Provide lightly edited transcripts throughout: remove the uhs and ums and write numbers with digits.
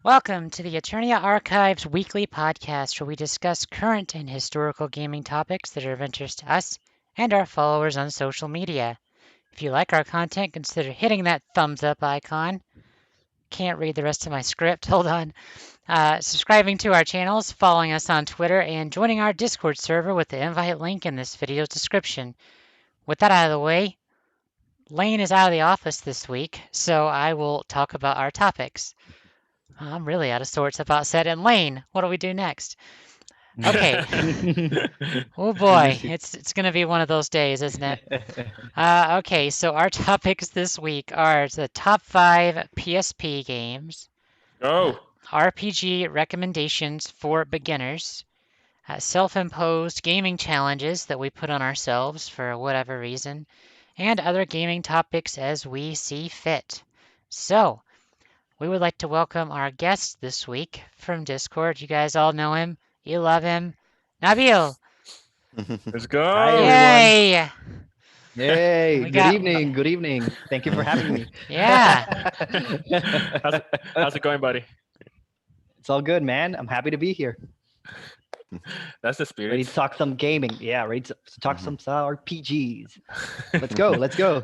Welcome to the Eternia Archives weekly podcast where we discuss current and historical gaming topics that are of interest to us and our followers on social media. If you like our content, consider hitting that thumbs up icon. Can't read the rest of my script. Hold on. Subscribing to our channels, following us on Twitter, and joining our Discord server with the invite link in this video's description. With that out of the way, Lane is out of the office this week, so I will talk about our topics. I'm really out of sorts about said. And Lane, what do we do next? Okay. Oh We boy, miss you. it's gonna be one of those days, isn't it? Okay, so our topics this week are the top five PSP games, uh, Oh, RPG recommendations for beginners, self-imposed gaming challenges that we put on ourselves for whatever reason, and other gaming topics as we see fit. So, we would like to welcome our guest this week from Discord. You guys all know him. You love him. Nabil. let's Hi, go. everyone. Yay! Hey, We good got evening. Good evening. Thank you for having me. yeah. how's it, how's it going, buddy? It's all good, man. I'm happy to be here. That's the Ready spirit. to talk some gaming. Yeah, ready to talk some RPGs. Let's go. Let's go.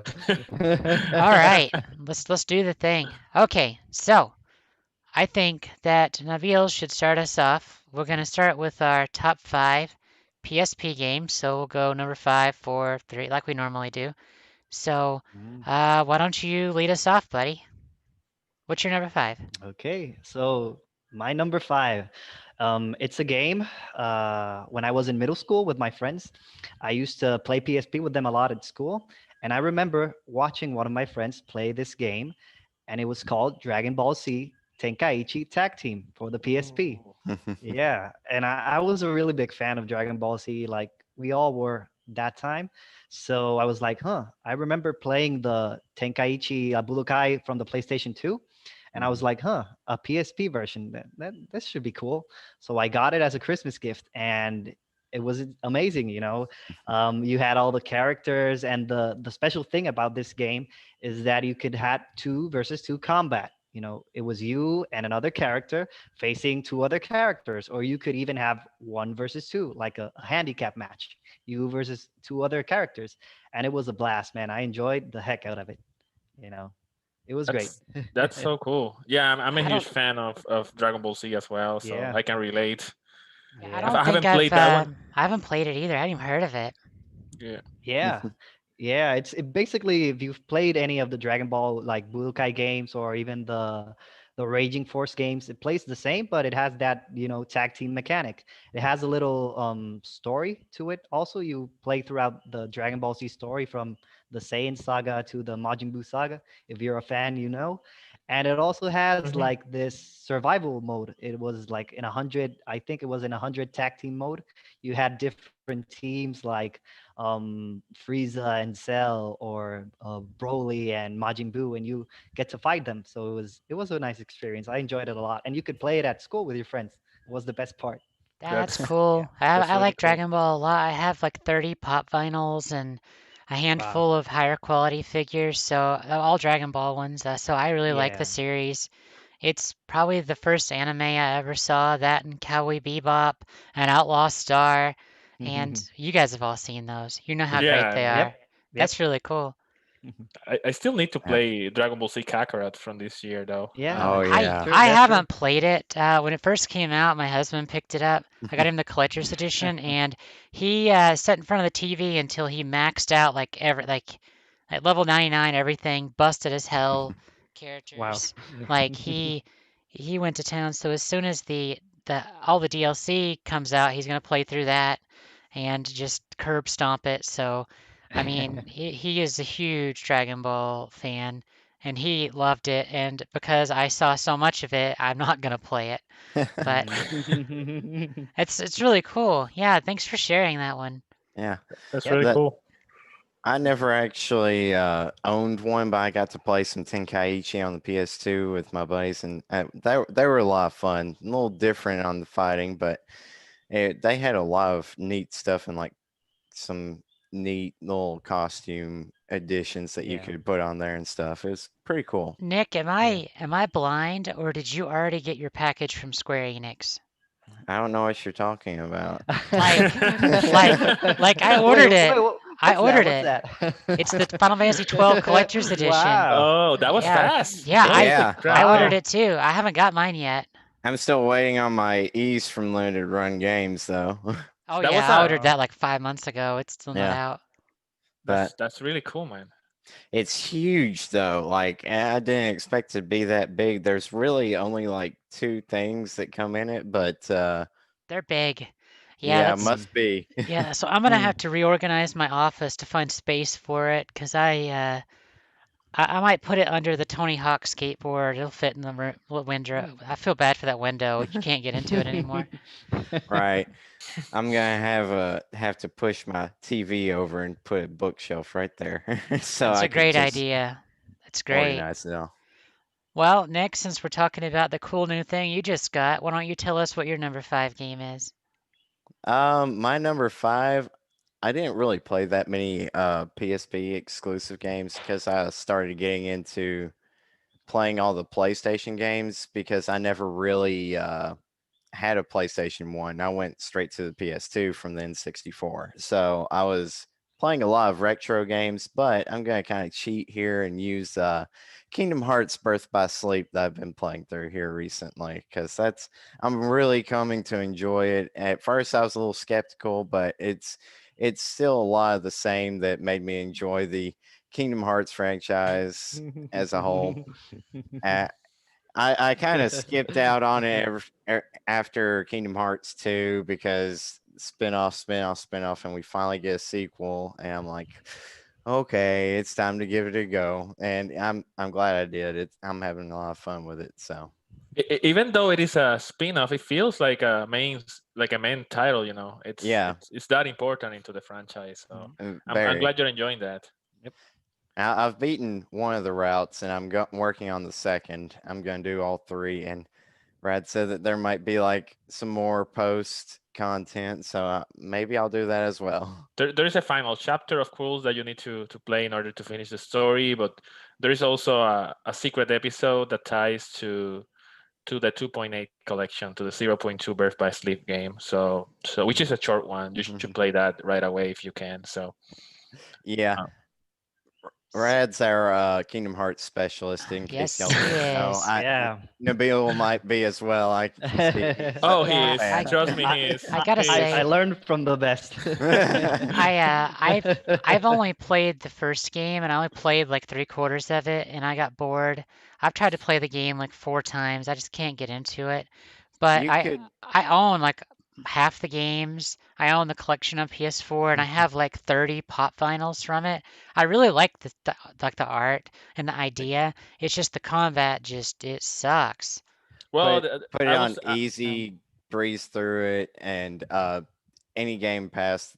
All right. Let's do the thing. Okay. So, I think that Nabil should start us off. We're going to start with our top 5 PSP games. So, we'll go number 5, 4, 3 like we normally do. So, Mm, why don't you lead us off, buddy? What's your number 5? okay, so my number five. It's a game. When I was in middle school with my friends, I used to play PSP with them a lot at school, and I remember watching one of my friends play this game, and it was called Dragon Ball Z Tenkaichi Tag Team for the PSP. Ooh. Yeah, and I was a really big fan of Dragon Ball Z, like we all were that time. So I was like, huh, I remember playing the Tenkaichi Budokai from the PlayStation 2. And I was like, huh, a PSP version. That should be cool. So I got it as a Christmas gift, and it was amazing. You had all the characters, and the special thing about this game is that you could have 2 versus 2 combat. It was you and another character facing 2 other characters, or you could even have 1 versus 2, like a handicap match, you versus 2 other characters. And it was a blast, man. I enjoyed the heck out of it. You know, it was great. That's so cool. Yeah, I'm a I huge don't fan of Dragon Ball Z as well, so Yeah, I can relate. yeah, I yeah, don't I think haven't played that one. I haven't played it either. I hadn't even heard of it. Yeah. yeah, yeah. It basically, if you've played any of the Dragon Ball like Budokai games, or even the Raging Force games, it plays the same, but it has that tag team mechanic. It has a little story to it. Also, you play throughout the Dragon Ball Z story from the Saiyan saga to the Majin Buu saga. If you're a fan, you know. And it also has Hmm. like this survival mode. It was like in 100, I think it was in 100 tag team mode. You had different teams like Frieza and Cell, or Broly and Majin Buu, and you get to fight them. So it was a nice experience. I enjoyed it a lot, and you could play it at school with your friends. It was the best part. That's That's Yeah. cool. that's I really like cool. Dragon Ball a lot. I have like 30 pop vinyls and a Wow. handful of higher quality figures, so all Dragon Ball ones. So I really like the Yeah. series. It's probably the first anime I ever saw, that and Cowboy Bebop and Outlaw Star, and you guys have all seen those. You know how great Yeah, I they know. are. Yep. Yep. That's really cool. I still need to play Dragon Ball Z Kakarot from this year, though. Yeah. Oh I yeah. True. I That's true. haven't played it. When it first came out, my husband picked it up. I got him the collector's edition, and he sat in front of the TV until he maxed out like at level 99 everything, busted as hell Wow. characters. Like he went to town. So as soon as the all the DLC comes out, he's gonna play through that and just curb stomp it. So I mean, he is a huge Dragon Ball fan and he loved it. And because I saw so much of it, I'm not gonna play it. But Mm. it's really cool. Yeah, thanks for sharing that one. Yeah. That's Yep. really That cool. I never actually owned one, but I got to play some Tenkaichi on the PS2 with my buddies, and they were a lot of fun. A little different on the fighting, but they had a lot of neat stuff and like some neat little costume additions that you Yeah. could put on there and stuff. It was pretty cool. Nick, am Yeah. I blind, or did you already get your package from Square Enix? I don't know what you're talking about. Like, like I ordered it. I What's that? ordered What's it. that? It's the Final Fantasy 12 Collector's Edition. Wow. Oh, that was Yeah, fast. yeah, Holy Yeah. crap. I ordered Wow. it too. I haven't got mine yet. I'm still waiting on my E's from Limited Run Games though. Oh That was yeah, I a ordered that like 5 months ago. It's still not Yeah. out. But that's really cool, man. it's huge though. Like I didn't expect it to be that big. There's really only like 2 things that come in it, but They're big. Yeah, yeah, that's must be. yeah. So I'm gonna have to reorganize my office to find space for it, because I might put it under the Tony Hawk skateboard. It'll fit in the window. I feel bad for that window. You can't get into it anymore. Right. I'm gonna have to push my TV over and put a bookshelf right there, so That's I a can great just idea. That's great. organize it all. Well, Nick, since we're talking about the cool new thing you just got, why don't you tell us what your number 5 game is? My number 5, I didn't really play that many PSP exclusive games because I started getting into playing all the PlayStation games because I never really had a PlayStation 1. I went straight to the PS2 from the N64. So I was playing a lot of retro games, but I'm going to kind of cheat here and use Kingdom Hearts Birth by Sleep that I've been playing through here recently because I'm really coming to enjoy it. At first I was a little skeptical, but it's still a lot of the same that made me enjoy the Kingdom Hearts franchise as a whole. Uh, I kind of skipped out on it after Kingdom Hearts 2 because spin off, and we finally get a sequel, and I'm like, okay, it's time to give it a go, and I'm glad I did. I'm having a lot of fun with it. So Even though it is a spin-off, it feels like a main title. You know, yeah, it's that important into the franchise. So I'm very. glad you're enjoying that. Yep. I've beaten one of the routes, and I'm working on the second. I'm going to do all 3, and Brad said that there might be like some more post content, so maybe I'll do that as well. There is a final chapter, of course, that you need to play in order to finish the story, but there is also a secret episode that ties to the 2.8 collection, to the 0.2 Birth by Sleep game. So which is a short one. You should play that right away if you can. So Yeah. Rad's our Kingdom Hearts specialist, in case Yes, y'all he didn't know. is. Yeah. Nabil might be as well. I can see he's oh, a he Yeah, is. fan. Trust me, he is. I gotta He say, I learned from the best. I've only played the first game, and I only played like 3/4 of it, and I got bored. I've tried to play the game like 4 times. I just can't get into it. But You could. I own like half the games. I own the collection on PS4, and I have like 30 pop vinyls from it. I really like the art and the idea. It's just the combat it sucks. Well, Put it I on was easy, breeze through it, and any game past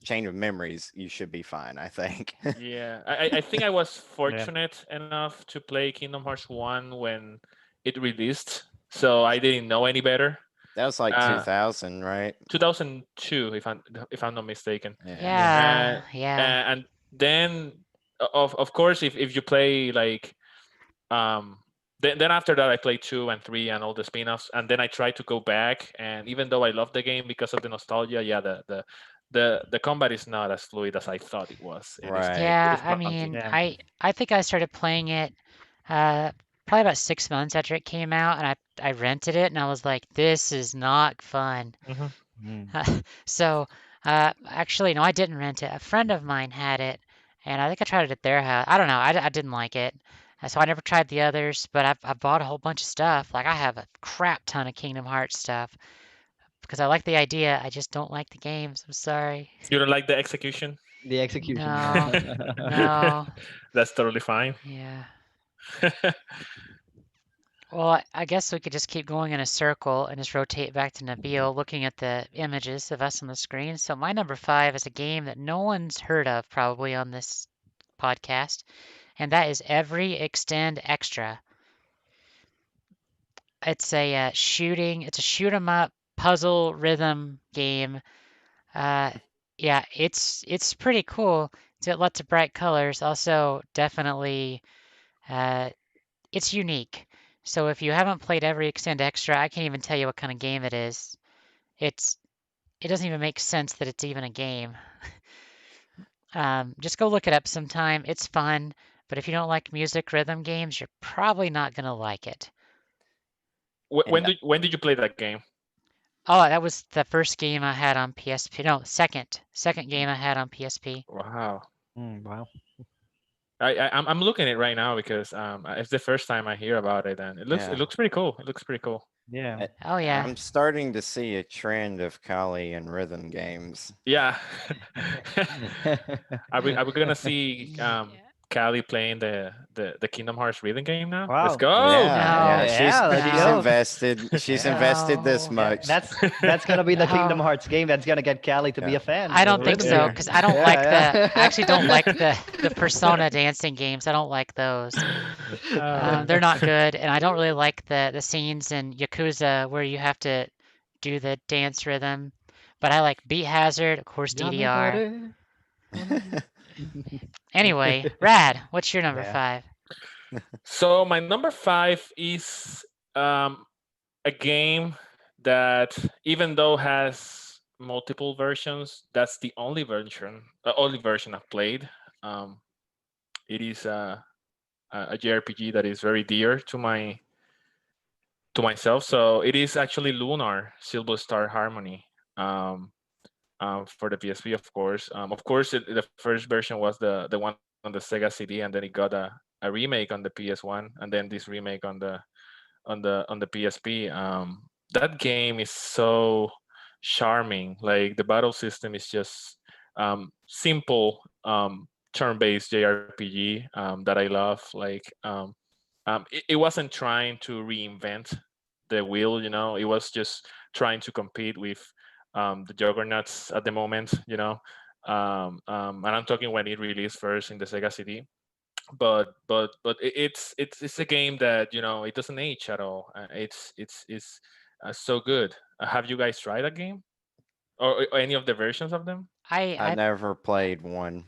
Chain of Memories, you should be fine. I think. yeah. I think I was fortunate enough to play Kingdom Hearts 1 when it released, so I didn't know any better. That was like 2000, right? 2002, if I'm not mistaken. Yeah, yeah. And then of course if you play like then after that I played 2 and 3 and all the spin-offs, and then I tried to go back, and even though I love the game because of the nostalgia, yeah, the combat is not as fluid as I thought it was. Right. Yeah, It's I clunky. mean, Yeah. I think I started playing it probably about 6 months after it came out, and I rented it, and I was like, this is not fun. So actually, no, I didn't rent it. A friend of mine had it, and I think I tried it at their house. I don't know. I didn't like it, so I never tried the others. But I've bought a whole bunch of stuff. Like I have a crap ton of Kingdom Hearts stuff because I like the idea. I just don't like the games. I'm sorry. You don't like the execution? The execution. No, no. That's totally fine. Yeah. Well, I guess we could just keep going in a circle and just rotate back to Nabil, looking at the images of us on the screen. So my number 5 is a game that no one's heard of probably on this podcast, and that is Every Extend Extra. It's a shoot 'em up puzzle rhythm game. Yeah, it's pretty cool. It's got lots of bright colors. Also, definitely, uh, it's unique. So if you haven't played every Extend Extra, I can't even tell you what kind of game it is. It's it doesn't even make sense that it's even a game. Just go look it up sometime. It's fun, but if you don't like music rhythm games, you're probably not gonna like it. And When did you play that game? Oh, that was the first game I had on PSP. No, second game I had on PSP. Wow. Wow. I'm looking at it right now because it's the first time I hear about it, and it yeah, looks pretty cool. It looks pretty cool. Yeah. Oh yeah. I'm starting to see a trend of Kali and rhythm games. Yeah. Are we gonna see Yeah. Callie playing the Kingdom Hearts rhythm game now? Let's Wow. go. Yeah, yeah, No. she's Yeah, let's she's No. go. invested. She's Yeah. invested this No. Yeah, much. that's gonna be the Kingdom No. Hearts game that's gonna get Callie to be Yeah. a fan I of don't a think rhythm so, Yeah. game. because I don't like Yeah, I actually don't like yeah. the Persona dancing games. I don't like those. Uh, They're not good, and I don't really like the scenes in Yakuza where you have to do the dance rhythm. But I like Beat Hazard, of course, Ya DDR. mejoré con el- Anyway, Rad, what's your number Yeah. 5? so my number 5 is um, a game that, even though has multiple versions, that's the only version I've played. Um, it is a JRPG that is very dear to myself. So it is actually Lunar Silver Star Harmony, um, for the PSP, of course. Of course, the first version was the one on the Sega CD, and then it got a remake on the PS1, and then this remake on the PSP. That game is so charming. Like the battle system is just simple, turn-based JRPG that I love. Like it wasn't trying to reinvent the wheel. It was just trying to compete with the juggernauts at the moment. And I'm talking when it released first in the Sega CD. But it's a game that it doesn't age at all. It's so good. Have you guys tried that game, or any of the versions of them? I I I never played one.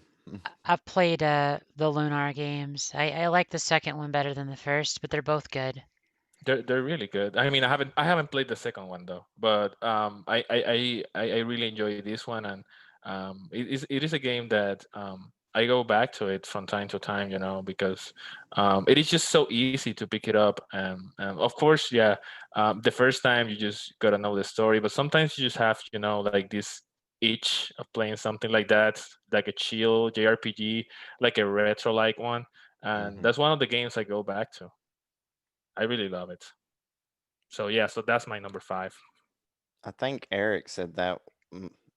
I've played the Lunar games. I like the second one better than the first, but they're both good. They're really good. I mean, I haven't played the second one though, but I really enjoy this one, and it is a game that I go back to it from time to time, because it is just so easy to pick it up, and of course, yeah, the first time you just gotta know the story, but sometimes you just have, like this itch of playing something like that, like a chill JRPG, like a retro like one, and hmm that's one of the games I go back to. I really love it. So yeah, so that's my number 5. I think Eric said that.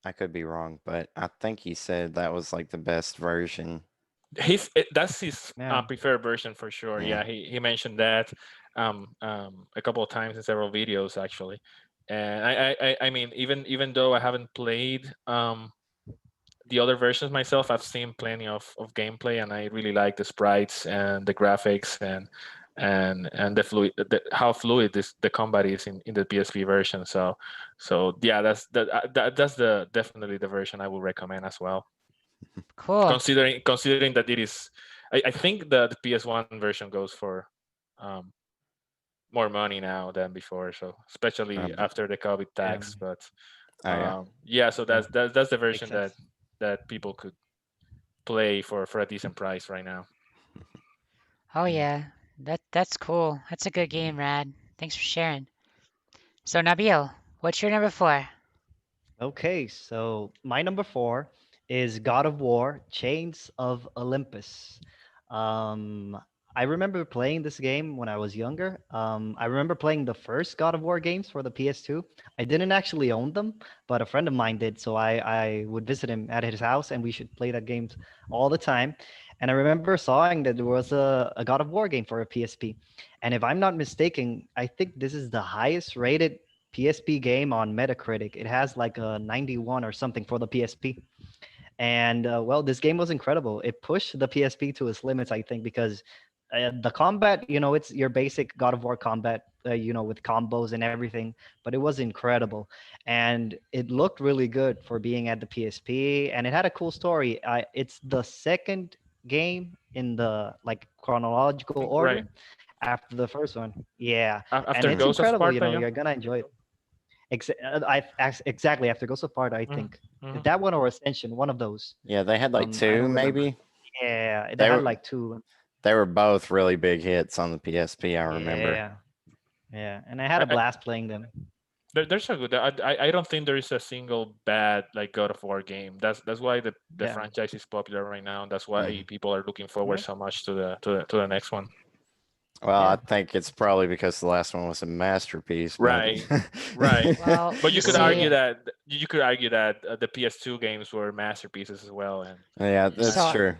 I could be wrong, but I think he said that was like the best version. That's his Yeah. preferred version for sure. Yeah. Yeah, he mentioned that a couple of times in several videos actually. And I mean, even though I haven't played the other versions myself, I've seen plenty of gameplay, and I really like the sprites and the graphics, and how fluid the combat is in the PSP version. So yeah, that's the definitely the version I would recommend as well. Cool. Considering that it is, I think the PS1 version goes for um, more money now than before. So especially Um, after the COVID Yeah. tax, but oh yeah. yeah, so Yeah. that's the Makes version that sense. that people could play for a decent price right now. Oh Yeah. yeah. That's cool. That's a good game, Rad. Thanks for sharing. So Nabil, what's your number 4? Okay, so my number 4 is God of War: Chains of Olympus. Um, I remember playing this game when I was younger. I remember playing the first God of War games for the PS2. I didn't actually own them, but a friend of mine did, so I would visit him at his house, and we should play that games all the time. And I remember sawing that there was a God of War game for a PSP. And if I'm not mistaken, I think this is the highest rated PSP game on Metacritic. It has like a 91 or something for the PSP. And well, this game was incredible. It pushed the PSP to its limits, I think, because the combat, it's your basic God of War combat, with combos and everything, but it was incredible, and it looked really good for being at the PSP, and it had a cool story. It's the second game in the like chronological Right. order after the first one. Yeah, and After it's Ghost of incredible. Sparta, yeah. You're gonna enjoy it. Exactly after Ghost of Sparta, I Mhm, think mhm. that one or Ascension, one of those. Yeah, they had like I two don't remember. maybe. Yeah, they They had were like two. they were both really big hits on the PSP, I remember. Yeah, yeah, and I had a I, blast playing them. there's a good. I don't think there is a single bad like God of War game. That's why the Yeah, franchise is popular right now. That's why Mhm. people are looking forward right. so much to the next one. Well, I Yeah. think it's probably because the last one was a masterpiece, but Right, right. Well, But you you could see, argue that the PS2 games were masterpieces as well, and yeah, so that's true.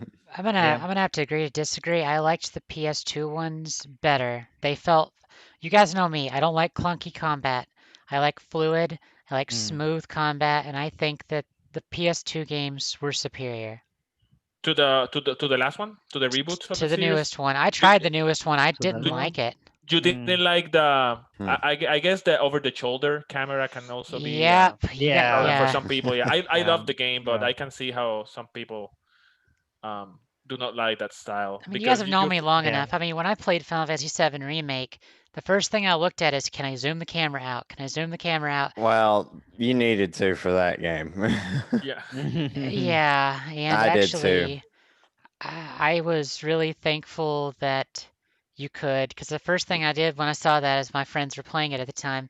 Yeah. I'm gonna have to agree to disagree. I liked the PS2 ones better. They felt, you guys know me, I don't like clunky combat. I like fluid, I like Mm. smooth combat, and I think that the PS2 games were superior to the last one, to the reboots of the to the series. newest one. I You, tried the newest one. I So the didn't new like one. it. you didn't Mm. like the Hmm. I guess the over the shoulder camera can also be Yep, you got, Yeah. problem for yeah. some people. Yeah, I Yeah. love the game, but Yeah. I can see how some people do not like that style I mean, you guys because have known you're me long Yeah. enough. I mean, when I played Final Fantasy VII Remake, the first thing I looked at is, can I zoom the camera out? Can I zoom the camera out? Well, you needed to for that game. yeah. Yeah, and I did too. actually, I was really thankful that you could, because the first thing I did when I saw that, as my friends were playing it at the time,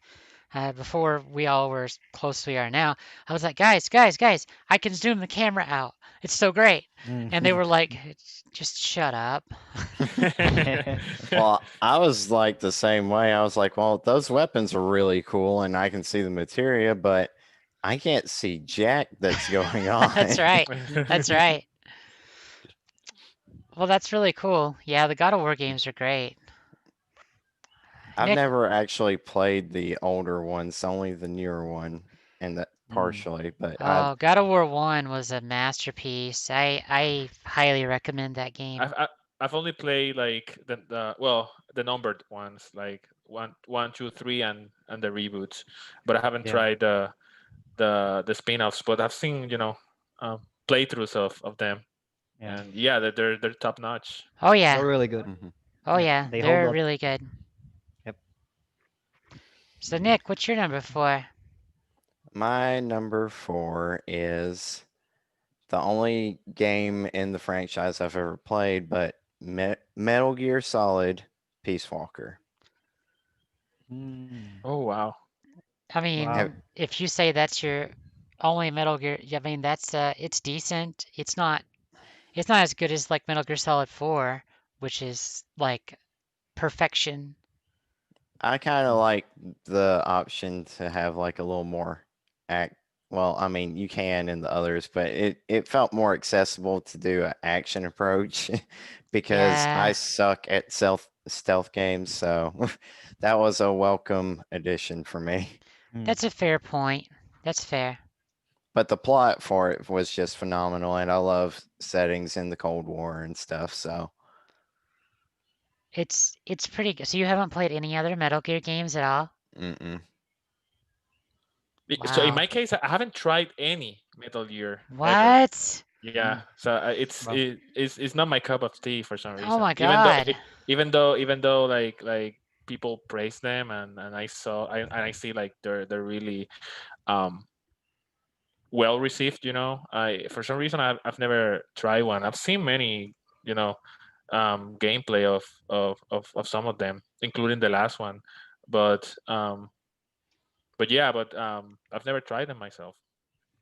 before we all were as close as we are now, I was like, guys, guys, guys, I can zoom the camera out. It's so great. And they were like, just shut up. Well, I was like the same way. I was like, well, those weapons are really cool and I can see the materia, but I can't see jack that's going on. That's right. That's right. Well, that's really cool. Yeah, the God of War games are great. I've Nick, never actually played the older ones, only the newer one, and that Mm. partially, but I oh, God of War 1 was a masterpiece. I highly recommend that game. I've I, I've only played like the numbered ones like one, two, three, and the reboots, but I haven't Yeah. tried the spin-offs. But I've seen playthroughs of them, Yeah. and yeah, they're top notch. Oh They're yeah. really good. Mhm. Oh Yeah. yeah, They hold they're up. really good. Yep. So Nick, what's your number 4? My number 4 is the only game in the franchise I've ever played, but Metal Gear Solid Peace Walker. Mm. Oh wow. I Wow. mean, if you say that's your only Metal Gear, I mean that's it's decent. It's not as good as like Metal Gear Solid 4, which is like perfection. I kind of like the option to have like a little more act. Well, I mean, you can in the others, but it felt more accessible to do an action approach because I Yeah, suck at stealth games, so that was a welcome addition for me. Mm. that's a fair point. That's fair. But the plot for it was just phenomenal, and I love settings in the Cold War and stuff. So, It's pretty good. So you haven't played any other Metal Gear games at all? mm-mm. So in Wow. my case, I haven't tried any Metal Gear ever. What? Yeah, Mm. so Wow. it's not my cup of tea for some Oh reason. my God. Even though like people praise them and I see like they're really um well received. I for some reason I've never tried one. I've seen many you know gameplay of some of them, including the last one, but yeah, but I've never tried them myself.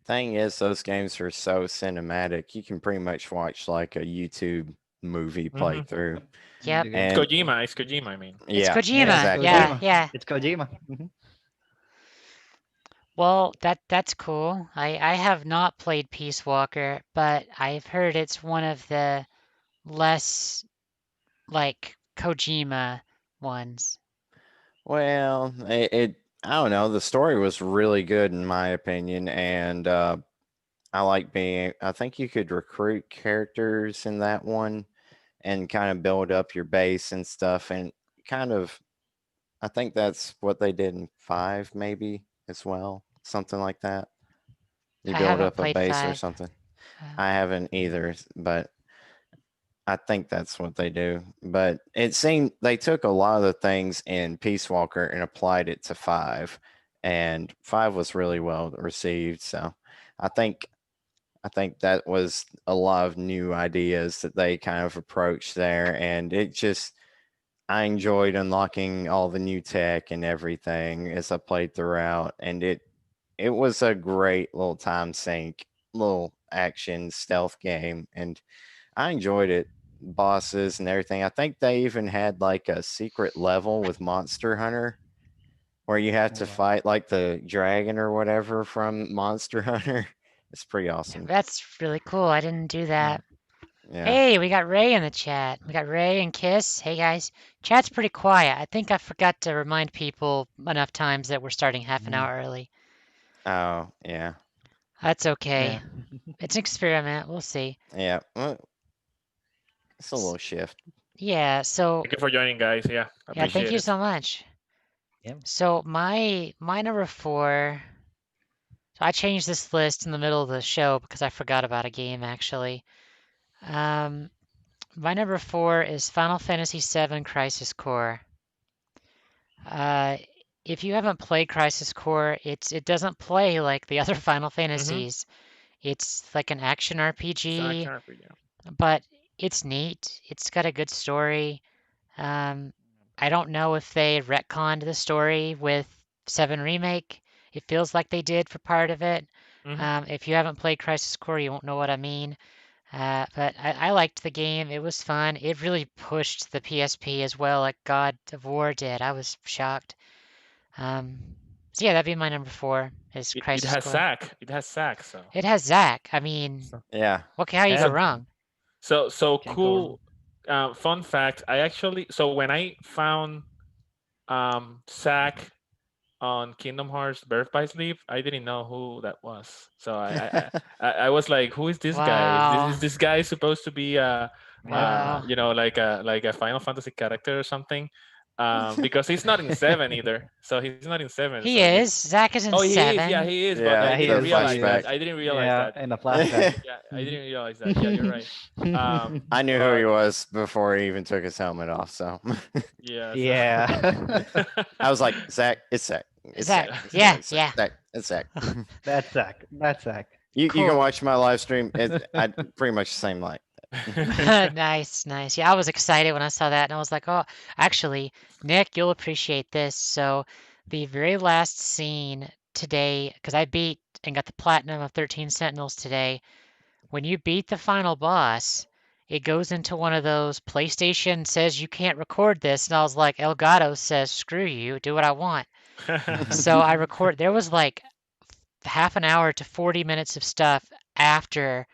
Thing is, those games are so cinematic. You can pretty much watch like a YouTube movie Hmm. playthrough. Yep. You It's can. And Kojima. It's Kojima. I mean. It's yeah, Yeah, Kojima. exactly. Yeah, Kojima. yeah. It's Kojima. Well, that's cool. I have not played Peace Walker, but I've heard it's one of the less like Kojima ones. Well, I don't know. The story was really good in my opinion, and I like being. I think you could recruit characters in that one, and kind of build up your base and stuff. And kind of, I think that's what they did in 5, maybe as well, something like that. You I build haven't up a played base or 5. something. Uh, I haven't either, but I think that's what they do. But it seemed they took a lot of the things in Peace Walker and applied it to 5, and 5 was really well received. So I think I think that was a lot of new ideas that they kind of approached there, and it just I enjoyed unlocking all the new tech and everything as I played throughout, and it was a great little time sink, little action stealth game, and I enjoyed it. Bosses and everything. I think they even had like a secret level with Monster Hunter where you have Oh, to wow. fight like the dragon or whatever from Monster Hunter. It's pretty yeah, awesome. that's really cool. I didn't do Yeah. that. Yeah. Hey, we got Ray in the chat. We got Ray and Kiss. Hey guys, chat's pretty quiet. I think I forgot to remind people enough times that we're starting half an Mhm. hour early. Oh, yeah. That's okay. Yeah. It's an experiment. We'll see. Yeah. Well, it's a S- little shift. Yeah, so Thank you for joining, guys. Yeah, yeah, thank appreciate you it. so much. Yeah. So my number 4, so I changed this list in the middle of the show because I forgot about a game actually. Um, my number 4 is Final Fantasy VII Crisis Core. Uh, if you haven't played Crisis Core, it doesn't play like the other Final Mm-hmm. Fantasies. It's like an action It's an RPG, action RPG. but it's neat. It's got a good story. I don't know if they retconned the story with 7 Remake. It feels like they did for part of it. Mm-hmm. If you haven't played Crisis Core, you won't know what I mean. But I liked the game. It was fun. It really pushed the PSP as well, like God of War did. I was shocked. Um, so yeah, that'd be my number 4 is It Crisis has Core. Zack. It has Zack. So It has Zack. I mean, so Yeah. okay, how you go Yeah. wrong? so Can't go cool. wrong. Fun fact. I actually when I found Zack on Kingdom Hearts Birth by Sleep, I didn't know who that was. So I was like, who is this guy? Wow. Is this guy supposed to be Yep. Wow. like a Final Fantasy character or something? Because he's not in 7 either. So he's not in 7. He So you is. Zack is in oh he is, yeah 7. he is, but Yeah. I Yeah, he didn't The is. realize He that. is. flashback. I didn't realize Yeah, that. in the flashback. Yeah, I didn't realize that. Yeah, you're right. I knew who he But was before he even took his helmet off. So yeah, so Yeah. I was like, Zach, it's Zach. It's Zach. Zach. yeah. It's Yeah, Zach. It's Zach. yeah. Zach. It's Zach. That's Zach. That's Zach. You can Cool. watch my live stream. I pretty much the same like. Nice, nice. Yeah, I was excited when I saw that, and I was like, oh, actually, Nick, you'll appreciate this. So, the very last scene today, because I beat and got the platinum of 13 Sentinels today, when you beat the final boss, it goes into one of those PlayStation says you can't record this, and I was like, Elgato says, screw you, do what I want. So I record, there was like half an hour to 40 minutes of stuff after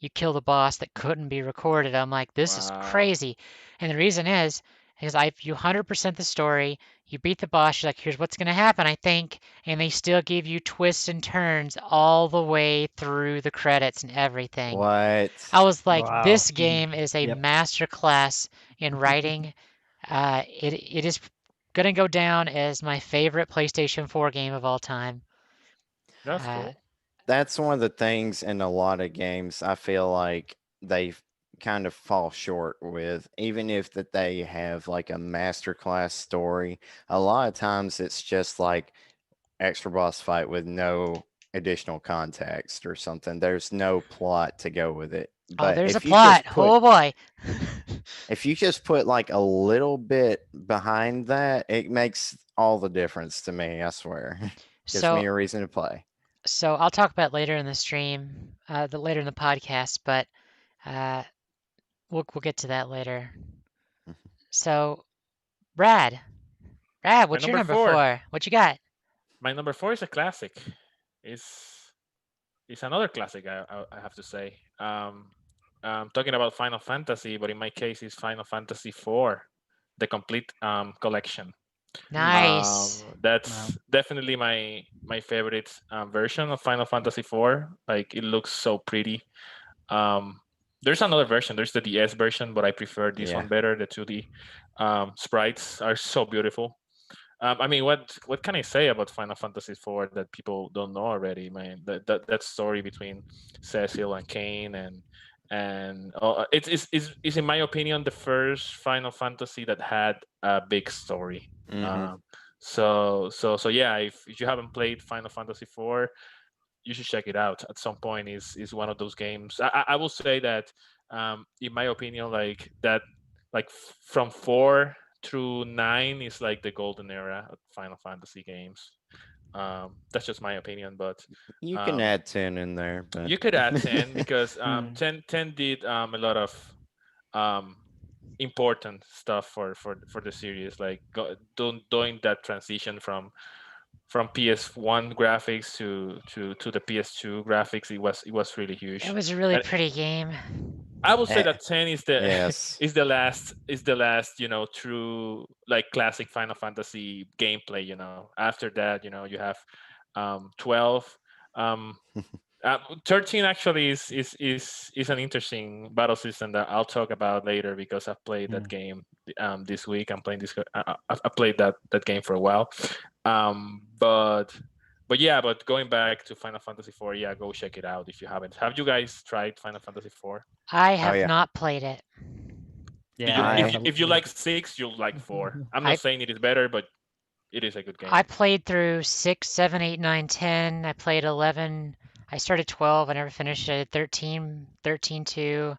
you kill the boss that couldn't be recorded. I'm like, this is Wow. crazy. And the reason is you 100% the story, you beat the boss, you're like, here's what's going to happen, I think. And they still give you twists and turns all the way through the credits and everything. What? I was like, Wow. this game is a Yep. master class in writing. It is going to go down as my favorite PlayStation 4 game of all time. That's Uh, cool. That's one of the things in a lot of games I feel like they kind of fall short with, even if that they have like a masterclass story. A lot of times it's just like extra boss fight with no additional context or something. There's no plot to go with it. Oh, But there's a plot. Oh boy. if you just put like a little bit behind that, it makes all the difference to me, I swear. Gives So me a reason to play. so I'll talk about it later in the stream, later in the podcast, but uh, we'll get to that later. So Brad, My what's your number number 4. 4? What you got? My number 4 is a classic. It's another classic. I have to say. I'm talking about Final Fantasy, but in my case, it's Final Fantasy IV, the complete collection. Nice. Wow. That's definitely my favorite version of Final Fantasy IV. Like it looks so pretty. Um, There's another version. There's the DS version, but I prefer this Yeah. one better. The 2D sprites are so beautiful. I mean, what can I say about Final Fantasy IV that people don't know already? Man, that story between Cecil and Kane and it's in my opinion the first Final Fantasy that had a big story. Hmm. So yeah, if you haven't played Final Fantasy IV, you should check it out at some point. Is one of those games. I will say that in my opinion, like that, like from 4 through 9 is like the golden era of Final Fantasy games. That's just my opinion, but You can um, add 10 in there, but you could add 10 because Mm. 10 did a lot of um, important stuff for the series, like doing that transition from PS1 graphics to the PS2 graphics. It was really It huge. was a really And pretty game. I would say Eh, that 10 is the yes. is the last true like classic Final Fantasy gameplay. After that, you have 12. Um, 13 actually is an interesting battle system that I'll talk about later because I've played that Mm. game this week. I'm playing this. I played that game for a while, but yeah. But going back to Final Fantasy IV, yeah, go check it out if you haven't. Have you guys tried Final Fantasy IV? I Oh have yeah. not played it. If Yeah, you I if I you, haven't. if you like 6, you'll like 4. I'm not I saying it is better, but it is a good I game. played through 6, 7, 8, 9, 10. I played 11. I started 12. I never finished it. 13, 13 2.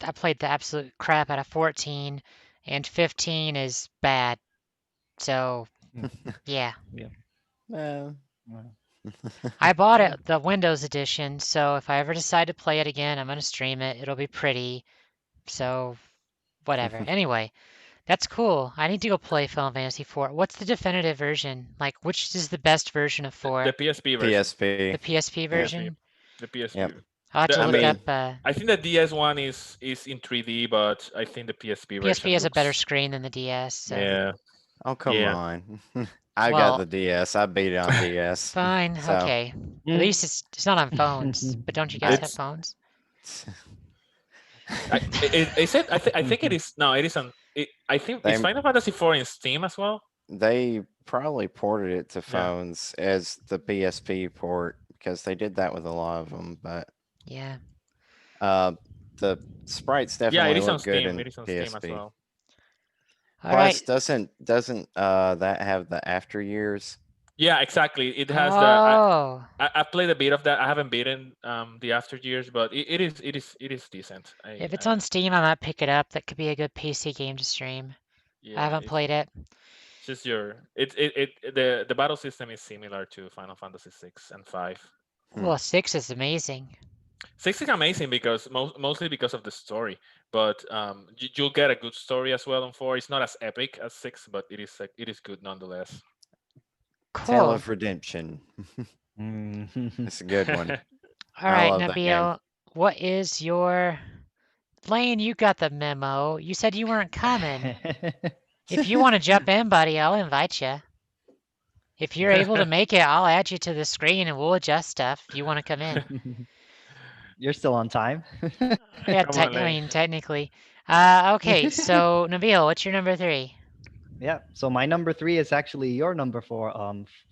I played the absolute crap out of 14, and 15 is bad. So Mm. yeah, Yeah. uh, Wow. I bought Yeah. it the Windows edition. So if I ever decide to play it again, I'm gonna stream it. It'll be pretty. So whatever. Anyway, that's cool. I need to go play Final Fantasy IV. What's the definitive version? Like, which is the best version of The 4? PSP version. PSP. The PSP Yeah. PSP. version? The PSP. Yep. I'll have to The, I look the, up. mean, I think the DS one is in 3D, but I think the PSP PSP version has a better looks. screen than the DS. So, Yeah, oh come yeah. on. I got well, the DS. I beat it on DS. fine. So Okay. At Mm. least it's not on phones. But don't you guys I have It's. phones? Is it? I think it is. No, it is on. I think it's they Final Fantasy 4 in Steam as well. they probably ported it to Yeah. phones as the PSP port because they did that with a lot of them. But Yeah. uh, the sprites Yeah, it definitely is on look good Steam. in It is on Steam as PSP. well. All Plus, right. doesn't that have the after years? Yeah, exactly. It has the. Oh, I played a bit of that. I haven't beaten the After Years, but it is decent. if it's on Steam, I might pick it up. That could be a good PC game to stream. I Yeah. haven't played it. It's just the battle system is similar to Final Fantasy 6 and 5. Hmm. Well, 6 is amazing. 6 is amazing because mostly because of the story, but you'll get a good story as well on 4. It's not as epic as 6, but it is good nonetheless. Tale Cool. of Redemption. Mm. It's a good one. All I right, love that game. Nabil, what is your Lane? You got the memo. You said you weren't coming. If you want to jump in, buddy, I'll invite you. If you're able to make it, I'll add you to the screen and we'll adjust stuff if you want to come in. You're still on time. Yeah, Come on, I Lane. mean, technically. Okay, so Nabil, what's your number 3? Yeah. So my number 3 is actually your number 4.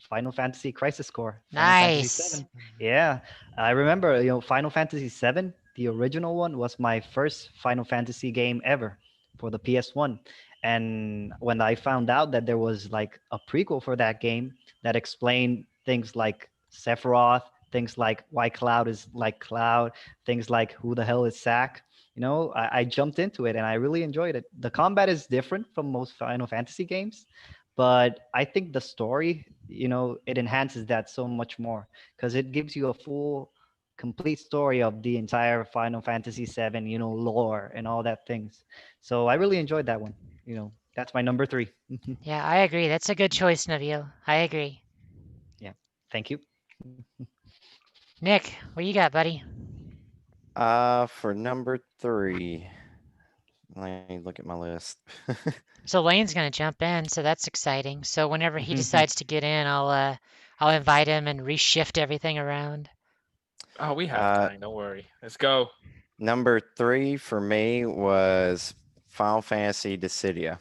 Final Fantasy Crisis Core. Final Fantasy Nice. 7. Yeah. I remember, Final Fantasy 7, the original one, was my first Final Fantasy game ever for the PS1. And when I found out that there was like a prequel for that game that explained things like Sephiroth, things like why Cloud is like Cloud, things like who the hell is Zack, I jumped into it and I really enjoyed it. The combat is different from most Final Fantasy games, but I think the story, it enhances that so much more because it gives you a full, complete story of the entire Final Fantasy 7, lore and all that things. So I really enjoyed that one. That's my number 3. Yeah, I agree. That's a good choice, Nabil. I agree. Yeah. Thank you. Nick, what you got, buddy? For number 3, let me look at my list. So Lane's gonna jump in, so that's exciting. So whenever he decides to get in, I'll invite him and reshift everything around. Oh, we have time. Don't worry. Let's go. Number 3 for me was Final Fantasy Dissidia.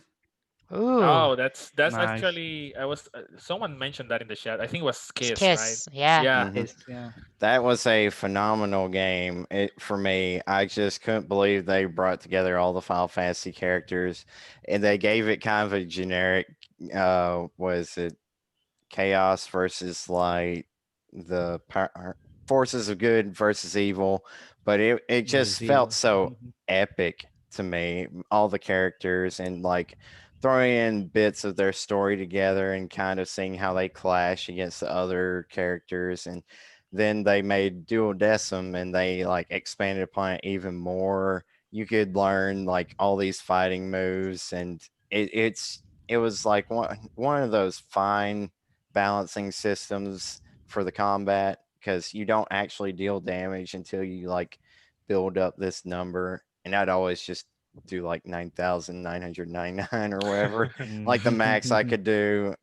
Ooh, Oh, that's Nice. actually I was someone mentioned that in the chat. I think it was it's Kiss, right? Kiss. Yeah. Yeah. Mhm. It's, yeah. That was a phenomenal game for me. I just couldn't believe they brought together all the Final Fantasy characters, and they gave it kind of a generic, was it chaos versus light, the forces of good versus evil, but it just Versus felt evil. so epic to me. All the characters and like throwing in bits of their story together and kind of seeing how they clash against the other characters. And then they made duodecim and they like expanded upon it even more. You could learn like all these fighting moves, and it was like one of those fine balancing systems for the combat, because you don't actually deal damage until you like build up this number, and I'd always just do like 9,999 or whatever, like the max I could do.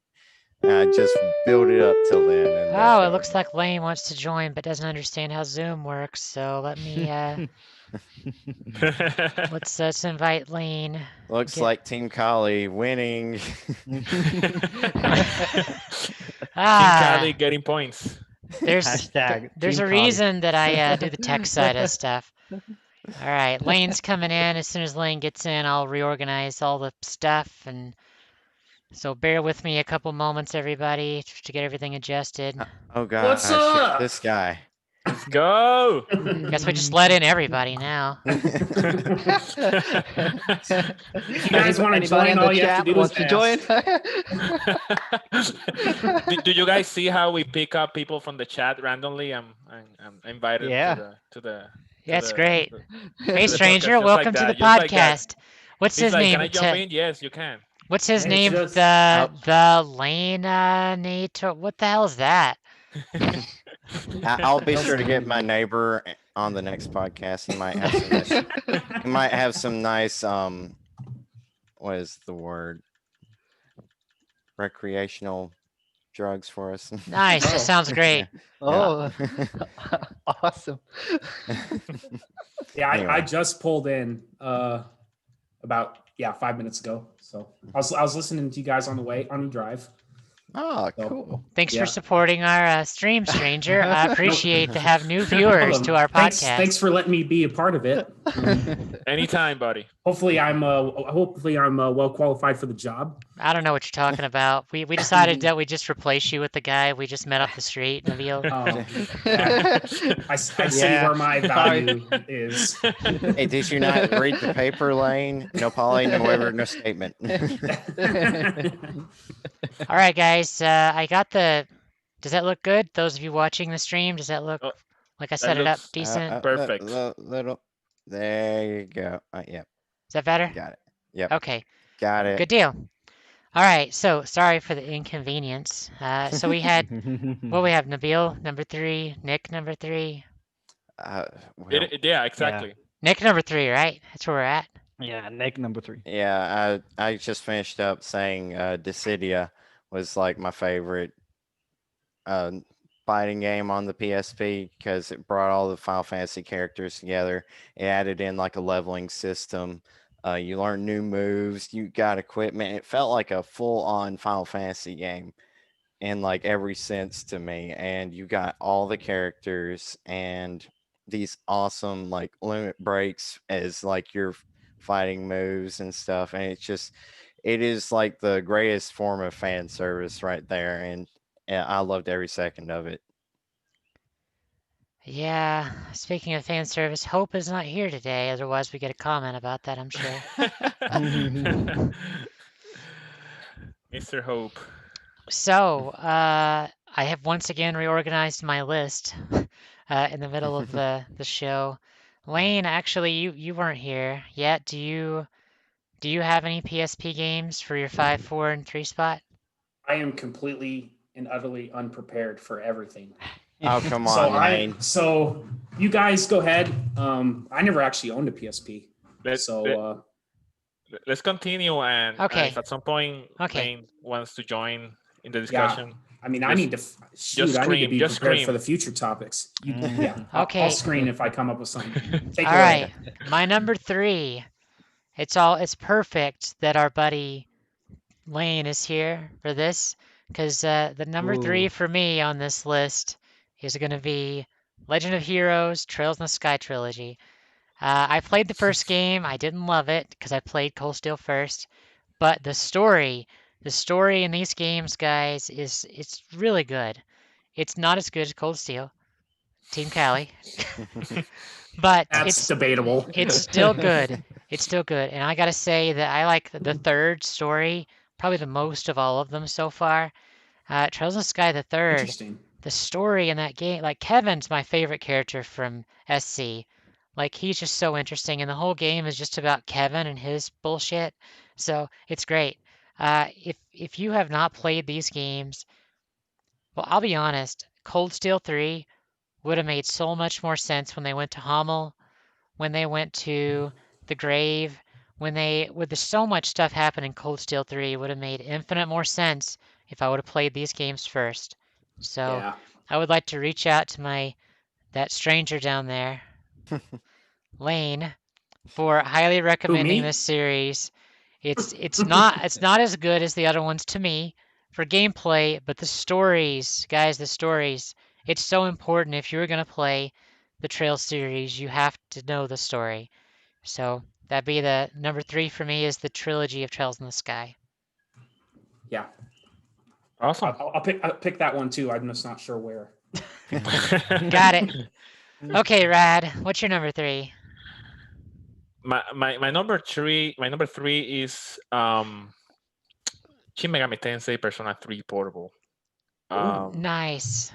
Just build it up till then, and Oh, that it was looks like Lane wants to join but doesn't understand how Zoom works. So let's invite Lane. looks Get like Team Kali winning. Team ah. Cali getting points. Hashtag There's Team a Kali. reason that I do the tech side of stuff. All right, Lane's coming in. As soon as Lane gets in, I'll reorganize all the stuff, and so bear with me a couple moments, everybody, to get everything adjusted. Oh What's gosh, up? this guy. Let's go. Guess we just let in everybody now. If you guys want to Anybody in join, the all you have chat to do is wants to join? do you guys see how we pick up people from the chat randomly? I'm invited Yeah. to the That's the- great. to Hey, the stranger, podcast, just welcome like to the that, just like that. podcast. What's He's his like, name? can I jump in? Yes, you can. What's his It's name? just- The Lane Nato. What the hell is that? I'll be sure to get my neighbor on the next podcast. He might have some nice, he might have some nice what is the word? Recreational drugs for us. Nice. Oh. That sounds great. Oh, awesome. Yeah, Anyway. I just pulled in about 5 minutes ago. So I was listening to you guys on the drive. Oh, So- cool. Thanks Yeah. for supporting our stream, stranger. I appreciate to have new viewers to our podcast. Thanks for letting me be a part of it. Anytime, buddy. Hopefully I'm well qualified for the job. I don't know what you're talking about. We decided that we just replace you with the guy we just met off the street, Nabil. I see Yeah. where my value is. Hey, did you not read the paper, Lane? No poly, no waiver, no statement. All right, guys. I got the. Does that look good? Those of you watching the stream, does that look Oh, like I set it up looks, decent? Perfect. Little. There you go. Yep, Is that better? got it. Yep, Okay, got it. good deal. All right. So sorry for the inconvenience. So we had what we have Nabil number 3, Nick number 3, Well, Yeah, exactly. Nick number 3, right? That's where we're at. Yeah, Nick number 3. yeah, I just finished up saying Dissidia was like my favorite fighting game on the PSP, because it brought all the Final Fantasy characters together. It added in like a leveling system. You learn new moves. You got equipment. It felt like a full-on Final Fantasy game in like every sense to me. And you got all the characters and these awesome like limit breaks as like your fighting moves and stuff. And it is like the greatest form of fan service right there. And I loved every second of it. Yeah. Speaking of fan service, Hope is not here today. Otherwise, we get a comment about that, I'm sure. Mr. Hope. So, I have once again reorganized my list in the middle of the show. Lane, actually, you weren't here yet. Do you have any PSP games for your 5, 4, and 3 spot? I am completely and utterly unprepared for everything. Oh, come So on, Lane. so you guys go ahead. I never actually owned a PSP. Let's So continue, and Okay. if at some point Okay. Lane wants to join in the discussion. I mean, I Just- need to shoot. I need to scream, be just prepared for scream. the future topics. Mm. Yeah, I'll Okay. screen if I come up with something. Take All it away. right, my number 3. It's perfect that our buddy Lane is here for this because the number 3 Ooh. for me on this list is going to be Legend of Heroes Trails in the Sky trilogy. I played the first game. I didn't love it because I played Cold Steel first, but the story in these games, guys, is it's really good. It's not as good as Cold Steel, Team Cali, but That's debatable. it's still good. It's still good, and I gotta say that I like the third story probably the most of all of them so far. Trails in the Sky the third. Interesting. The story in that game, like Kevin's my favorite character from SC. Like he's just so interesting, and the whole game is just about Kevin and his bullshit. So it's great. If you have not played these games, well, I'll be honest, Cold Steel 3 would have made so much more sense when they went to Hamel, when they went to the grave, with so much stuff happening in Cold Steel 3, it would have made infinite more sense if I would have played these games first. So Yeah. I would like to reach out to that stranger down there, Lane, for highly Who, recommending me? this series. It's not as good as the other ones to me for gameplay, but the stories, guys, the stories. It's so important if you're gonna play the Trail series, you have to know the story. So that'd be the number 3 for me is the trilogy of Trails in the Sky. Yeah. Awesome. I'll pick that one too. I'm just not sure where. Got it. Okay, Rad, what's your number 3? My number 3 is Shin Megami Tensei Persona 3 Portable. Nice.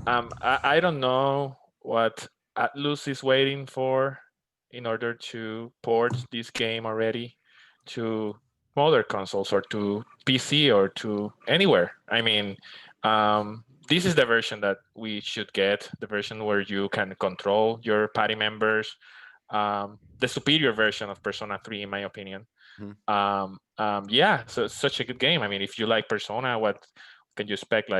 I don't know what Atlus is waiting for in order to port this game already to other consoles or to PC or to anywhere. I mean, this is the version that we should get, the version where you can control your party members, the superior version of Persona 3, in my opinion. Yeah, so it's such a good game. I mean, if you like Persona, what can you expect?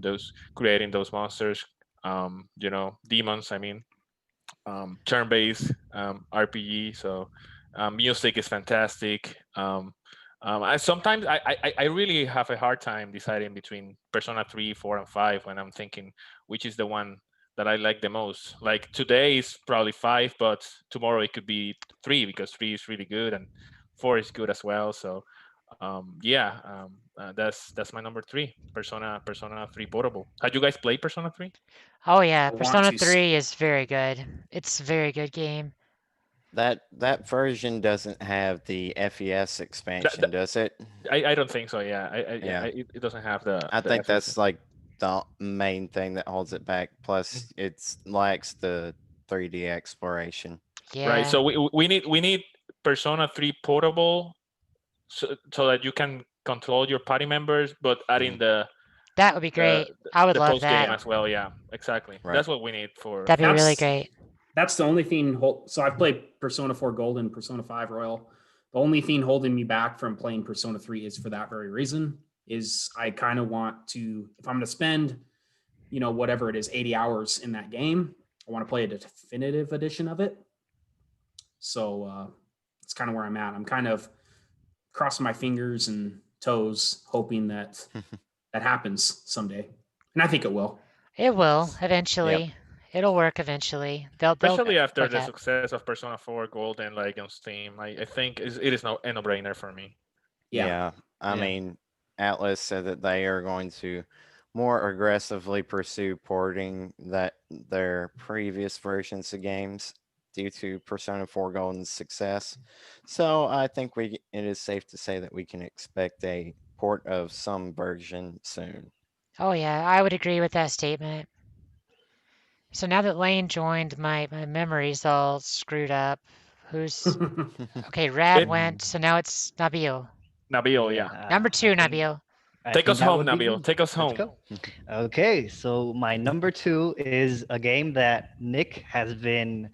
Those creating those monsters, demons. I mean, turn-based RPG. So music is fantastic. I really have a hard time deciding between Persona 3, 4, and 5 when I'm thinking which is the one that I like the most. Like today is probably 5, but tomorrow it could be 3 because 3 is really good and 4 is good as well. So that's my number 3, Persona 3 Portable. Had you guys played Persona 3? Oh yeah, I want Persona to. 3 is very good. It's a very good game. That version doesn't have the FES expansion, does it? I don't think so. Yeah, Yeah. it doesn't have the. I the think FS. that's like the main thing that holds it back. Plus, it lacks the 3D exploration. Yeah. Right. So we need Persona 3 Portable, so that you can control your party members, but adding that would be great. I would the love post game that. as well. Yeah, exactly. Right. That's what we need for. That'd be really That's- great. That's the only thing. So I've played Persona 4 Gold and Persona 5 Royal. The only thing holding me back from playing Persona 3 is for that very reason. Is I kind of want to, if I'm going to spend, whatever it is, 80 hours in that game, I want to play a definitive edition of it. So it's kind of where I'm at. I'm kind of crossing my fingers and toes, hoping that that happens someday, and I think it will. It will eventually. It'll work eventually. They'll Especially after work the out. success of Persona 4 Gold and like on Steam, I think it is a no-brainer for me. Yeah. I Yeah. mean, Atlas said that they are going to more aggressively pursue porting their previous versions of games due to Persona 4 Golden's success. So I think it is safe to say that we can expect a port of some version soon. Oh yeah, I would agree with that statement. So now that Lane joined, my memory's all screwed up. Who's okay? Rad It- went, so now it's Nabil. Nabil, yeah. Number 2, I think- Nabil. I Take think us that home, would be Nabil. me. Take us Let's home. go. Okay, so my number 2 is a game that Nick has been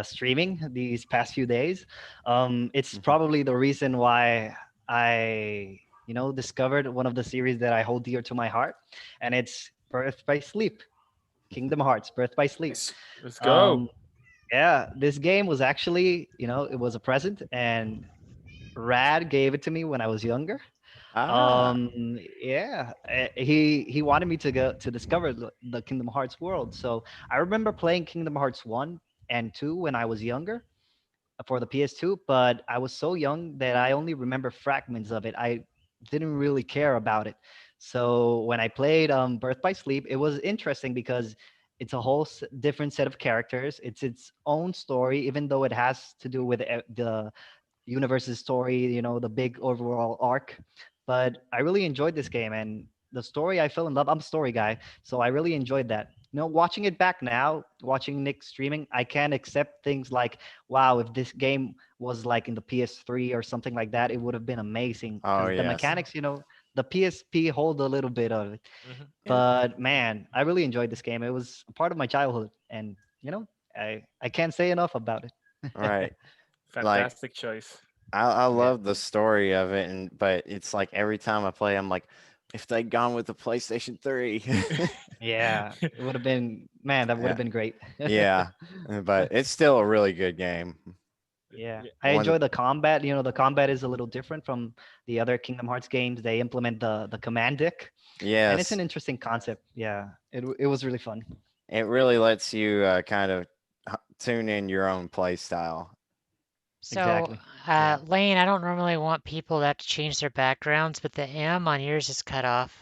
streaming these past few days. It's probably the reason why I discovered one of the series that I hold dear to my heart, and it's Birth by Sleep, Kingdom Hearts, Birth by Sleep. Nice. Let's go. Um, yeah, this game was actually, it was a present, and Rad gave it to me when I was younger. Ah, Yeah, he wanted me to go to discover the Kingdom Hearts world. So I remember playing Kingdom Hearts 1 and 2 when I was younger for the PS2, but I was so young that I only remember fragments of it. I didn't really care about it. So when I played Birth by Sleep, it was interesting because it's a whole different set of characters. It's its own story, even though it has to do with the universe's story, the big overall arc. But I really enjoyed this game, and the story, I fell in love. I'm a story guy, so I really enjoyed that. Watching it back now, watching Nick streaming, I can accept things like, wow, if this game was like in the PS3 or something like that, it would have been amazing oh because the yes. mechanics, the PSP hold a little bit of it. Mhm. But man, I really enjoyed this game. It was a part of my childhood, and I can't say enough about it. Right. Like Fantastic choice. I Yeah. love the story of it, but it's like every time I play, I'm like, if they'd gone with the PlayStation 3. Yeah, it would have been, man, that would have Yeah, been great. yeah, but it's still a really good game. Yeah, Yeah. I One, enjoy the combat. The combat is a little different from the other Kingdom Hearts games. They implement the command deck, and it's an yes, interesting concept. Yeah, it was really fun. it really lets you kind of tune in your own play style. So, Exactly. Yeah. Lane, I don't normally want people to have to change their backgrounds, but the M on yours is cut off.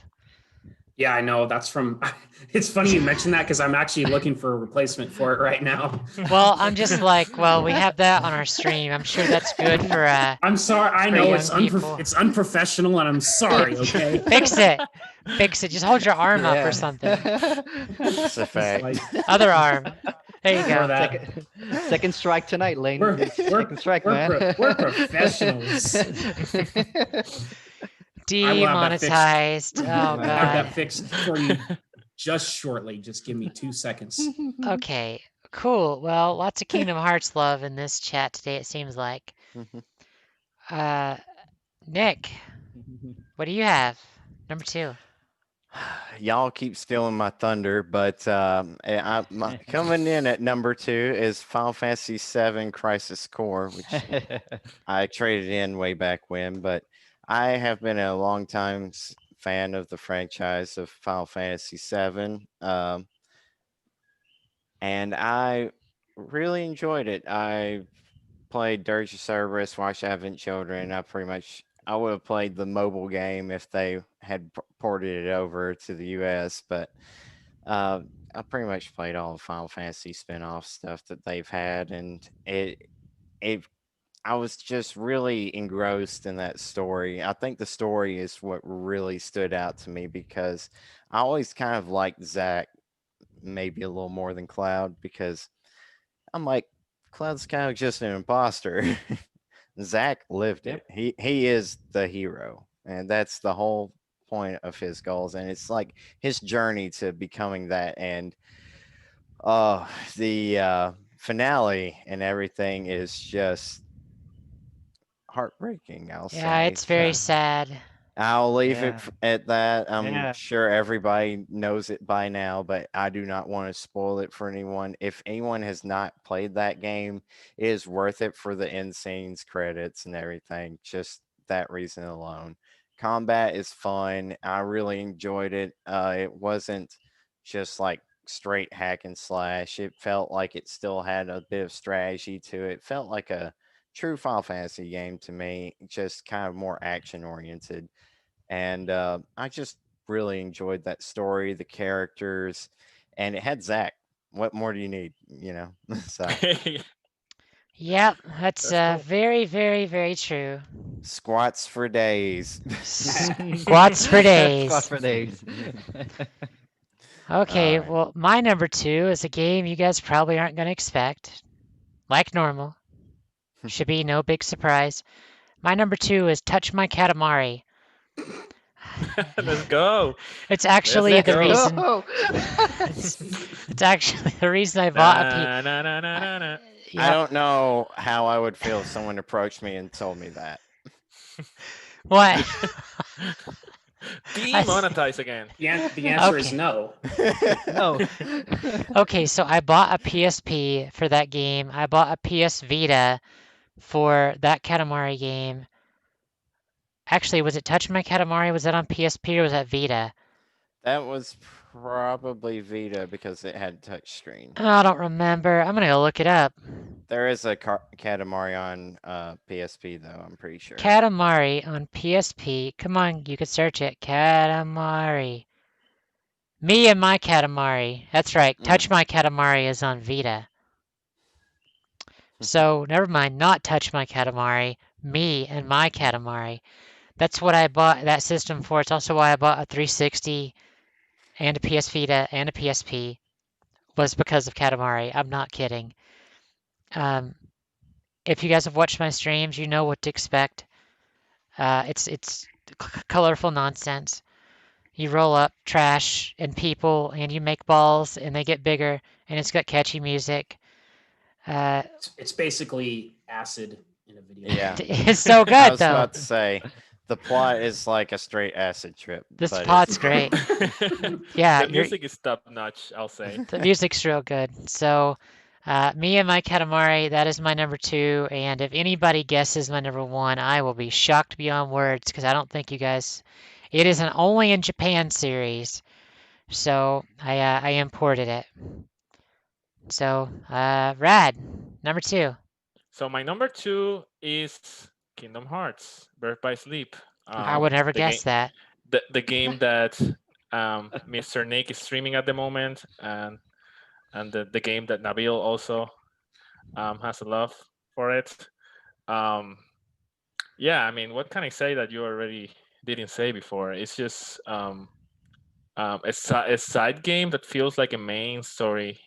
Yeah, I know. That's from. It's funny you mentioned that because I'm actually looking for a replacement for it right now. Well, I'm just like, well, we have that on our stream. I'm sure that's good I'm sorry. I for know young people. it's unprofessional, and I'm sorry. Okay. Fix it. Fix it. Just hold your arm up or Yeah. something. It's a It's fact. like Other arm. There you or go. that Second strike tonight, Lane. we're Second strike, man. we're professionals. I will have that fixed. Demonetized. Oh, I'll have God. that fixed for you just shortly. Just give me 2 seconds. Okay, cool. Well, lots of Kingdom Hearts love in this chat today, it seems like. Uh, Nick, what do you have? Number 2. Y'all keep stealing my thunder, but coming in at number 2 is Final Fantasy VII Crisis Core, which I traded in way back when, but I have been a long time fan of the franchise of Final Fantasy VII, and I really enjoyed it. I played Dirge of Cerberus, Watch Advent Children. I would have played the mobile game if they had ported it over to the US, but I pretty much played all the Final Fantasy spin-off stuff that they've had, and it I was just really engrossed in that story. I think the story is what really stood out to me because I always kind of liked Zack maybe a little more than Cloud because I'm like, Cloud's kind of just an imposter. Zack lived Yep. it. He is the hero, and that's the whole point of his goals. And it's like his journey to becoming that. And the finale and everything is just heartbreaking. I'll Yeah, say. it's very So sad. I'll leave it Yeah. at that. I'm Yeah. sure everybody knows it by now, but I do not want to spoil it for anyone. If anyone has not played that game, it is worth it for the end scenes, credits, and everything. Just that reason alone. Combat is fun. I really enjoyed it. It wasn't just like straight hack and slash. It felt like it still had a bit of strategy to it. It felt like a true Final Fantasy game to me, just kind of more action oriented. And I just really enjoyed that story, the characters, and it had Zach. What more do you need? So Yep, that's That's cool. very, very, very true. squats for days. Squats for days. Squats for days. Okay, All right. well, my number 2 is a game you guys probably aren't going to expect. Like normal. Should be no big surprise. My number 2 is Touch My Katamari. Let's go. It's actually the go. reason. Oh. It's actually the reason I bought a P. Na, na, na, na, na, na. I Yep. don't know how I would feel if someone approached me and told me that. What? I s- Demonetize again. The answer is okay. no. No. Okay, so I bought a PSP for that game. I bought a PS Vita for that Katamari game. Actually, was it Touch My Katamari? Was that on PSP or was that Vita? That was probably Vita because it had touchscreen. Oh, I don't remember. I'm gonna go look it up. There is a Katamari on PSP though. I'm pretty sure. Katamari on PSP. Come on, you could search it. Katamari. Me and My Katamari. That's right. Mm. Touch My Katamari is on Vita. So never mind. Not Touch My Katamari. Me and My Katamari. That's what I bought that system for. It's also why I bought a 360 and a PS Vita and a PSP. Was because of Katamari. I'm not kidding. Um, if you guys have watched my streams, you know what to expect. It's colorful nonsense. You roll up trash and people, and you make balls, and they get bigger, and it's got catchy music. Uh, It's basically acid in a video Yeah. game. it's so I good was though. about to say the plot is like a straight acid trip, This but plot's it's great. Yeah, The you're music is top notch, I'll say. the music's real good. So, me and my Katamari, that is my number two. And if anybody guesses my number one, I will be shocked beyond words because I don't think you guys. It is an only in Japan series, so I imported it. So, rad. Number two. So my number two is Kingdom Hearts: Birth by Sleep. I would never The game, guess that. the game that Mr. Nick is streaming at the moment, and the game that Nabil also has a love for it. Um, yeah, I mean, what can I say that you already didn't say before? It's just a side game that feels like a main story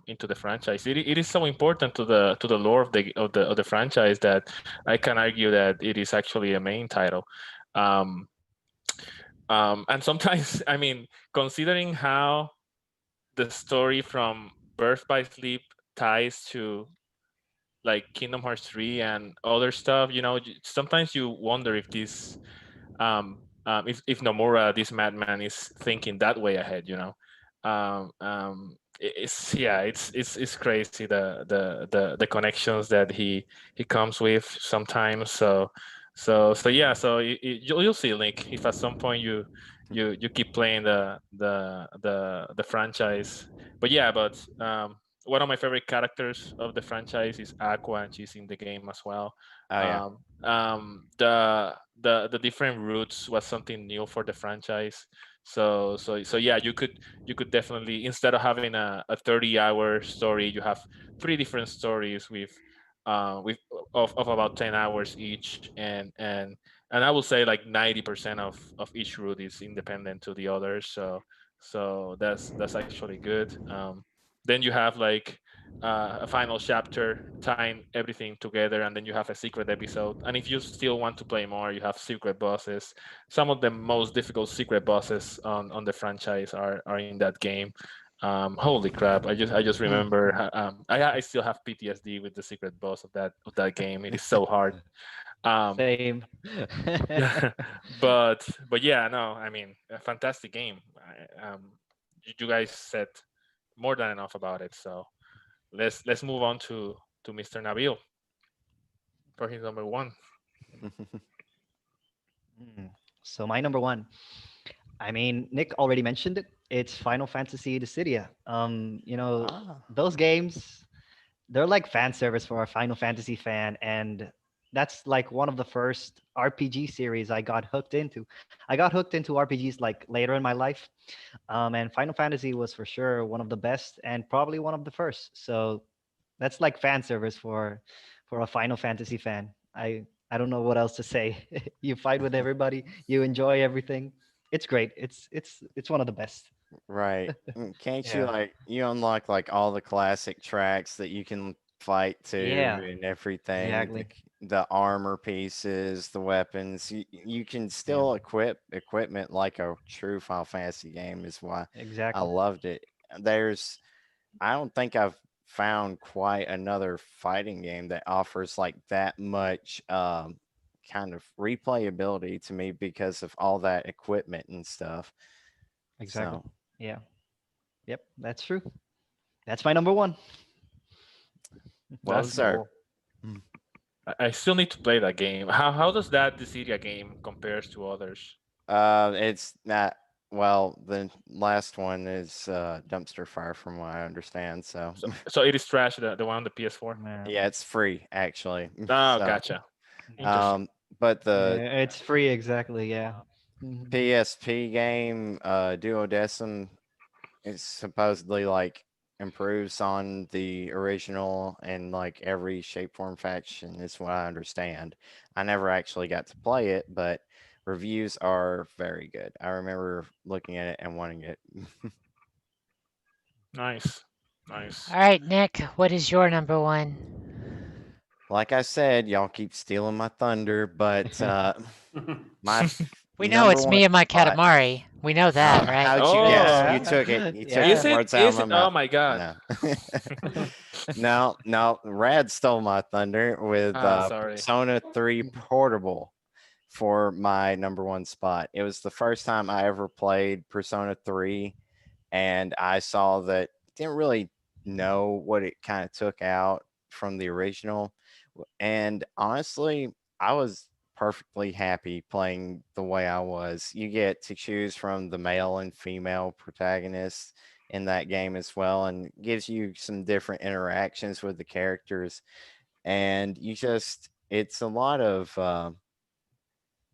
into the franchise. It is so important to the lore of the franchise that I can argue that it is actually a main title. Um, and sometimes, I mean, considering how the story from Birth by Sleep ties to like Kingdom Hearts 3 and other stuff, you know, sometimes you wonder if if Nomura, this madman, is thinking that way ahead, you know. It's yeah, it's crazy the connections that he comes with sometimes. So yeah, so you'll see, Link, if at some point you keep playing the franchise. But yeah, but one of my favorite characters of the franchise is Aqua, and she's in the game as well. oh yeah. The different routes was something new for the franchise. So yeah, you could definitely, instead of having a 30-hour story, you have three different stories with of about 10 hours each, and I will say like 90% of each route is independent to the others. So that's actually good. Then you have like a final chapter tying everything together, and then you have a secret episode. And if you still want to play more, you have secret bosses. Some of the most difficult secret bosses on the franchise are in that game. Holy crap! I just Mm. remember. I still have PTSD with the secret boss of that game. It is so hard. Um, Same. but yeah, no, I mean, a fantastic game. You guys said more than enough about it. So let's move on to Mr. Nabil for his number one. Mm. So my number one. I mean, Nick already mentioned it. It's Final Fantasy Dissidia. Ah. Those games, they're like fan service for a Final Fantasy fan, and that's like one of the first RPG series I got hooked into. I got hooked into RPGs like later in my life, and Final Fantasy was for sure one of the best and probably one of the first. So that's like fan service for a Final Fantasy fan. I don't know what else to say. You fight with everybody, you enjoy everything. It's great. It's one of the best. Right. Can't you Yeah. like you unlock like all the classic tracks that you can fight to Yeah. and everything, Exactly. the armor pieces, the weapons. You can Yeah. still equip equipment like a true Final Fantasy game is why I Exactly. loved it. There's I don't think I've found quite another fighting game that offers like that much kind of replayability to me because of all that equipment and stuff. Exactly. So, Yeah. Yep. That's true. That's my number one. well That's deserved. cool. I still need to play that game. How does that Dissidia game compares to others? It's not. Well, the last one is dumpster fire, from what I understand. So, So it is trash, the one on the PS4. yeah, it's free actually. Oh, So, gotcha. Interesting. but the Yeah, it's free. Exactly. Yeah. Mhm. PSP game, Duodecim, is supposedly like improves on the original in like every shape, form, fashion. Is what I understand. I never actually got to play it, but reviews are very good. I remember looking at it and wanting it. Nice. Nice. All right, Nick, what is your number one? Like I said, y'all keep stealing my thunder, but my We know number it's one me and my spot. Katamari. We know that, right? How'd you guess? Oh. You took it. You took Yeah. Is the it? words out Is of it? my Oh mouth. my god. No. no. Rad stole my thunder with Sorry. Persona 3 Portable for my number one spot. It was the first time I ever played Persona 3, and I saw that didn't really know what it kind of took out from the original. And honestly, I was perfectly happy playing the way I was. You get to choose from the male and female protagonists in that game as well, and gives you some different interactions with the characters. And it's a lot of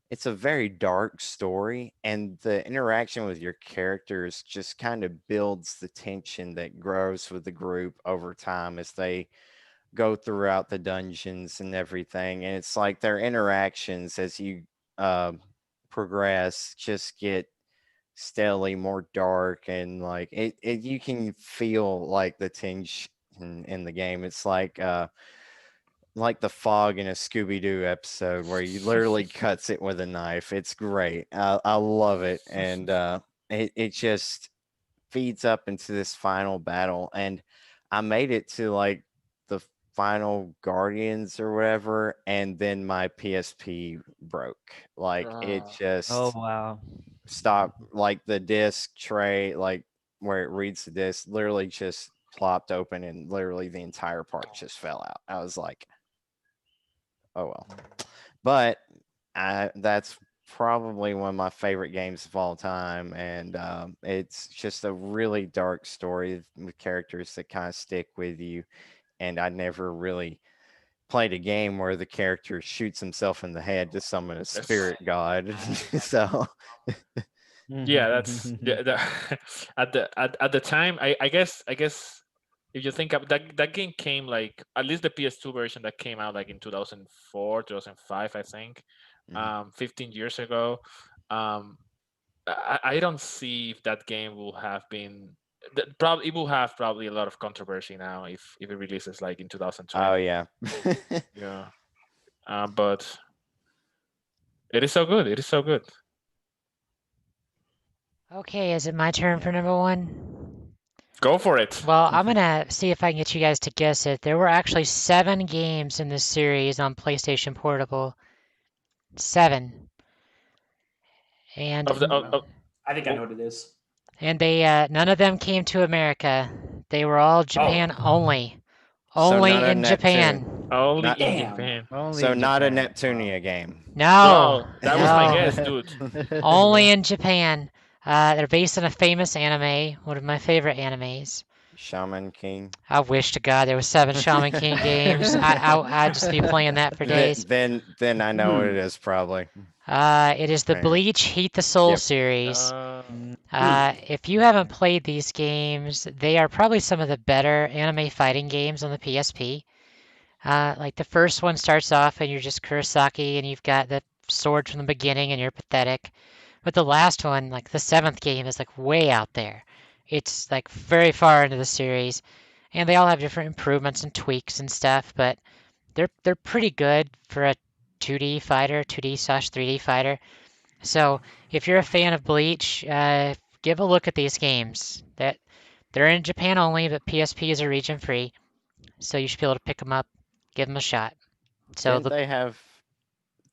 it's a very dark story, and the interaction with your characters just kind of builds the tension that grows with the group over time as they go throughout the dungeons and everything. And it's like their interactions as you um progress just get steadily more dark, and like it you can feel like the tinge in the game. It's like the fog in a Scooby-Doo episode where he literally cuts it with a knife. It's great. I love it. And it just feeds up into this final battle. And I made it to like the final Guardians or whatever, and then my PSP broke. Like it Ah. Oh just wow. stopped, like the disc tray, like where it reads the disc, literally just plopped open, and literally the entire part just fell out. I was like, oh well. But that's probably one of my favorite games of all time, and it's just a really dark story with characters that kind of stick with you. And I never really played a game where the character shoots himself in the head to summon a spirit god. So Yeah, that's at the time. I guess if you think of that game came like at least the PS2 version that came out like in 2004, 2005, I think, Mhm. 15 years ago. Um, I don't see if that game will have been. Probably it will have probably a lot of controversy now if it releases like in Oh 2020. yeah. Yeah, but it is so good. It is so good. Okay, is it my turn for number one? Go for it. Well, I'm gonna see if I can get you guys to guess it. There were actually 7 games in this series on PlayStation Portable. 7. And Of the I think I know what it is. they none of them came to America. They were all Japan Oh, only. So Only not a in Neptune. Japan. only Not in damn. Japan. Only so in not a Japan. Neptunia game. No. Wow, that was my No. guess, dude. Only in Japan. They're based on a famous anime, one of my favorite animes. Shaman King. I wish to God there was 7 Shaman King games. I'd just be playing that for days. Then I know what it is probably. It is the Right. Bleach Heat the Soul Yep. series. Mm, If you haven't played these games, they are probably some of the better anime fighting games on the PSP. Like the first one starts off and you're just Kurosaki and you've got the sword from the beginning and you're pathetic. But the last one, like the 7th game, is like way out there. It's like very far into the series, and they all have different improvements and tweaks and stuff, but they're pretty good for a 2D fighter, 2D/3D fighter. So if you're a fan of Bleach, give a look at these games. That they're in Japan only, but PSP is a region free, so you should be able to pick them up, give them a shot. So Didn't the they have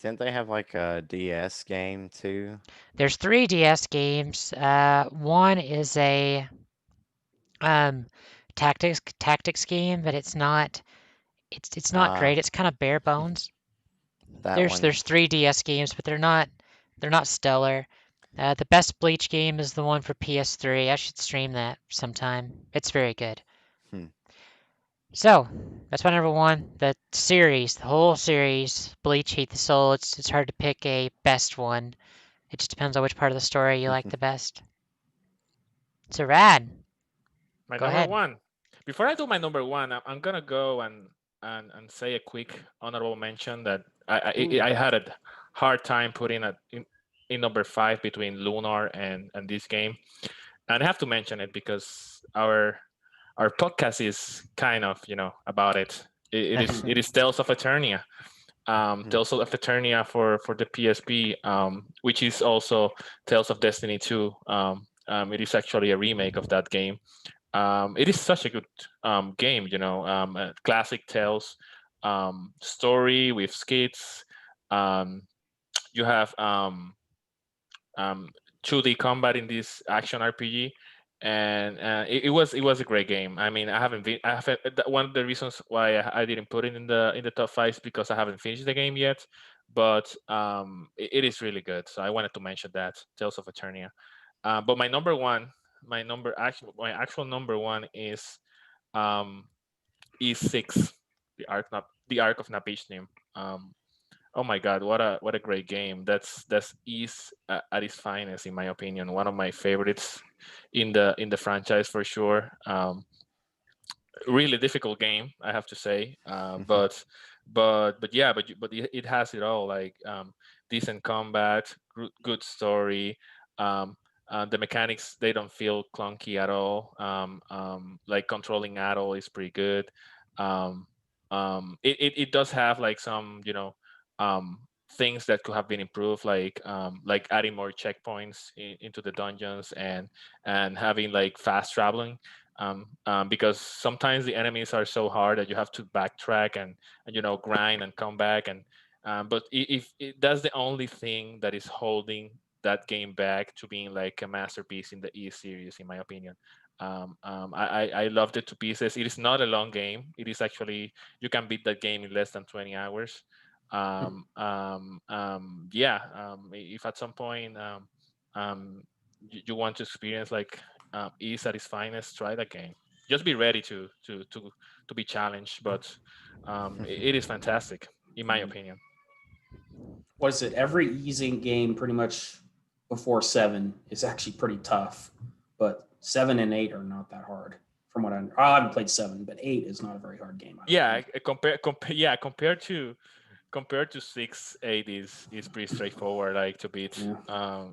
Didn't they have like a DS game too? There's 3 DS games. One is a um, tactics game, but it's not Ah, great. It's kind of bare bones. that There's one. there's 3 DS games, but they're not stellar. The best Bleach game is the one for PS3. I should stream that sometime. It's very good. Hmm. So that's my number one. The series, the whole series, Bleach, Heat the Soul. It's hard to pick a best one. It just depends on which part of the story you like the best. So rad. My Go number ahead. one. Before I do my number one, I'm gonna go and say a quick honorable mention that I had a hard time putting in number five between Lunar and this game, and I have to mention it because our podcast is kind of about it. It is Tales of Eternia. Tales of Eternia for the PSP, which is also Tales of Destiny 2. It is actually a remake of that game. It is such a good game, classic Tales story with skits. Um, you have 2D combat in this action RPG, and it was a great game. I mean, I haven't. One of the reasons why I didn't put it in the top five is because I haven't finished the game yet, but it is really good. So I wanted to mention that Tales of Eternia. But my actual number one is um, E6, the Arc of Napishtim. Oh my God, what a great game! That's East at its finest, in my opinion. One of my favorites in the franchise for sure. Really difficult game, I have to say. But yeah, but it has it all. Like decent combat, good story. Um, the mechanics, they don't feel clunky at all. Like controlling Adol is pretty good. Um, it does have like some um, things that could have been improved, like adding more checkpoints into the dungeons and having like fast traveling, because sometimes the enemies are so hard that you have to backtrack and grind and come back. And but if that's the only thing that is holding that game back to being like a masterpiece in the E series, in my opinion. I loved it to pieces. It is not a long game. It is actually, you can beat that game in less than 20 hours. Yeah. If at some point you want to experience like is at its finest, try that game. Just be ready to be challenged, but it is fantastic, in my opinion. What is it? Every easing game pretty much before 7 is actually pretty tough, but 7 and 8 are not that hard. From what I haven't played 7, but 8 is not a very hard game. I don't Yeah, think. yeah, compared to 6, 8 is pretty straightforward, like to beat. Yeah.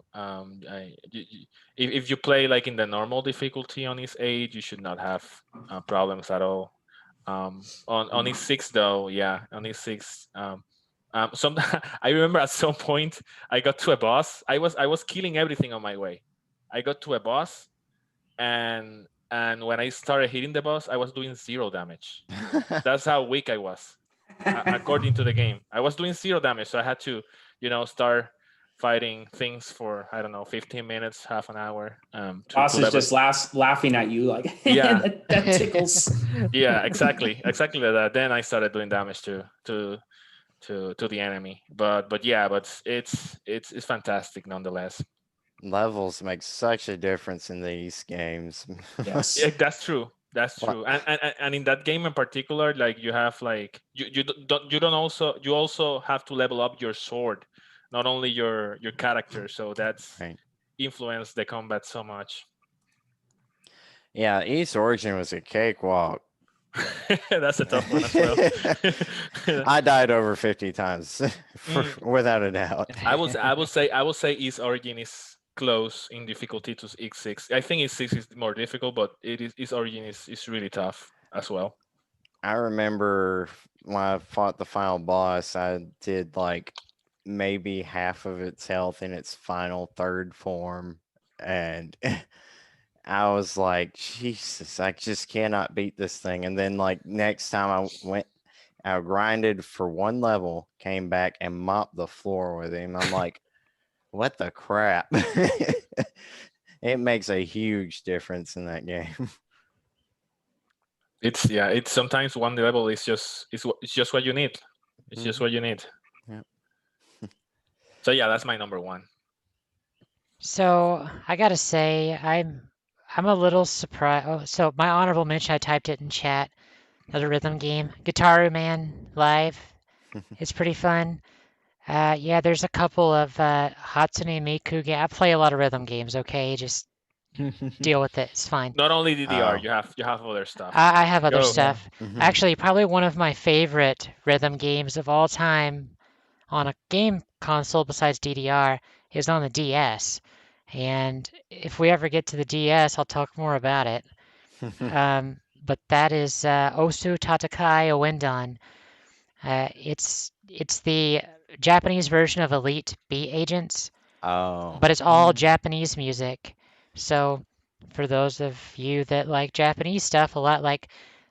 If you play like in the normal difficulty on his 8, you should not have problems at all. On his 6 though, yeah, on his 6, some I remember at some point I got to a boss. I was killing everything on my way. I got to a boss, and when I started hitting the boss, I was doing 0 damage. That's how weak I was, according to the game. I was doing 0 damage, so I had to, start fighting things for, I don't know, 15 minutes, half an hour, to Boss is level. just laughing at you like Yeah. that tickles. Yeah, exactly like that. Then I started doing damage to the enemy. But yeah, but it's fantastic nonetheless. Levels make such a difference in these games. Yes. Yeah, that's true. That's Well, true. And in that game in particular, like you have like you also have to level up your sword, not only your character. So that's right. influenced the combat so much. Yeah, East Origin was a cakewalk. That's a tough one as well. I died over 50 times, without a doubt. I will say East Origin is close in difficulty to X6. I think X6 is more difficult, but East Origin is really tough as well. I remember when I fought the final boss, I did like maybe half of its health in its final third form. And I was like, Jesus, I just cannot beat this thing. And then, like, next time I went I grinded for one level, came back and mopped the floor with him. I'm like, what the crap? It makes a huge difference in that game. It's sometimes one level is it's just what you need. It's just what you need. Yep. So yeah, that's my number one. So I gotta say, I'm a little surprised. Oh, so my honorable mention, I typed it in chat. Another rhythm game, Guitar Man Live. It's pretty fun. Yeah, there's a couple of Hatsune Miku game. I play a lot of rhythm games. Okay, just deal with it. It's fine. Not only DDR, Oh. you have other stuff. I have other Go. stuff. Mhm. Actually, probably one of my favorite rhythm games of all time on a game console besides DDR is on the DS. And if we ever get to the DS, I'll talk more about it. But that is Osu Tatakai Ouendan. It's the Japanese version of Elite Beat Agents, Oh. but it's all Japanese music. So for those of you that like Japanese stuff a lot, like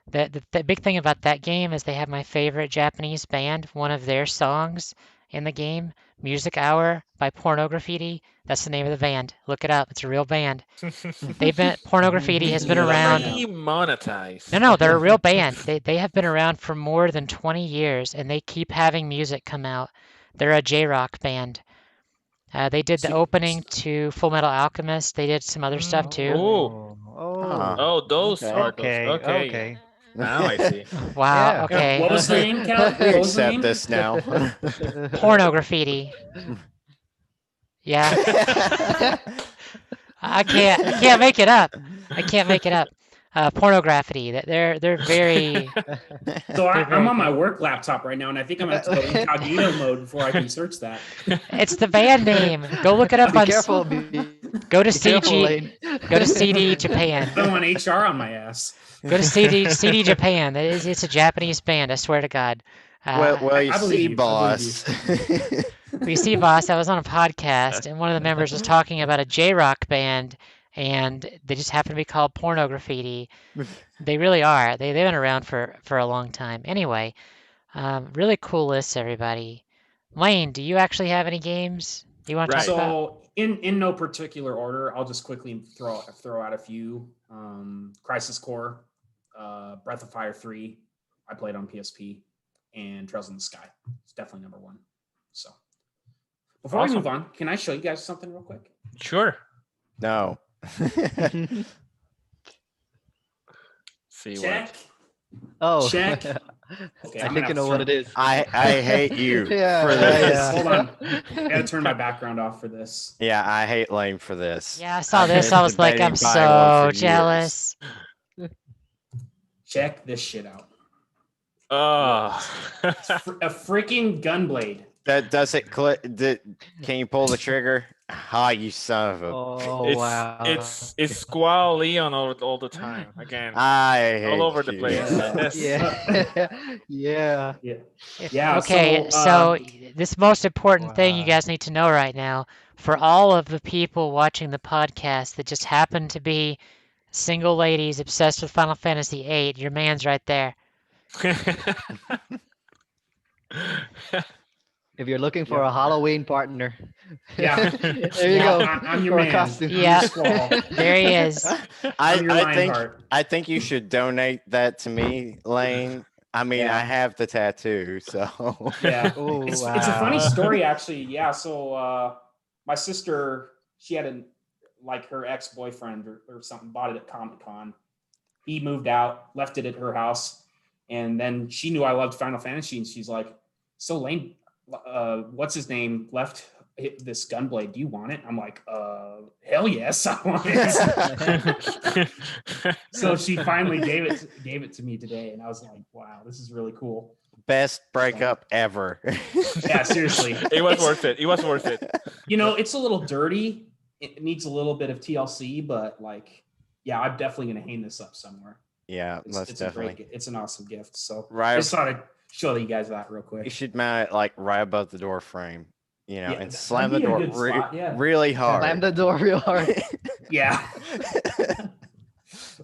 the big thing about that game is they have my favorite Japanese band, one of their songs in the game, Music Hour by Pornograffiti. That's the name of the band. Look it up. It's a real band. Pornograffiti has been Look it up right around. now. Demonetized. No, they're a real band. They have been around for more than 20 years, and they keep having music come out. They're a J-rock band. They did the See- opening to Full Metal Alchemist. They did some other stuff too. Oh, Oh. oh, those Okay. are those. Okay. Okay. Okay. Now I see. Wow. Yeah. Okay. What was the name, Cal? We What was the accept name? this now. Pornograffiti. Yeah. I can't make it up. I can't make it up. Pornography. They're very. So They're very I'm on my good. work laptop right now, and I think I'm gonna have to go incognito mode before I can search that. It's the band name. Go look it up Be on. careful. Go to Be careful, CG. Lane. Go to CD Japan. I don't want HR on my ass. Go to CD Japan. It's a Japanese band. I swear to God. Well, you I believe see, you, I believe boss. We see, boss. I was on a podcast, and one of the members was talking about a J-rock band, and they just happen to be called Pornograffiti. They really are. They've been around for a long time. Anyway, really cool lists, everybody. Lane, do you actually have any games you want to Right. talk about? So in no particular order, I'll just quickly throw out a few. Crisis Core, Breath of Fire 3, I played on PSP, and Trails in the Sky. It's definitely number one. So before Awesome. we move on, can I show you guys something real quick? Sure. No. See Check. Oh. Check. Okay, I I'm think gonna you know have what to it is. I hate you Yeah, for yeah, this. yeah. Hold on. I gotta turn my background off for this. Yeah, I hate Lane for this. Yeah, I saw I've this. been I was like, debating I'm buying one so for years. jealous. Check this shit out. Oh. A freaking Gunblade. That does it click? Can you pull the trigger? Ah, you son of a! Oh wow. It's Squall Leon all the time. Again. I hate all over the you. place. Yeah. Yeah. Yeah. If- Yeah, okay, so, this most important thing you Wow. guys need to know right now, for all of the people watching the podcast that just happen to be single ladies obsessed with Final Fantasy VIII, your man's right there. If you're looking for a Halloween partner. Yeah. There you Yeah. go. I'm your For a man. costume. Yeah. Squall. There he is. I'm your I think Lionheart. I think you should donate that to me, Lane. I mean, Yeah. I have the tattoo, so Yeah. Oh, It's a funny wow. story, actually. Yeah. So my sister, she had her ex-boyfriend or something bought it at Comic-Con. He moved out, left it at her house, and then she knew I loved Final Fantasy, and she's like, "So Lane, what's his name, left this Gunblade. Do you want it?" I'm like, hell yes, I want it. So she finally gave it to me today, and I was like, wow, this is really cool. best breakup ever. Yeah, seriously. It was It's- worth it. It was worth it. You know, it's a little dirty. It needs a little bit of TLC, but like, yeah, I'm definitely gonna hang this up somewhere. Yeah, most It's definitely. it's an awesome gift. So I Right, just thought I'd show you guys that real you quick. should mount it like right above the door frame, Yeah, and that'd slam the be a door good spot, yeah. really hard. Slam the door real hard. Yeah.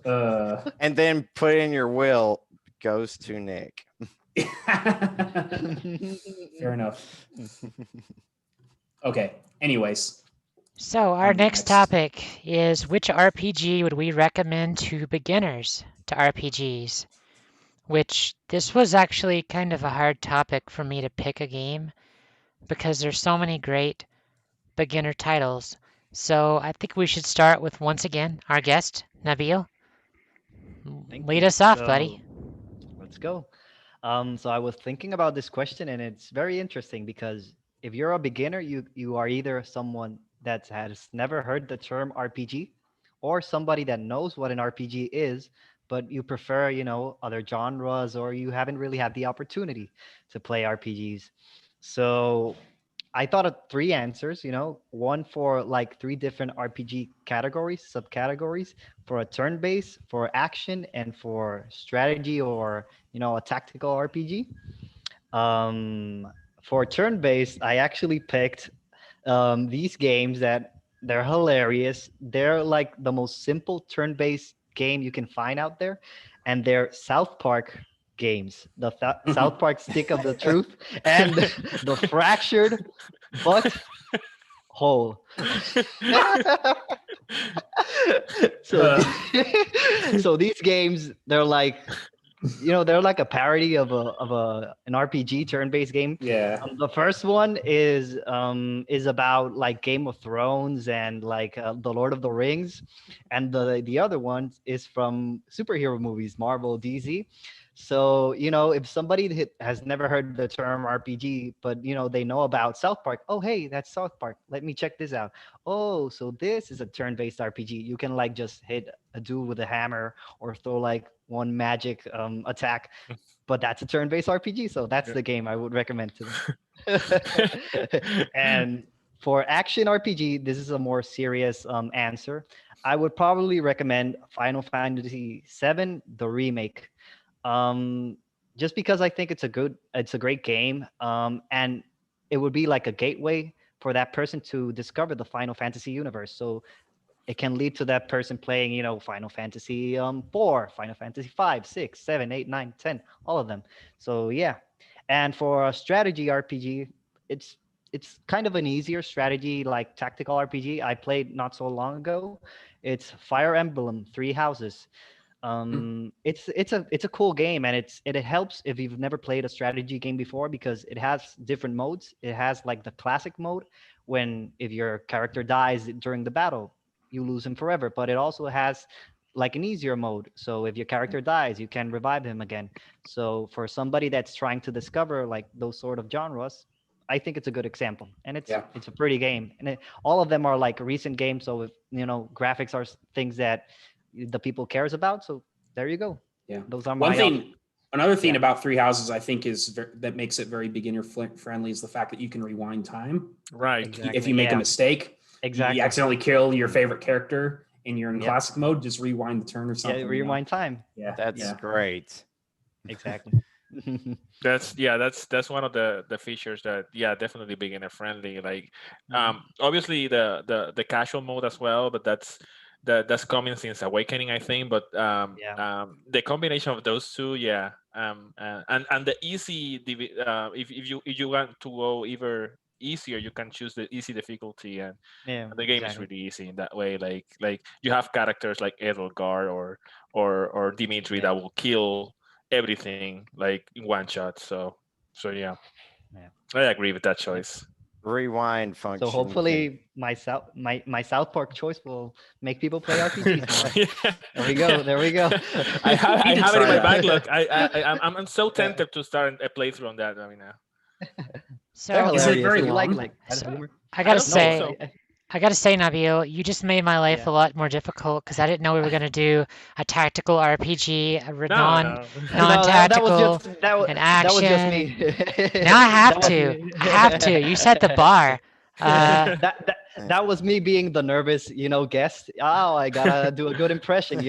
And then put in your will, goes to Nick. Fair enough. Okay. Anyways, So our on to next topic is which RPG would we recommend to beginners to RPGs? Which this was actually kind of a hard topic for me to pick a game because there's so many great beginner titles. So I think we should start with once again our guest, Nabil. Thank Lead you. us off, buddy. So let's go. So I was thinking about this question, and it's very interesting because if you're a beginner, you are either someone that has never heard the term RPG, or somebody that knows what an RPG is, but you prefer, other genres, or you haven't really had the opportunity to play RPGs. So I thought of three answers, one for like three different RPG categories, subcategories, for a turn based, for action, and for strategy or, a tactical RPG. Um, for turn based, I actually picked these games that they're hilarious. They're like the most simple turn based game you can find out there. And they're South Park games, the South Park Stick of the Truth and the Fractured But Whole. so, so these games, they're like they're like a parody of an RPG turn-based game. yeah. The first one is about like Game of Thrones and like the Lord of the Rings, and the other one is from superhero movies, Marvel, DC. So if somebody has never heard the term RPG, but they know about South Park, oh hey, that's South Park. Let me check this out. Oh, so this is a turn-based RPG. You can like just hit a dude with a hammer or throw like one magic attack, but that's a turn-based RPG, so that's Yeah. the game I would recommend to them. And for action RPG, this is a more serious answer. I would probably recommend Final Fantasy VII, the remake, um, just because I think it's a great game, and it would be like a gateway for that person to discover the Final Fantasy universe. So it can lead to that person playing, Final Fantasy 4, Final Fantasy 5, 6, 7, 8, 9, 10, all of them. So yeah. And for a strategy RPG, it's it's kind of an easier strategy like tactical RPG I played not so long ago. It's Fire Emblem Three Houses. It's a cool game, and it helps if you've never played a strategy game before because it has different modes. It has like the classic mode, when if your character dies during the battle, you lose him forever. But it also has like an easier mode, so if your character dies, you can revive him again. So for somebody that's trying to discover like those sort of genres, I think it's a good example, and it's Yeah. it's a pretty game, and all of them are like recent games. So if graphics are things that the people cares about, so there you go. Yeah. Those are One my thing, another thing Yeah. about Three Houses, I think, is that makes it very beginner friendly is the fact that you can rewind time. Right. Exactly. If you make a Yeah. mistake, Exactly. you accidentally kill your favorite character and you're in Yep. classic mode, just rewind the turn or Yeah, something. rewind time. Yeah. That's yeah. great. Exactly. That's one of the features that definitely beginner friendly. Like Mhm. obviously the casual mode as well, but that's coming since Awakening, I think. But Yeah. the combination of those two, and the easy if you want to go even easier, you can choose the easy difficulty, and Yeah. the game is Exactly. really easy in that way. Like you have characters like Edelgard or Dimitri Yeah. that will kill everything like in one shot. So yeah, Yeah. I agree with that choice. Rewind function. So hopefully my South Park choice will make people play RPGs more. Yeah. There we go. There we go. I need to have it in try my that. backlog. I'm so tempted to start a playthrough on that right now. They're So Is it hilarious. very You long? like that So, humor? I I gotta don't think say, so. I gotta say, Nabil, you just made my life Yeah. a lot more difficult because I didn't know we were gonna do a tactical RPG, a No, no. That was non-tactical, just an that was just action. me. Now I have That was to. me. I have to. You set the bar. That was me being the nervous, guest. Oh, I gotta do a good impression, I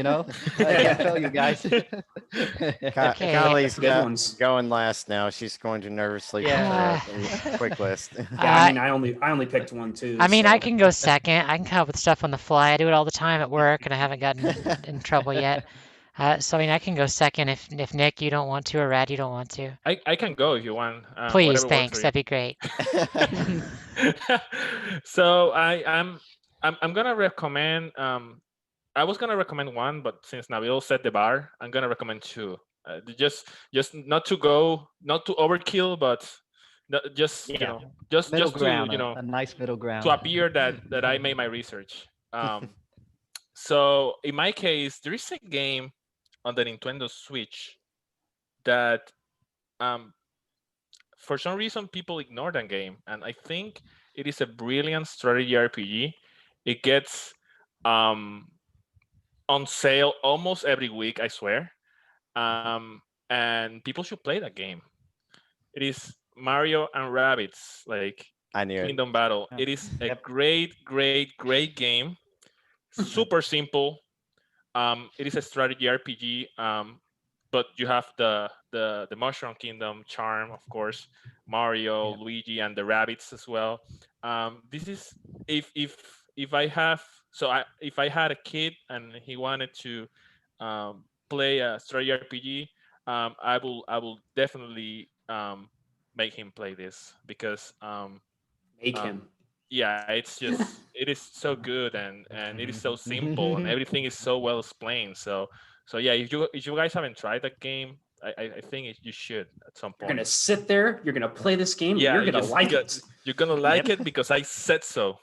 can't fail you guys. Okay. Kylie's Good ones. going last now. She's going to nervously Yeah. prepare a quick list. Yeah, I mean, I only picked one too. I mean, so. I can go second. I can come up with stuff on the fly. I do it all the time at work, and I haven't gotten in trouble yet. So I mean, I can go second if Nick you don't want to or Rad you don't want to. I can go if you want. Please, Whatever works for thanks. you. That'd be great. So I'm gonna recommend. I was gonna recommend one, but since Nabil set the bar, I'm gonna recommend two. Just not to go, not to overkill, but just Yeah. Middle just to ground, a nice middle to ground. appear that I made my research. So in my case, there is a game on the Nintendo Switch that um, for some reason people ignore that game, and I think it is a brilliant strategy RPG. It gets um, on sale almost every week, I swear. And people should play that game. It is Mario and Rabbids, like I knew it. Kingdom Battle. Yeah. It is a Yep. great game. Super simple. It is a strategy RPG, but you have the Mushroom Kingdom charm, of course, Mario, Yeah. Luigi, and the rabbits as well. This is if I have if I had a kid and he wanted to play a strategy RPG, I will definitely make him play this because Make um, him. yeah, it is so good and it is so simple and everything is so well explained. So yeah, if you guys haven't tried that game, I think you should at some You're gonna point. sit there. You're gonna play this game. And Yeah, you're gonna like it. you're gonna like Yep. it because I said so.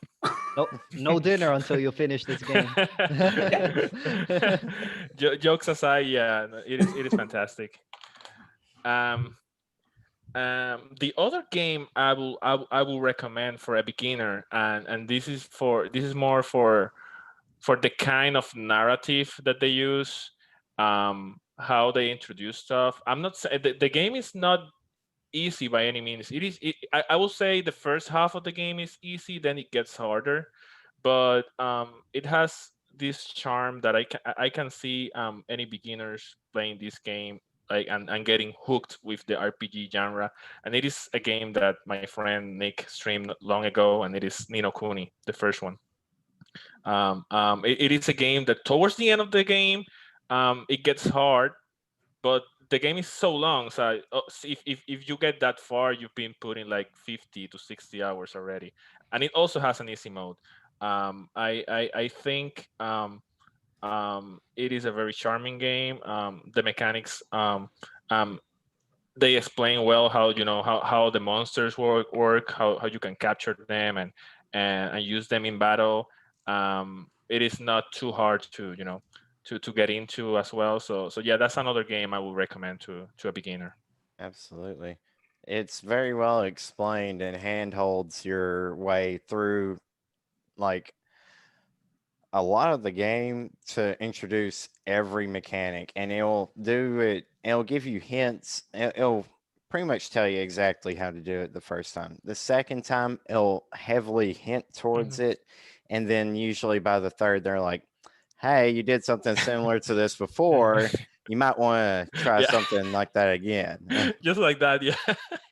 No dinner until you finish this game. Jokes aside, yeah, it is fantastic. Um, the other game I will recommend for a beginner, and this is more for the kind of narrative that they use, how they introduce stuff. I'm not saying the game is not easy by any means. I will say the first half of the game is easy, then it gets harder, but it has this charm that I can see any beginners playing this game like and getting hooked with the RPG genre. And it is a game that my friend Nick streamed long ago, and it is Nino Kuni, the first one. It is a game that towards the end of the game, it gets hard, but the game is so long. So if you get that far, you've been putting like 50 to 60 hours already. And it also has an easy mode. I think it is a very charming game. The mechanics, they explain well how how the monsters work, how you can capture them and use them in battle. It is not too hard to to get into as well. So yeah, that's another game I would recommend to a beginner. Absolutely. It's very well explained and handholds your way through like a lot of the game to introduce every mechanic, and it'll give you hints. It'll pretty much tell you exactly how to do it the first time. The second time it'll heavily hint towards it, and then usually by the third they're like, hey, you did something similar to this before, you might want to try Yeah. something like that again. Just like that, yeah.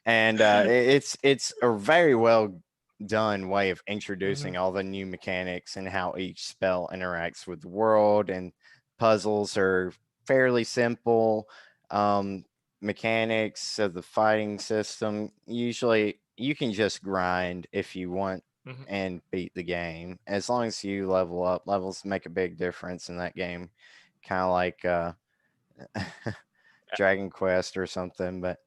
And it's a very well done way of introducing all the new mechanics and how each spell interacts with the world, and puzzles are fairly simple. Mechanics of the fighting system, usually you can just grind if you want Mhm. and beat the game. As long as you level up, levels make a big difference in that game, kind of like Dragon Quest or something. But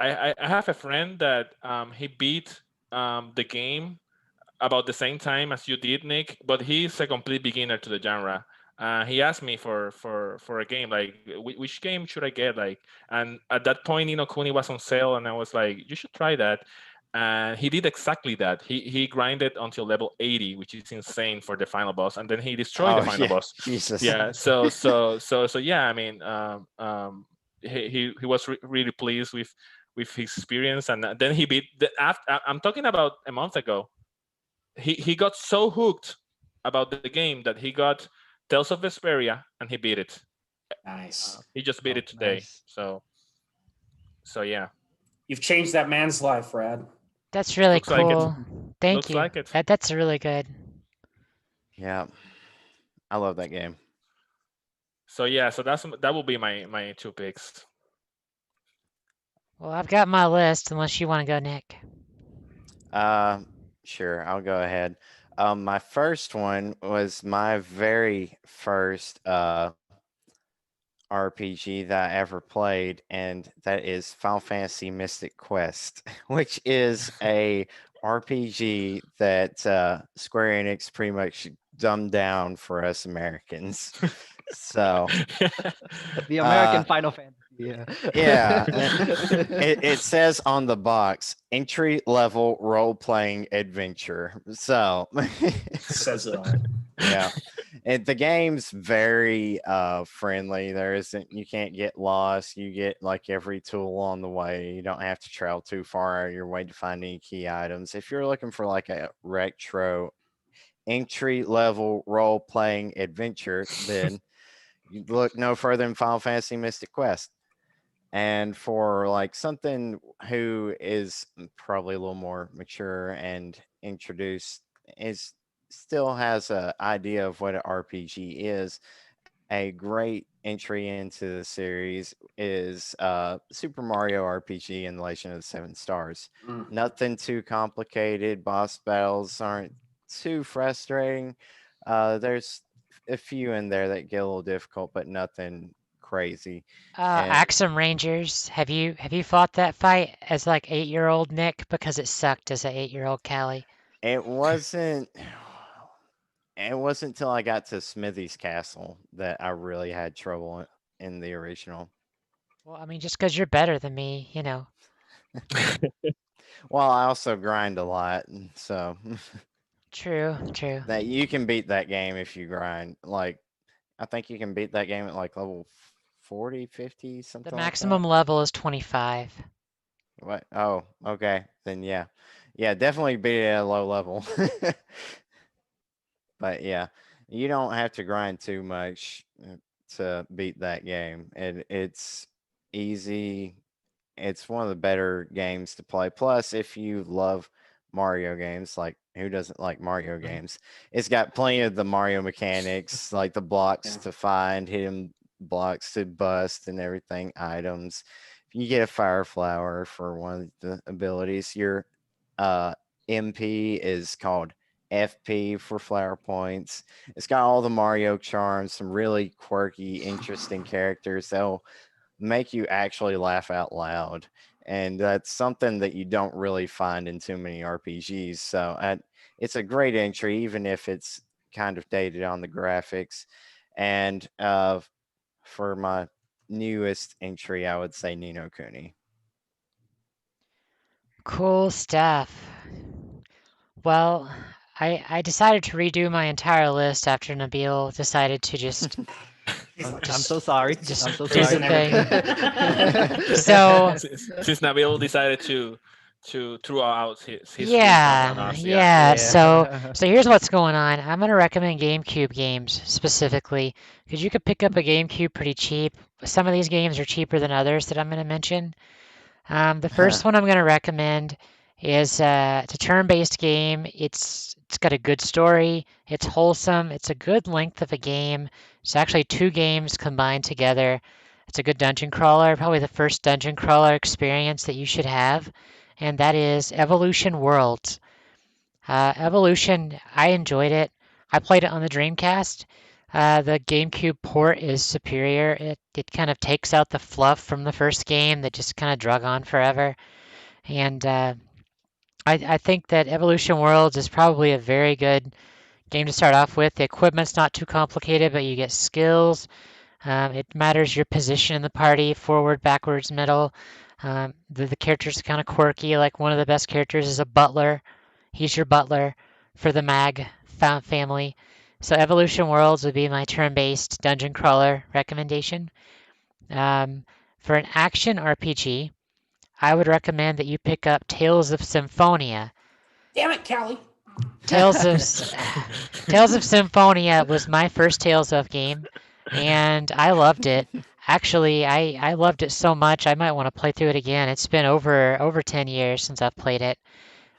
I have a friend that he beat the game about the same time as you did, Nick, but he's a complete beginner to the genre. He asked me for a game like which game should I get, like, and at that point Nino Kuni was on sale, and I was like, you should try that. And he did exactly that. He grinded until level 80, which is insane for the final boss, and then he destroyed the oh final yeah, boss. Jesus. Yeah. So yeah. I mean, he was really pleased with his experience, and then he beat the after. I'm talking about a month ago. He got so hooked about the game that he got Tales of Vesperia and he beat it. Nice. He just beat Oh, it today. nice. So yeah, You've changed that man's life, Brad. That's really Looks like it. cool. Thank Looks you. like it. That's really good. Yeah, I love that game. So yeah, so that will be my 2 picks. Well, I've got my list, unless you want to go, Nick. Uh, sure, I'll go ahead. My first one was my very first RPG that I ever played, and that is Final Fantasy Mystic Quest, which is a RPG that Square Enix pretty much dumbed down for us Americans. So, The uh, American Final Fantasy. Yeah. yeah, it says on the box entry level role playing adventure. So, Says it all. yeah, and the game's very friendly. There isn't, you can't get lost. You get like every tool on the way. You don't have to travel too far out of your way to find any key items. If you're looking for like a retro entry level role playing adventure, then you look no further than Final Fantasy Mystic Quest. And for like something who is probably a little more mature and introduced, is still has a idea of what an RPG is, a great entry into the series is Super Mario RPG and the Legend of the Seven Stars. Mm. Nothing too complicated. Boss battles aren't too frustrating. There's a few in there that get a little difficult, but nothing crazy. And Axum Rangers. Have you fought that fight as like 8-year-old Nick? Because it sucked as a 8-year-old Callie. it wasn't. It wasn't until I got to Smithy's Castle that I really had trouble in the original. Well, I mean, just because you're better than me, Well, I also grind a lot, so True, true. that you can beat that game if you grind. Like, I think you can beat that game at like level 40, 50, The something like maximum that. level is 25. What? Oh, okay. Then yeah. Yeah, definitely beat it at a low level. But yeah, you don't have to grind too much to beat that game. And it's easy. It's one of the better games to play. Plus, if you love Mario games, like who doesn't like Mario games? It's got plenty of the Mario mechanics, like the blocks Yeah. to find, hidden blocks to bust, and everything, items. You get a fire flower for one of the abilities. Your uh, MP is called FP for flower points. It's got all the Mario charms, some really quirky, interesting characters that'll make you actually laugh out loud. And that's something that you don't really find in too many RPGs. So it's a great entry, even if it's kind of dated on the graphics. And for my newest entry, I would say Nino Kuni. Cool stuff. Well, I decided to redo my entire list after Nabil decided to just I'm so sorry. just I'm so do sorry. the thing. So Since Nabil decided to throw out his list on yeah, us, yeah. So Yeah. so here's what's going on. I'm gonna recommend GameCube games specifically because you could pick up a GameCube pretty cheap. Some of these games are cheaper than others that I'm gonna mention. The first one I'm going to recommend is it's a turn-based game. It's got a good story. It's wholesome. It's a good length of a game. It's actually two games combined together. It's a good dungeon crawler, probably the first dungeon crawler experience that you should have, and that is Evolution Worlds. Evolution, I enjoyed it. I played it on the Dreamcast. The GameCube port is superior. It kind of takes out the fluff from the first game that just kind of drug on forever. And I think that Evolution Worlds is probably a very good game to start off with. The equipment's not too complicated, but you get skills. It matters your position in the party, forward, backwards, middle. The characters are kind of quirky. Like one of the best characters is a butler. He's your butler for the Mag family. So Evolution Worlds would be my turn-based dungeon crawler recommendation. Um, for an action RPG, I would recommend that you pick up Tales of Symphonia. Damn it, Callie. Tales of Tales of Symphonia was my first Tales of game, and I loved it. Actually, I loved it so much I might want to play through it again. It's been over 10 years since I've played it.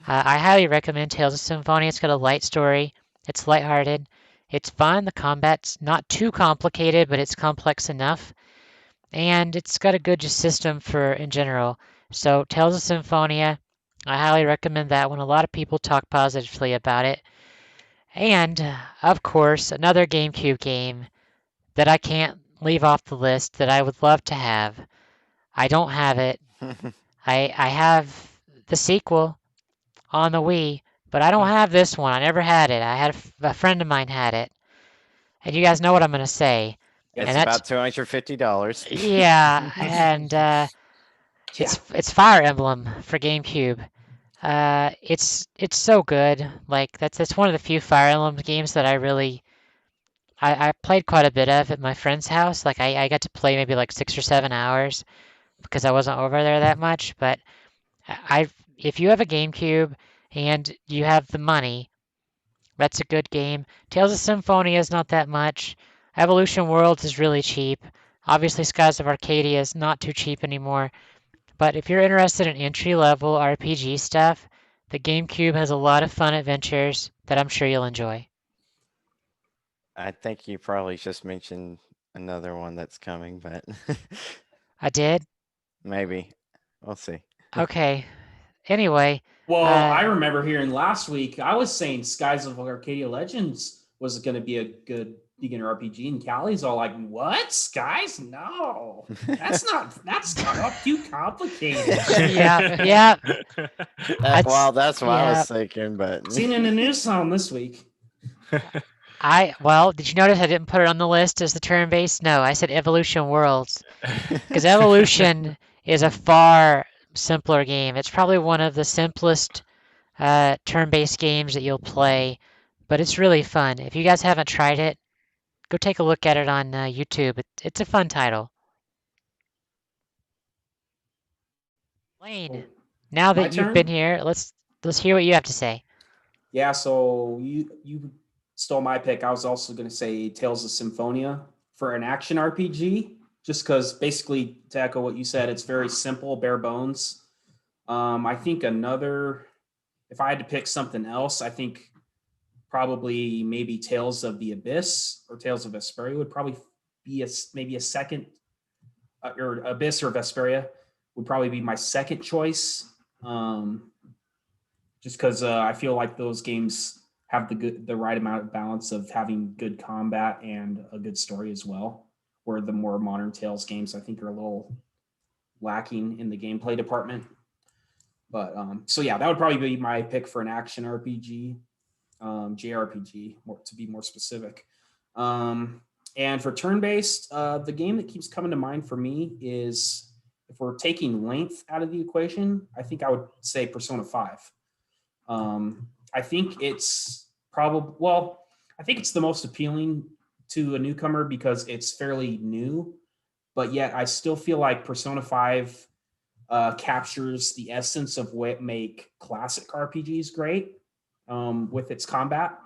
I highly recommend Tales of Symphonia. It's got a light story. It's lighthearted. It's fun. The combat's not too complicated, but it's complex enough. And it's got a good just system for in general. So Tales of Symphonia, I highly recommend that one. A lot of people talk positively about it. And of course, another GameCube game that I can't leave off the list that I would love to have. I don't have it. I have the sequel on the Wii, but I don't have this one. I never had it. I had a friend of mine had it. And you guys know what I'm going to say. Yep. And It's that's about $250. yeah, and Yeah. it's Fire Emblem for GameCube. It's so good. Like that's one of the few Fire Emblem games that I played quite a bit of at my friend's house. Like I got to play maybe like 6 or 7 hours because I wasn't over there that much. But I if you have a GameCube and you have the money, that's a good game. Tales of Symphonia is not that much. Evolution Worlds is really cheap. Obviously, Skies of Arcadia is not too cheap anymore. But if you're interested in entry level RPG stuff, the GameCube has a lot of fun adventures that I'm sure you'll enjoy. I think you probably just mentioned another one that's coming, but I did? maybe. We'll see. Okay. Anyway, Well, uh, I remember hearing last week, I was saying Skies of Arcadia Legends was going to be a good beginner RPG, and Callie's all like, "What, Skies? No, that's not too complicated." yeah. That's what I Yeah. was thinking, but Seen in the news song this week. Well, did you notice I didn't put it on the list as the turn-based? No, I said Evolution Worlds. Because Evolution is a far simpler game. It's probably one of the simplest turn-based games that you'll play, but it's really fun. If you guys haven't tried it, go take a look at it on YouTube. It's a fun title. Lane, now My that you've been turn. here, let's hear what you have to say. Yeah, so you stole my pick. I was also going to say Tales of Symphonia for an action RPG, just because basically to echo what you said, it's very simple, bare bones. I think if I had to pick something else, I think probably maybe Tales of the Abyss or Tales of Vesperia would probably be maybe a second, or Abyss or Vesperia would probably be my second choice. Just because I feel like those games have the right amount of balance of having good combat and a good story as well. Where the more modern Tales games, I think, are a little lacking in the gameplay department. But so yeah, that would probably be my pick for an action RPG, JRPG, to be more specific. And for turn-based, the game that keeps coming to mind for me is, if we're taking length out of the equation, I think I would say Persona 5. I think it's I think it's the most appealing to a newcomer because it's fairly new, but yet I still feel like Persona 5 captures the essence of what make classic RPGs great, with its combat.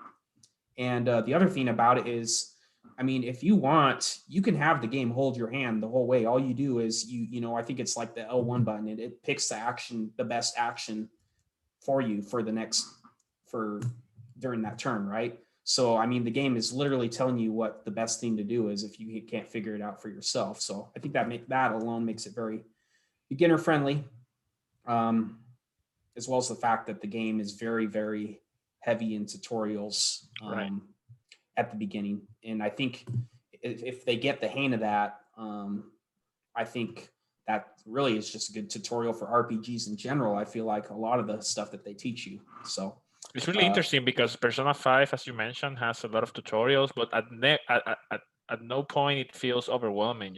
And the other thing about it is, I mean, if you want, you can have the game hold your hand the whole way. All you do is I think it's like the L1 button, and it picks the best action for you for during that turn, right? So I mean, the game is literally telling you what the best thing to do is if you can't figure it out for yourself. So I think that alone makes it very beginner friendly, as well as the fact that the game is very, very heavy in tutorials, Right. at the beginning. And I think if they get the hang of that, I think that really is just a good tutorial for RPGs in general. I feel like a lot of the stuff that they teach you. So It's really interesting because Persona 5, as you mentioned, has a lot of tutorials, but at no point it feels overwhelming.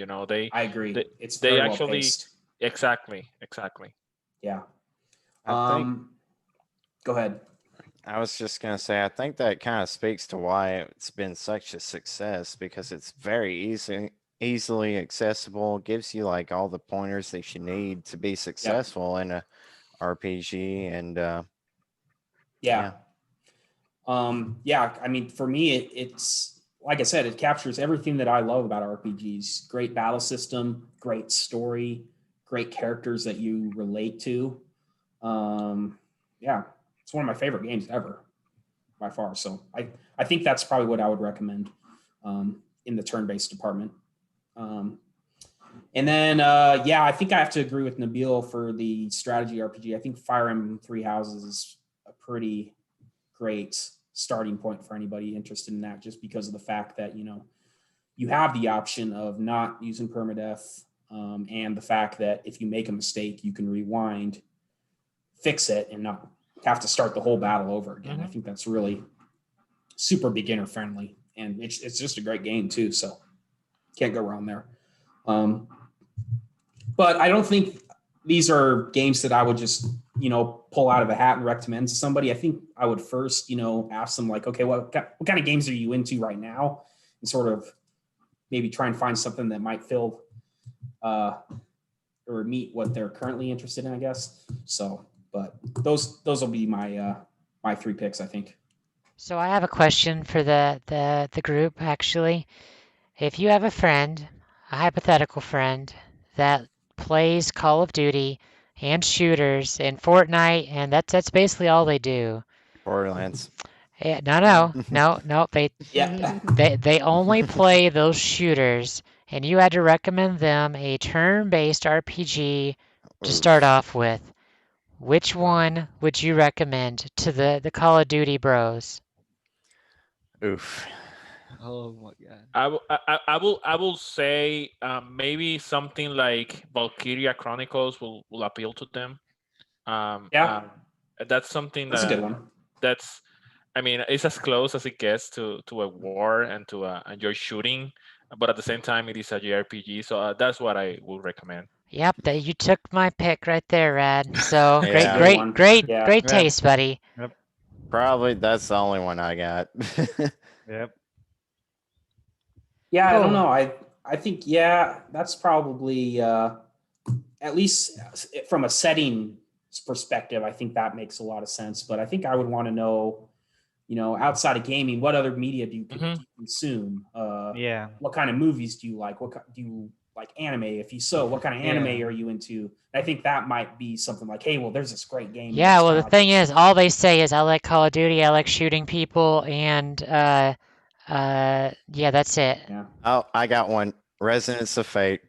I agree. they, It's they very well actually paced. exactly. Yeah. I think Go ahead. I was just gonna say I think that kind of speaks to why it's been such a success because it's very easily accessible, gives you like all the pointers that you need to be successful in a RPG, and Yeah. Yeah. I mean, for me, it's like I said, it captures everything that I love about RPGs. Great battle system, great story, great characters that you relate to. Yeah, it's one of my favorite games ever by far. So I I think that's probably what I would recommend in the turn-based department. And then, I think I have to agree with Nabil for the strategy RPG. I think Fire Emblem Three Houses is a pretty great starting point for anybody interested in that, just because of the fact that, you have the option of not using permadeath, and the fact that if you make a mistake, you can rewind, fix it, and not have to start the whole battle over again. I think that's really super beginner friendly, and it's just a great game too. So can't go wrong there. But I don't think these are games that I would just, pull out of a hat and recommend to somebody. I think I would first, ask them like, okay, what kind of games are you into right now? And sort of maybe try and find something that might fill or meet what they're currently interested in, I guess. So, but those will be my my 3 picks, I think. So I have a question for the group actually. If you have a friend, a hypothetical friend, that plays Call of Duty and shooters and Fortnite, and that's basically all they do. Borderlands. Yeah, no. Yeah. They only play those shooters, and you had to recommend them a turn-based RPG to start Oof. off with. Which one would you recommend to the Call of Duty bros? Oof. Oh my god. I will say maybe something like Valkyria Chronicles will appeal to them. Yeah. That's something That's a good one. that's I mean, it's as close as it gets to a war and to enjoy shooting, but at the same time, it is a JRPG. So that's what I would recommend. Yep, that you took my pick right there, Rad. So That's a Yeah. good one. Yeah. great Yeah. taste, buddy. Probably that's the only one I got. Yep. Yeah, I don't Cool. know. I think that's probably at least from a setting perspective, I think that makes a lot of sense. But I think I would want to know, outside of gaming, what other media do you consume? Yeah. What kind of movies do you like? Do you like anime? If you so, what kind of anime Yeah. are you into? I think that might be something like, hey, well, there's this great game. Yeah, that's well, kinda the like thing this. is, all they say is, I like Call of Duty, I like shooting people, and yeah, that's it. Yeah. Oh, I got one. Resonance of Fate.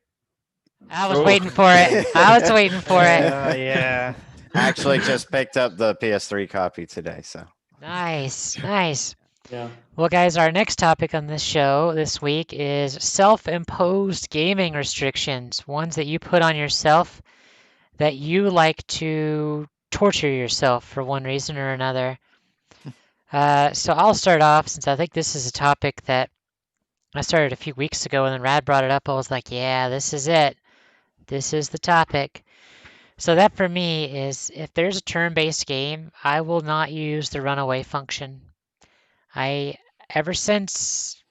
I was Oof. waiting for it. I was waiting for it. Yeah. Actually, just picked up the PS3 copy today. So Nice, nice. Yeah. Well, guys, our next topic on this show this week is self-imposed gaming restrictions, ones that you put on yourself that you like to torture yourself for one reason or another. So I'll start off since I think this is a topic that I started a few weeks ago, and then Rad brought it up. I was like, yeah, this is it. This is the topic. So that for me is if there's a turn-based game, I will not use the runaway function. Ever since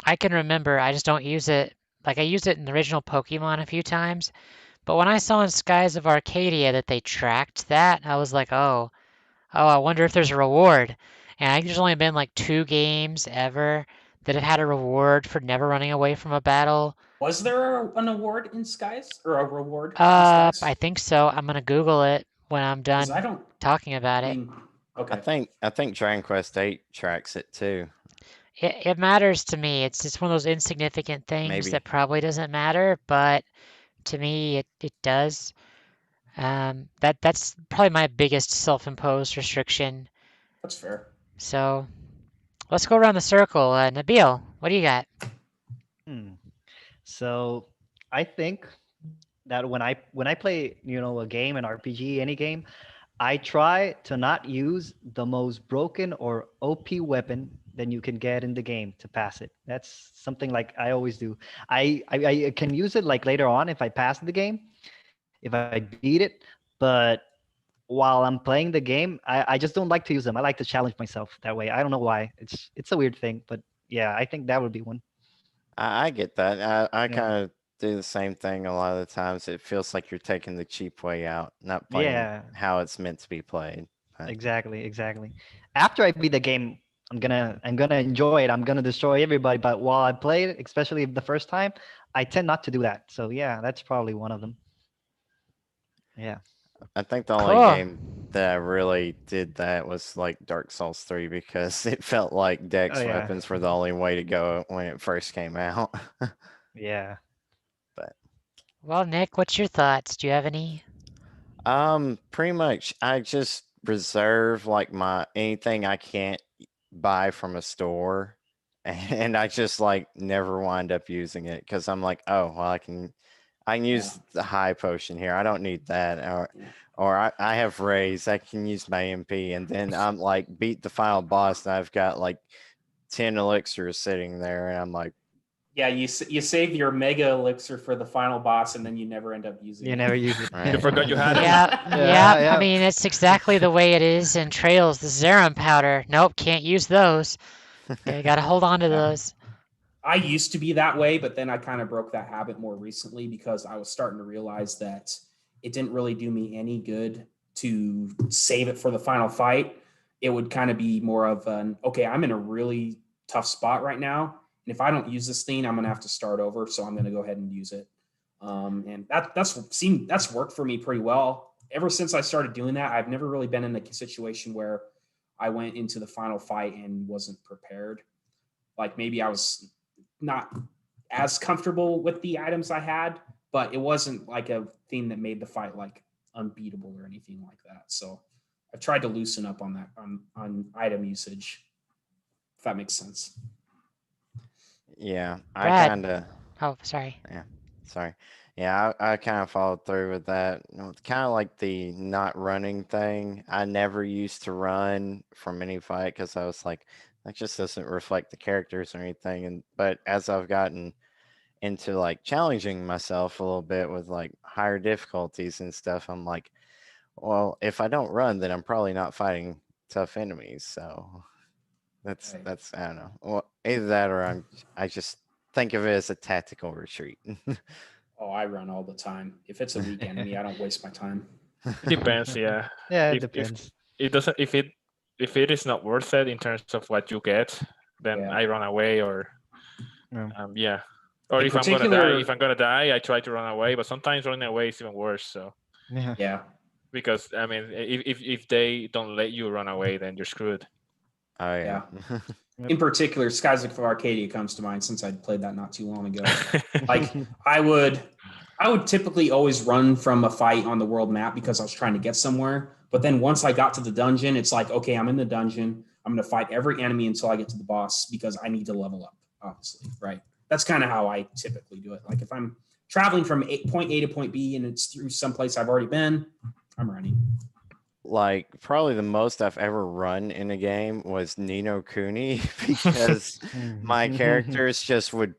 I can remember, I just don't use it. Like I used it in the original Pokemon a few times, but when I saw in Skies of Arcadia that they tracked that, I was like, oh, I wonder if there's a reward. And I think there's only been like 2 games ever that have had a reward for never running away from a battle. Was there an award in Skies or a reward in Skies? I think so. I'm gonna Google it when I'm Because I done don't. talking about I it. mean, okay. I think Dragon Quest 8 tracks it too. It matters to me. It's just one of those insignificant things Maybe. that probably doesn't matter, but to me it does. That's probably my biggest self-imposed restriction. That's fair. So let's go around the circle. Nabil, what do you got? Hmm. So I think that when I play, a game, an RPG, any game, I try to not use the most broken or OP weapon that you can get in the game to pass it. That's something like I always do. I can use it like later on if I pass the game, if I beat it, but while I'm playing the game, I just don't like to use them. I like to challenge myself that way. I don't know why. It's a weird thing, but yeah, I think that would be one. I get that. I Yeah. kind of do the same thing a lot of the times. It feels like you're taking the cheap way out, not playing Yeah. how it's meant to be played. But Exactly. After I beat the game, I'm gonna enjoy it. I'm gonna destroy everybody. But while I play it, especially the first time, I tend not to do that. So yeah, that's probably one of them. Yeah. I think the only Cool. game that I really did that was like Dark Souls 3 because it felt like Dex Oh, yeah. weapons were the only way to go when it first came out. Yeah. But Well, Nick, what's your thoughts? Do you have any? pretty much I just reserve like my anything I can't buy from a store and I just like never wind up using it because I'm like, oh well I can use the high potion here. I don't need that. Yeah. Or I have raise. I can use my MP, and then I'm like beat the final boss, and I've got like 10 elixirs sitting there, and I'm like, Yeah, you save your mega elixir for the final boss, and then you never end up using You it. never use it. You forgot you had it. Yeah, Yeah, yeah. yeah. I mean, it's exactly the way it is in Trails. The Zerum powder. Nope, can't use those. Okay, gotta hold on to Yeah. those. I used to be that way, but then I kind of broke that habit more recently because I was starting to realize that it didn't really do me any good to save it for the final fight. It would kind of be more of an, okay, I'm in a really tough spot right now. And if I don't use this thing, I'm going to have to start over. So I'm going to go ahead and use it. And that's worked for me pretty well. Ever since I started doing that, I've never really been in a situation where I went into the final fight and wasn't prepared. Like maybe I was not as comfortable with the items I had, but it wasn't like a thing that made the fight like unbeatable or anything like that. So I've tried to loosen up on that on item usage, if that makes sense. yeah, I Brad. kind of, Oh, sorry. sorry. Yeah, I kind of followed through with that. Kind of like the not running thing. I never used to run from any fight because I was like, that just doesn't reflect the characters or anything. But as I've gotten into like challenging myself a little bit with like higher difficulties and stuff, I'm like, well, if I don't run, then I'm probably not fighting tough enemies. So Right. that's I don't know. Well, either that or I just think of it as a tactical retreat. Oh, I run all the time. If it's a weak enemy, I don't waste my time. It depends, yeah. Yeah, it If depends. it doesn't, if it is not worth it in terms of what you get, then Yeah. I run away or Yeah. yeah. Or In if particular, I'm gonna die, I try to run away. But sometimes running away is even worse. So Yeah. yeah. because I mean, if they don't let you run away, then you're screwed. Oh yeah. In particular, Skies of Arcadia comes to mind since I'd played that not too long ago. Like I would typically always run from a fight on the world map because I was trying to get somewhere. But then once I got to the dungeon, it's like, okay, I'm in the dungeon. I'm going to fight every enemy until I get to the boss because I need to level up, obviously, right? That's kind of how I typically do it. Like if I'm traveling from point A to point B and it's through someplace I've already been, I'm running. Like probably the most I've ever run in a game was Nino Kuni because my characters just would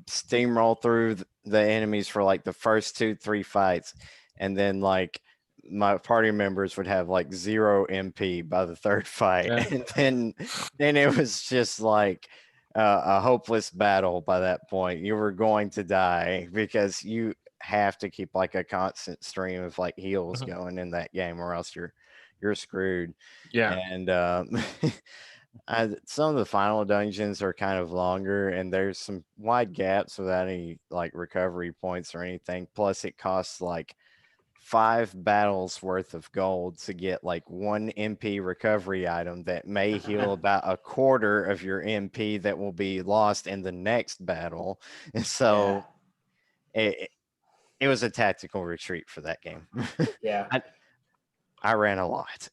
steamroll through the enemies for like the first 2-3 fights, and then like my party members would have like 0 MP by the third fight, Yeah. and then it was just like a hopeless battle by that point. You were going to die because you have to keep like a constant stream of like heals going in that game, or else you're screwed. Yeah. And some of the final dungeons are kind of longer, and there's some wide gaps without any like recovery points or anything. Plus, it costs like 5 battles worth of gold to get like 1 MP recovery item that may heal about a quarter of your MP that will be lost in the next battle. And so it was a tactical retreat for that game. Yeah. I ran a lot.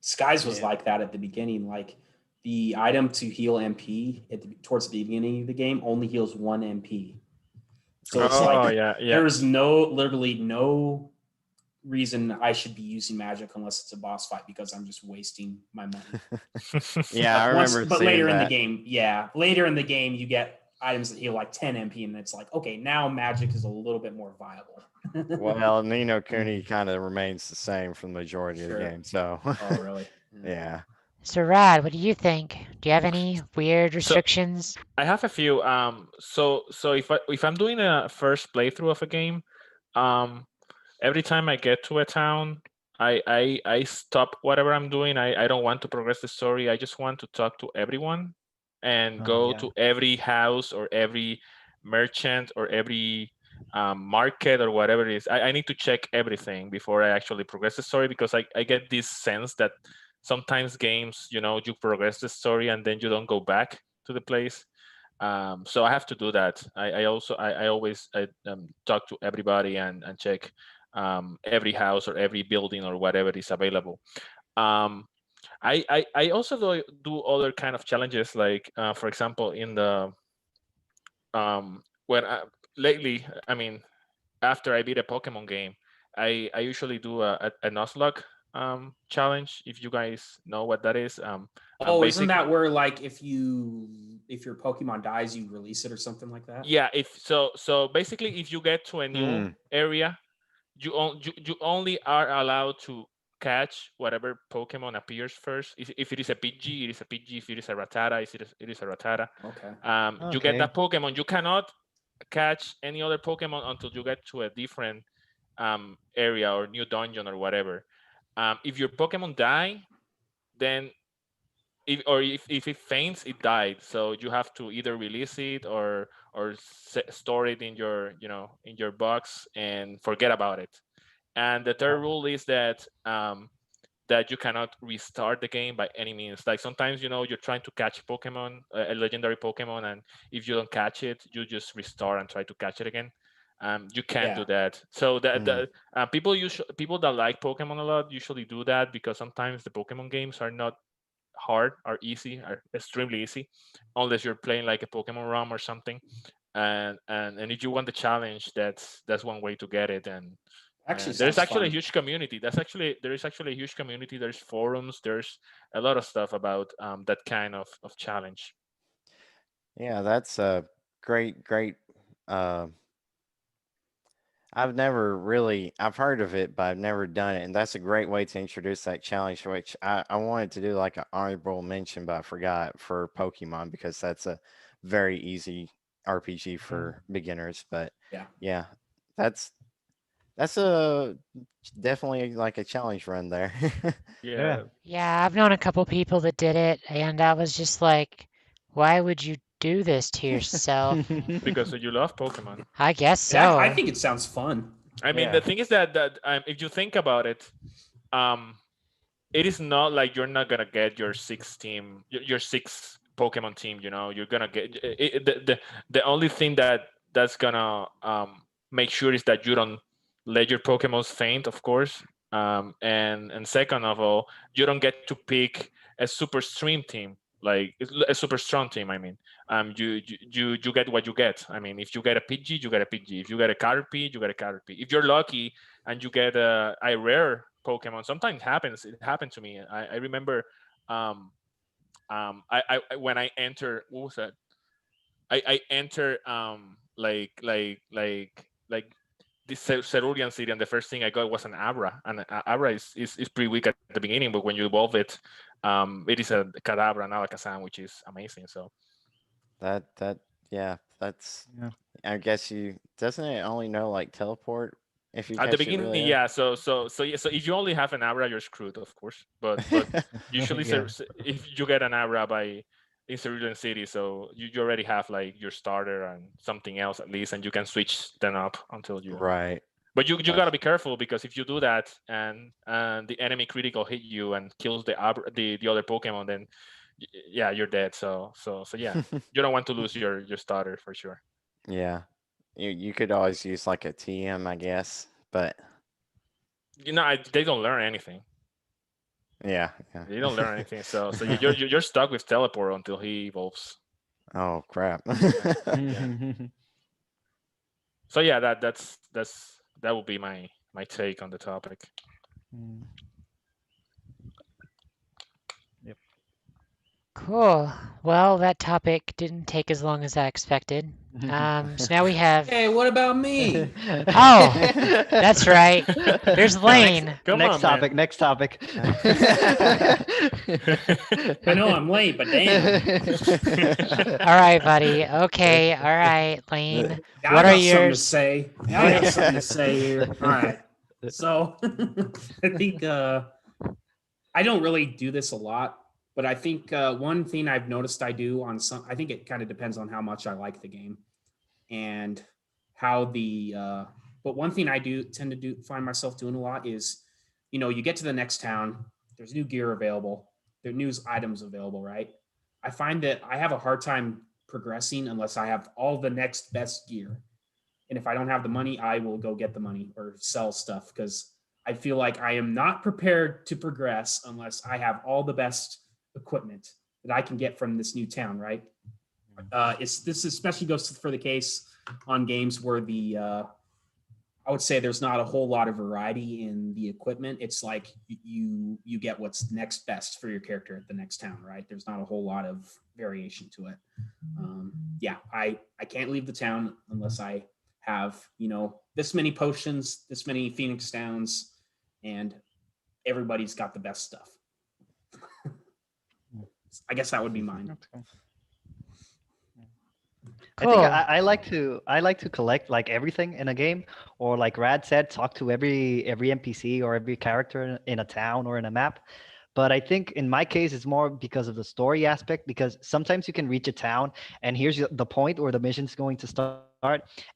Skies was like that at the beginning. Like the item to heal MP towards the beginning of the game only heals 1 MP. So it's like there's literally no reason I should be using magic unless it's a boss fight because I'm just wasting my money. Yeah, I remember. But later in the game, later in the game, you get items that heal like 10 MP, and it's like, okay, now magic is a little bit more viable. Well, Nino Kuni kind of remains the same for the majority of the game. So. Oh, really? Yeah. So, Rad, what do you think? Do you have any weird restrictions? I have a few. So if I'm doing a first playthrough of a game, every time I get to a town, I stop whatever I'm doing. I don't want to progress the story. I just want to talk to everyone and go to every house or every merchant or every market or whatever it is, I need to check everything before I actually progress the story, because I get this sense that sometimes games, you know, you progress the story and then you don't go back to the place. So I have to do that. I always talk to everybody and check every house or every building or whatever is available. Um, I also do other kind of challenges, like for example in the when lately, I mean, after I beat a Pokemon game, I usually do a Nuzlocke challenge. If you guys know what that is, Oh, isn't basic. that where like if your Pokemon dies, you release it or something like that? Yeah, if so basically if you get to a new Hmm. area, you only are allowed to catch whatever Pokemon appears first. If it is a Pidgey, it is a Pidgey. If it is a Rattata, it is a Rattata. Okay. You get Okay. that Pokemon. You cannot catch any other Pokemon until you get to a different area or new dungeon or whatever. If your Pokemon die, then if it faints, it died. So you have to either release it or store it in your, you know, in your box and forget about it. And the third rule is that you cannot restart the game by any means. Like sometimes, you know, you're trying to catch Pokemon, a legendary Pokemon, and if you don't catch it, you just restart and try to catch it again. You can't do Yeah. that. So that Hmm. people that like Pokemon a lot usually do that, because sometimes the Pokemon games are not hard, are easy, are extremely easy, unless you're playing like a Pokemon ROM or something. And if you want the challenge, that's one way to get it. Actually And there's sounds actually a fun. huge community. There is actually a huge community. There's forums. There's a lot of stuff about that kind of challenge. Yeah, that's a great. Uh, I've heard of it, but I've never done it. And that's a great way to introduce that challenge, which I wanted to do like an honorable mention, but I forgot for Pokemon because that's a very easy RPG for beginners. But Yeah. yeah, that's that's a definitely like a challenge run there. Yeah. Yeah, Yeah, I've known a couple people that did it, and I was just like, why would you do this to yourself? because you love Pokemon. I guess I so. think it sounds fun. I mean, Yeah. the thing is that if you think about it, um, it is not like you're not gonna get your your six Pokemon team. You know, you're gonna get the only thing that's gonna make sure is that you don't let your Pokemons faint, of course. And second of all, you don't get to pick a super stream team, like a super strong team. I mean, you get what you get. I mean, if you get a Pidgey, you get a Pidgey. If you get a Caterpie, you get a Caterpie. If you're lucky and you get a rare Pokemon, sometimes happens. It happened to me. I remember um, when I enter, what was that? I enter like this Cerulean City, and the first thing I got was an Abra, and Abra is pretty weak at the beginning, but when you evolve it, it is a Kadabra, not like a Alakazam, which is amazing. So that yeah, that's Yeah. I guess you doesn't it only know like teleport if you at the catch it beginning, really yeah. So if you only have an Abra, you're screwed, of course. But early. usually, Yeah. if you get an Abra by in Cerulean City, so you already have like your starter and something else at least, and you can switch them up until you. Right. But you That's gotta be careful, because if you do that and the enemy critical hit you and kills the other Pokemon, then yeah, you're dead. So yeah, you don't want to lose your starter for sure. yeah. You could always use like a TM, I guess. But You know, they don't learn anything. yeah, yeah. They don't learn anything. So you're stuck with teleport until he evolves. Oh crap. Yeah. So yeah, that would be my take on the topic. Mm. Yep. Cool. Well, that topic didn't take as long as I expected. So now we have. Hey, what about me? Oh, that's right. There's Lane. Come Next on, man. topic. Next topic. I know I'm late, but damn. All right, buddy. Okay. All right, Lane. Yeah, What I are got something to yours? say. Yeah, I got something to say here. All right. So I think I don't really do this a lot, but I think one thing I've noticed I do on some, I think it kind of depends on how much I like the game and how the but one thing I do tend to find myself doing a lot is, you get to the next town, there's new gear available, there are new items available, right? I find that I have a hard time progressing unless I have all the next best gear. And if I don't have the money, I will go get the money or sell stuff, because I feel like I am not prepared to progress unless I have all the best equipment that I can get from this new town, right? This especially goes for the case on games where I would say there's not a whole lot of variety in the equipment. It's like you get what's next best for your character at the next town, right? There's not a whole lot of variation to it. I can't leave the town unless I have this many potions, this many Phoenix Downs, and everybody's got the best stuff. I guess that would be mine. Cool. I think I like to collect like everything in a game, or like Rad said, talk to every NPC or every character in a town or in a map. But I think in my case, it's more because of the story aspect, because sometimes you can reach a town and here's the point where the mission's going to start.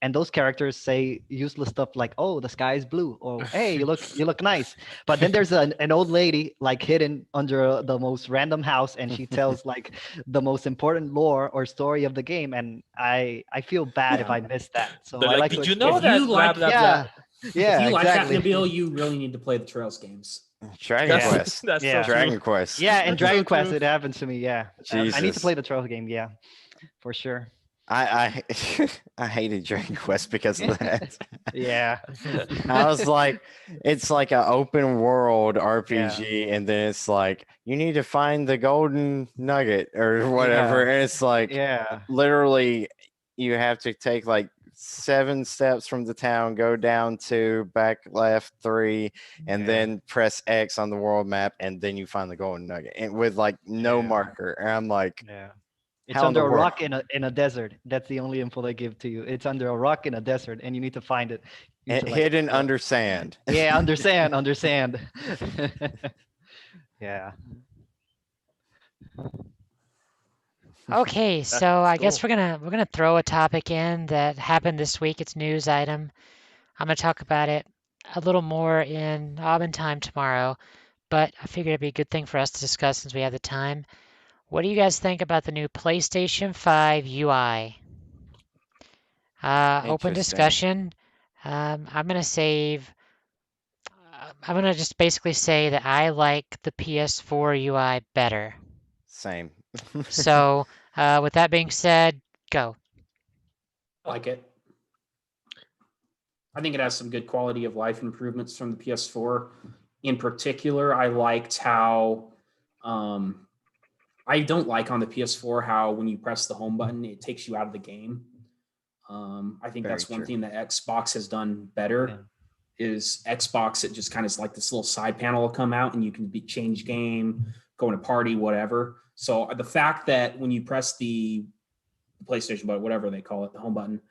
And those characters say useless stuff like, oh, the sky is blue, or hey, you look nice. But then there's an old lady like hidden under the most random house, and she tells like the most important lore or story of the game. And I feel bad if I miss that. So They're I like, like did to you know If that? you like- blah, blah, blah. yeah, If you like that, exactly. Nabil, you really need to play the Trails games. Dragon Yeah. Quest. That's Yeah. so Dragon true. Quest. Yeah, in That's Dragon so Quest, true. it happens to me. Yeah, I need to Jesus. play the Trails game. Yeah, for sure. I I hated Dragon Quest because of that. Yeah, I was like, it's like an open world RPG, and then it's like you need to find the golden nugget or whatever, and it's like yeah, literally you have to take like 7 steps from the town, go down 2, back left 3, and Yeah. then press X on the world map, and then you find the golden nugget, and with like no Yeah. marker. And I'm like, yeah. It's how in under the a world? rock in a desert. That's the only info they give to you. It's under a rock in a desert, and you need to find it. You need to, like, Hidden go- under sand. Yeah, understand. Yeah. Okay, so I guess we're gonna throw a topic in that happened this week. It's news item. I'm gonna talk about it a little more in Auburn time tomorrow, but I figured it'd be a good thing for us to discuss since we have the time. What do you guys think about the new PlayStation 5 UI? Open Interesting. discussion. I'm gonna save. I'm gonna just basically say that I like the PS4 UI better. Same. So, with that being said, go. I like it. I think it has some good quality of life improvements from the PS4. In particular, I liked how I don't like on the PS4 how when you press the home button, it takes you out of the game. I think Very that's one true. thing that Xbox has done better. Yeah. Is Xbox, it just kind of like this little side panel will come out and you can change game, go in a party, whatever. So the fact that when you press the PlayStation button, whatever they call it, the home button,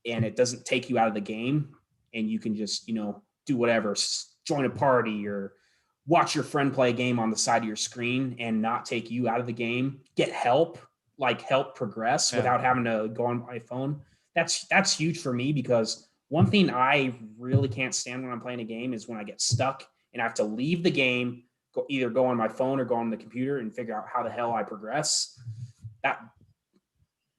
and it doesn't take you out of the game, and you can just do whatever, join a party or watch your friend play a game on the side of your screen and not take you out of the game, get help progress without having to go on my phone. That's huge for me, because one thing I really can't stand when I'm playing a game is when I get stuck and I have to leave the game, either go on my phone or go on the computer and figure out how the hell I progress.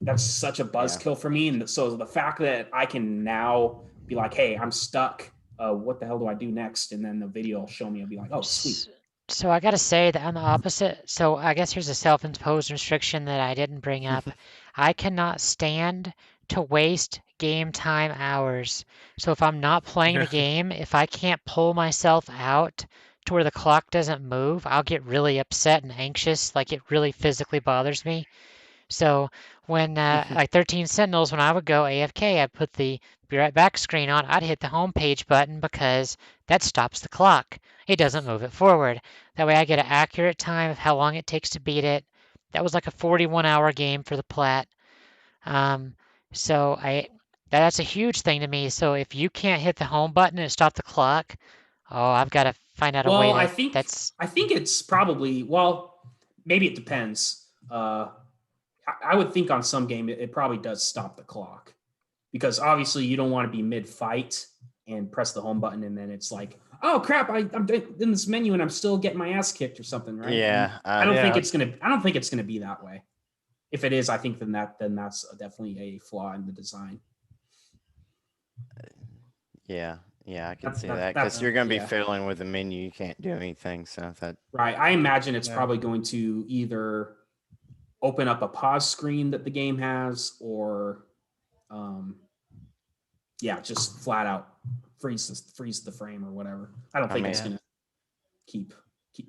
That's such a buzzkill for me. And so the fact that I can now be like, hey, I'm stuck. What the hell do I do next? And then the video will show me. I'll be like, oh, sweet. So I gotta say that I'm the opposite. So I guess here's a self-imposed restriction that I didn't bring up. I cannot stand to waste game time hours. So if I'm not playing the game, if I can't pull myself out to where the clock doesn't move, I'll get really upset and anxious. Like it really physically bothers me. So when like 13 Sentinels, when I would go AFK, I'd put the be right back screen on. I'd hit the home page button because that stops the clock. It doesn't move it forward. That way I get an accurate time of how long it takes to beat it. That was like a 41-hour game for the plat. So that's a huge thing to me. So if you can't hit the home button and stop the clock, oh, I've got to find out a way Well, I that think it's probably, well, maybe it depends. I would think on some game it probably does stop the clock. because obviously you don't want to be mid-fight and press the home button and then it's like, oh crap, I'm in this menu and I'm still getting my ass kicked or something, right? Yeah, I don't Yeah. think it's gonna be that way. If it is, I think then that's definitely a flaw in the design. yeah, I can see that that's because you're going to be yeah. fiddling with the menu. You can't do anything. So that Right. I imagine it's Yeah. probably going to either open up a pause screen that the game has, or just flat out freeze the frame or whatever. I don't think it's mean- gonna keep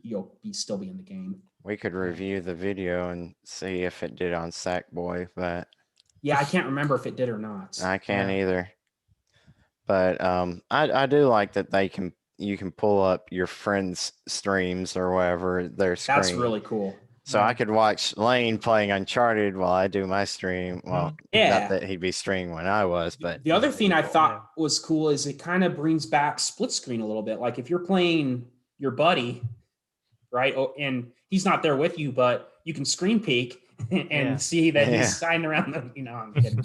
you'll still be in the game. we could review the video and see if it did on Sackboy, but Yeah, I can't remember if it did or not. I can't Yeah. either. But I do like that you can pull up your friends' streams or whatever their screen. That's really cool. So I could watch Lane playing Uncharted while I do my stream. Well, Yeah. not that he'd be streaming when I was, but The other thing I cool, thought was cool is it kind of brings back split screen a little bit. Like if you're playing your buddy, right, and he's not there with you, but you can screen peek and Yeah. see that Yeah. he's signing around the, I'm kidding.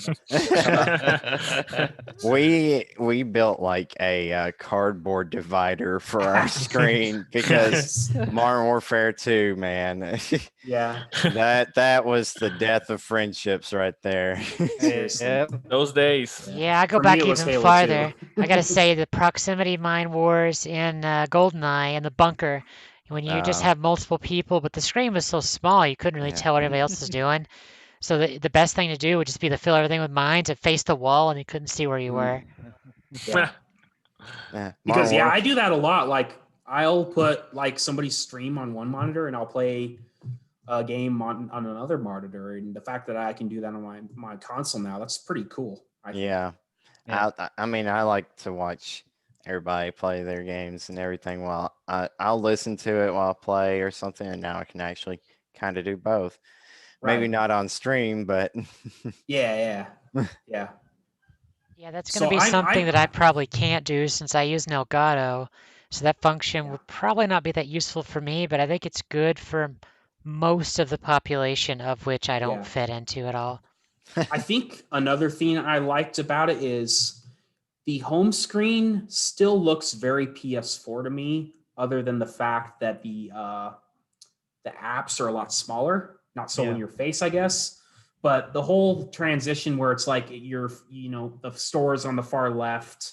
we built like a cardboard divider for our screen because Modern Warfare 2, man, Yeah. that was the death of friendships right there. Seriously. Yep. Those days. Yeah, I go For back me, it was even Halo farther. 2. I gotta say, the proximity mine wars in GoldenEye and the bunker, when you just have multiple people, but the screen was so small, you couldn't really Yeah. tell what everybody else was doing. So the best thing to do would just be to fill everything with mines and face the wall, and you couldn't see where you were. Yeah. Yeah, Because Modern I do that a lot. Like I'll put like somebody's stream on one monitor and I'll play a game on another monitor. And the fact that I can do that on my console now, that's pretty cool. I think. Yeah. Yeah. I mean, I like to watch everybody play their games and everything while I'll listen to it while I play or something. And now I can actually kind of do both. Maybe Right. not on stream, but Yeah. Yeah, that's So gonna be I'm- something I'm- that I probably can't do since I use an Elgato. So that function Yeah. would probably not be that useful for me, but I think it's good for most of the population, of which I don't Yeah. fit into at all. I think another thing I liked about it is the home screen still looks very PS4 to me, other than the fact that the apps are a lot smaller, not so in Yeah. your face, I guess. But the whole transition where it's like the store is on the far left,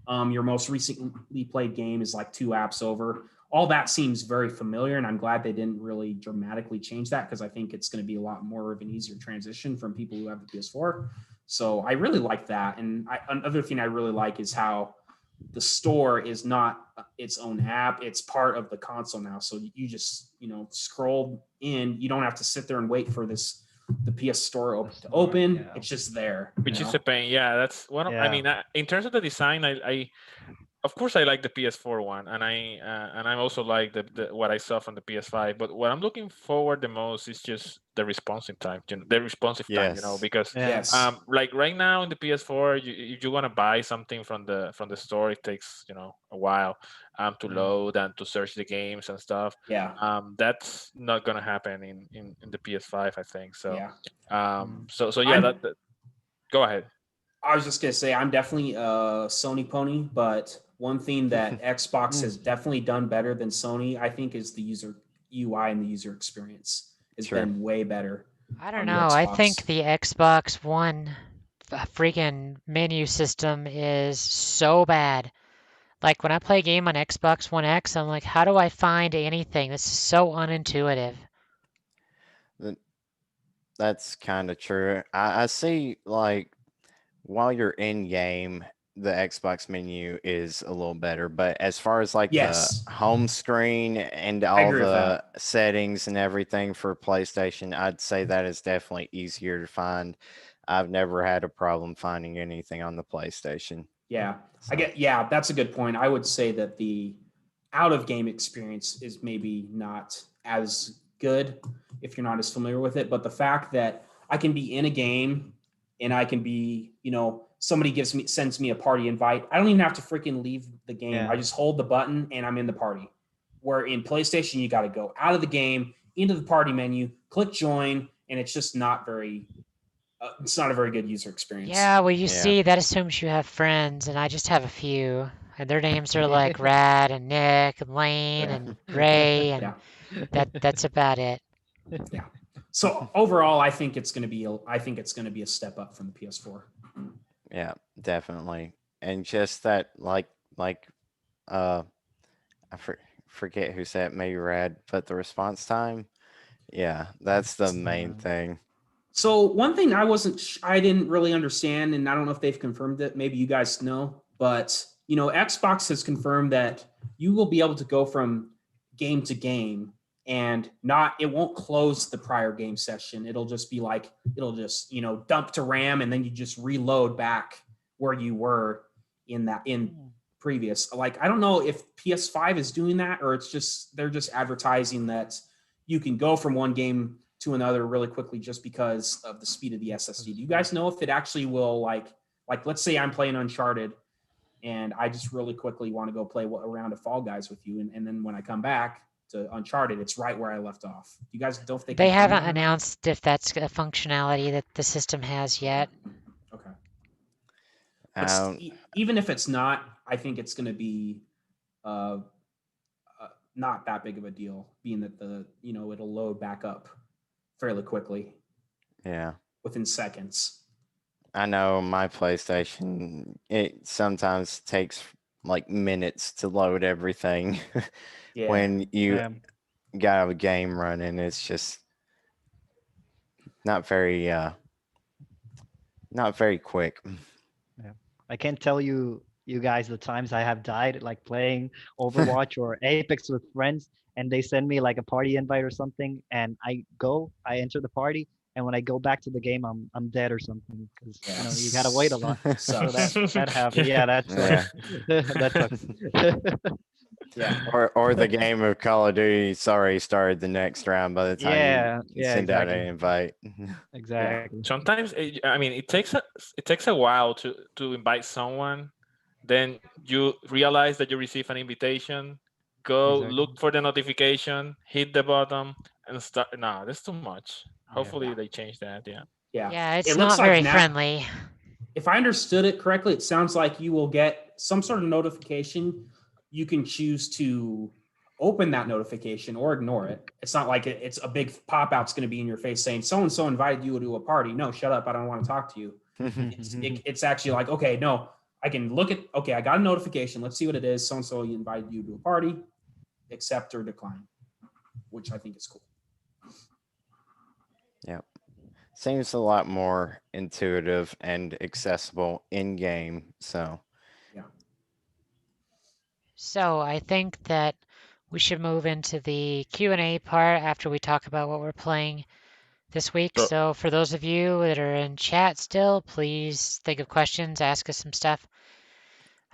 your most recently played game is like 2 apps over. All that seems very familiar, and I'm glad they didn't really dramatically change that because I think it's going to be a lot more of an easier transition from people who have the PS4. So I really like that. And another thing I really like is how the store is not its own app. It's part of the console now. So you just, scroll in. You don't have to sit there and wait for the PS Store to open. Yeah. It's just there. Which is a pain. Yeah, that's one of. I Yeah. mean, in terms of the design, I of course I like the PS4 one, and I also like the what I saw from the PS5. But what I'm looking forward the most is just the responsive time. The responsive time, Yes. because Yeah. Yes. like right now in the PS4, if you want to buy something from the store, it takes a while to load and to search the games and stuff. Yeah. That's not gonna happen in the PS5, I think. So Yeah. so yeah, I'm- that go ahead. I was just gonna say I'm definitely a Sony pony, but one thing that Xbox has definitely done better than Sony, I think, is the user UI and the user experience has Sure. been way better. I don't on the know. I Xbox. think the Xbox One freaking menu system is so bad. Like when I play a game on Xbox One X, I'm like, how do I find anything? This is so unintuitive. That's kind of true. I see, like, while you're in game, the Xbox menu is a little better, but as far as like Yes. the home screen and I all agree with the settings and everything for PlayStation, I'd say that is definitely easier to find. I've never had a problem finding anything on the PlayStation. Yeah. So, Yeah, that's a good point. I would say that the out of game experience is maybe not as good if you're not as familiar with it, but the fact that I can be in a game and I can be, somebody sends me a party invite. I don't even have to freaking leave the game. Yeah. I just hold the button and I'm in the party. Where in PlayStation, you got to go out of the game, into the party menu, click join, and it's just not very It's not a very good user experience. Yeah, well, you Yeah. see, that assumes you have friends, and I just have a few. And their names are like Rad and Nick and Lane Yeah. and Ray, and Yeah. that's about it. Yeah. So overall, I think it's going to be a step up from the PS4. Yeah, definitely. And just that, I forget who said it, maybe Rad, but the response time, yeah, that's the main thing. So one thing I didn't really understand, and I don't know if they've confirmed it. Maybe you guys know, but Xbox has confirmed that you will be able to go from game to game, and it won't close the prior game session. It'll just be like dump to RAM, and then you just reload back where you were in previous. Like, I don't know if PS5 is doing that, or they're just advertising that you can go from one game to another really quickly just because of the speed of the SSD. Do you guys know if it actually will like let's say I'm playing Uncharted and I just really quickly want to go play a round of Fall Guys with you, and then when I come back to Uncharted, it's right where I left off. You guys don't think They haven't announced if that's a functionality that the system has yet. Okay. Um, Even if it's not, I think it's going to be not that big of a deal, being that it'll load back up fairly quickly. Yeah. Within seconds. I know my PlayStation, it sometimes takes like minutes to load everything. Yeah. When you got a game running, it's just not very quick. Yeah. I can't tell you guys the times I have died like playing Overwatch or Apex with friends, and they send me like a party invite or something, and I enter the party, and when I go back to the game, I'm dead or something because you gotta wait a lot. So that happened. Yeah, that's that sucks. Yeah. Or the game of Call of Duty started the next round by the time you send out an invite. Exactly. Sometimes it takes a while to invite someone. Then you realize that you receive an invitation, go look for the notification, hit the button, and start. No, that's too much. Hopefully they change that. Yeah. Yeah, it's It looks not like very now, friendly. If I understood it correctly, it sounds like you will get some sort of notification. You can choose to open that notification or ignore it. It's not like it's a big pop-out's going to be in your face saying so-and-so invited you to a party. No, shut up. I don't want to talk to you. It's actually like, okay, no, I can look at, okay, I got a notification. Let's see what it is. So-and-so invited you to a party, accept or decline, which I think is cool. Yep. Seems a lot more intuitive and accessible in game. So So I think that we should move into the Q&A part after we talk about what we're playing this week. Sure. So for those of you that are in chat still, please think of questions, ask us some stuff.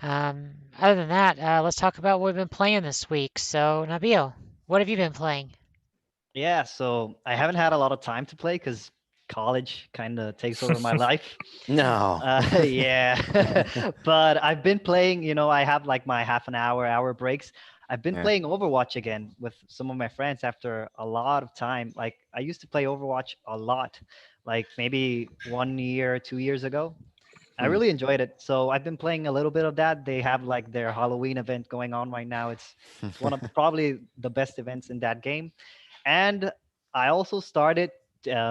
Other than that, let's talk about what we've been playing this week. So Nabil, what have you been playing? Yeah, so I haven't had a lot of time to play because college kind of takes over my life. no. Yeah, but I've been playing. I have like my half an hour breaks. I've been playing Overwatch again with some of my friends after a lot of time. Like, I used to play Overwatch a lot, like maybe 1 year, 2 years ago. I really enjoyed it. So I've been playing a little bit of that. They have like their Halloween event going on right now. It's one of probably the best events in that game. And I also started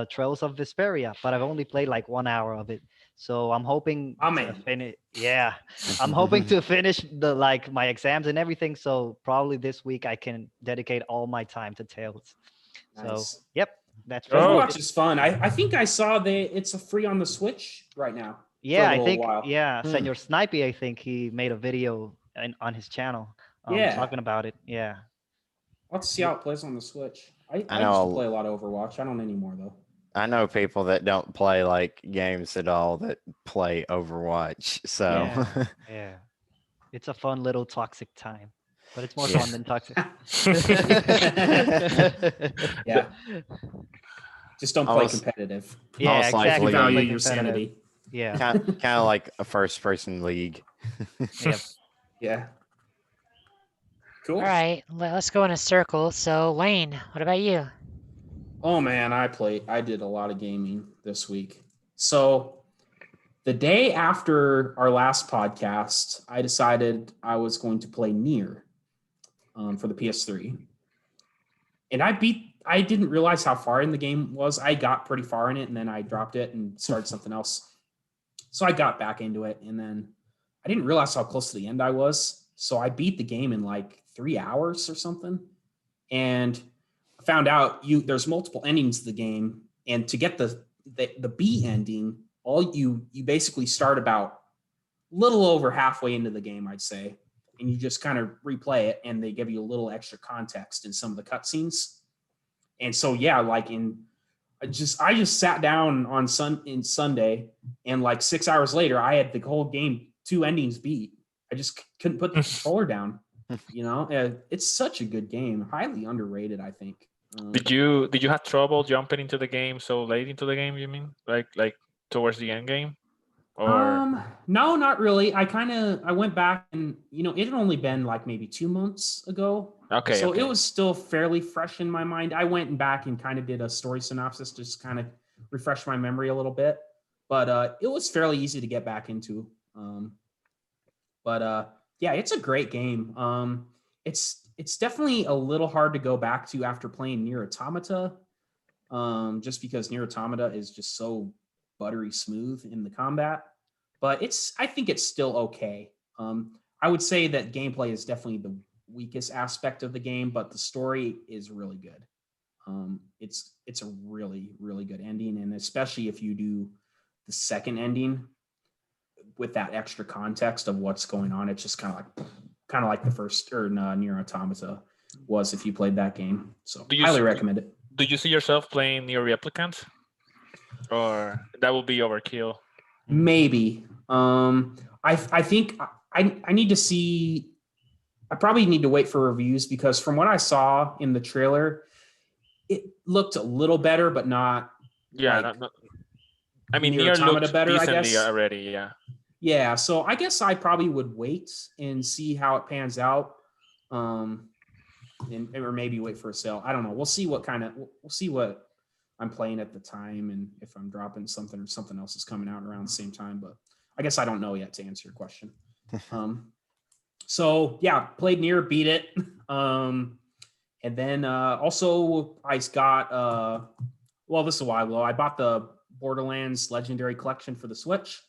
Trails of Vesperia, but I've only played like 1 hour of it. So I'm hoping to finish. Yeah, I'm hoping to finish my exams and everything. So probably this week I can dedicate all my time to Tales. Nice. So yep, that's Overwatch is fun. I think I saw it's a free on the Switch right now. Yeah, I think Senor Snipey, I think he made a video on his channel talking about it. Yeah. Let's see how it plays on the Switch. I used to play a lot of Overwatch. I don't anymore though. I know people that don't play like games at all that play Overwatch. So yeah. It's a fun little toxic time, but it's more fun than toxic. Yeah. Just don't play competitive. Yeah, exactly. Value your sanity. Yeah. Kind of like a first-person league. Yep. Yeah. Cool. All right, let's go in a circle. So Lane, what about you? Oh man, I did a lot of gaming this week. So the day after our last podcast, I decided I was going to play Nier for the PS3. And I didn't realize how far in the game was. I got pretty far in it and then I dropped it and started something else. So I got back into it and then I didn't realize how close to the end I was. So I beat the game in like 3 hours or something. And I found out there's multiple endings to the game. And to get the B ending, you basically start about little over halfway into the game, I'd say. And you just kind of replay it and they give you a little extra context in some of the cutscenes. And so yeah, like I just sat down on Sunday and like 6 hours later I had the whole game 2 endings beat. I just couldn't put the controller down. It's such a good game, highly underrated, I think. Did you have trouble jumping into the game so late into the game? You mean like towards the end game, or No, not really. I went back and it had only been like maybe 2 months ago. okay? So Okay. it was still fairly fresh in my mind. I went back and kind of did a story synopsis, just kind of refresh my memory a little bit. But it was fairly easy to get back into. Yeah, it's a great game. It's definitely a little hard to go back to after playing Nier Automata, just because Nier Automata is just so buttery smooth in the combat. But I think it's still okay. I would say that gameplay is definitely the weakest aspect of the game, but the story is really good. It's a really, really good ending, and especially if you do the second ending with that extra context of what's going on, it's just kind of like the first Nier Automata was if you played that game. So highly recommend it. Do you see yourself playing Nier Replicant, or that will be overkill? Maybe. I think I need to see. I probably need to wait for reviews because from what I saw in the trailer, it looked a little better, but not. Yeah, like I mean, Nier Nier Automata looks better, I decently guess. already. Yeah. Yeah, so I guess I probably would wait and see how it pans out, or maybe wait for a sale. I don't know. We'll see what I'm playing at the time, and if I'm dropping something or something else is coming out around the same time. But I guess I don't know yet to answer your question. So yeah, played Nier, beat it, and then also I got this is a while ago. I bought the Borderlands Legendary Collection for the Switch.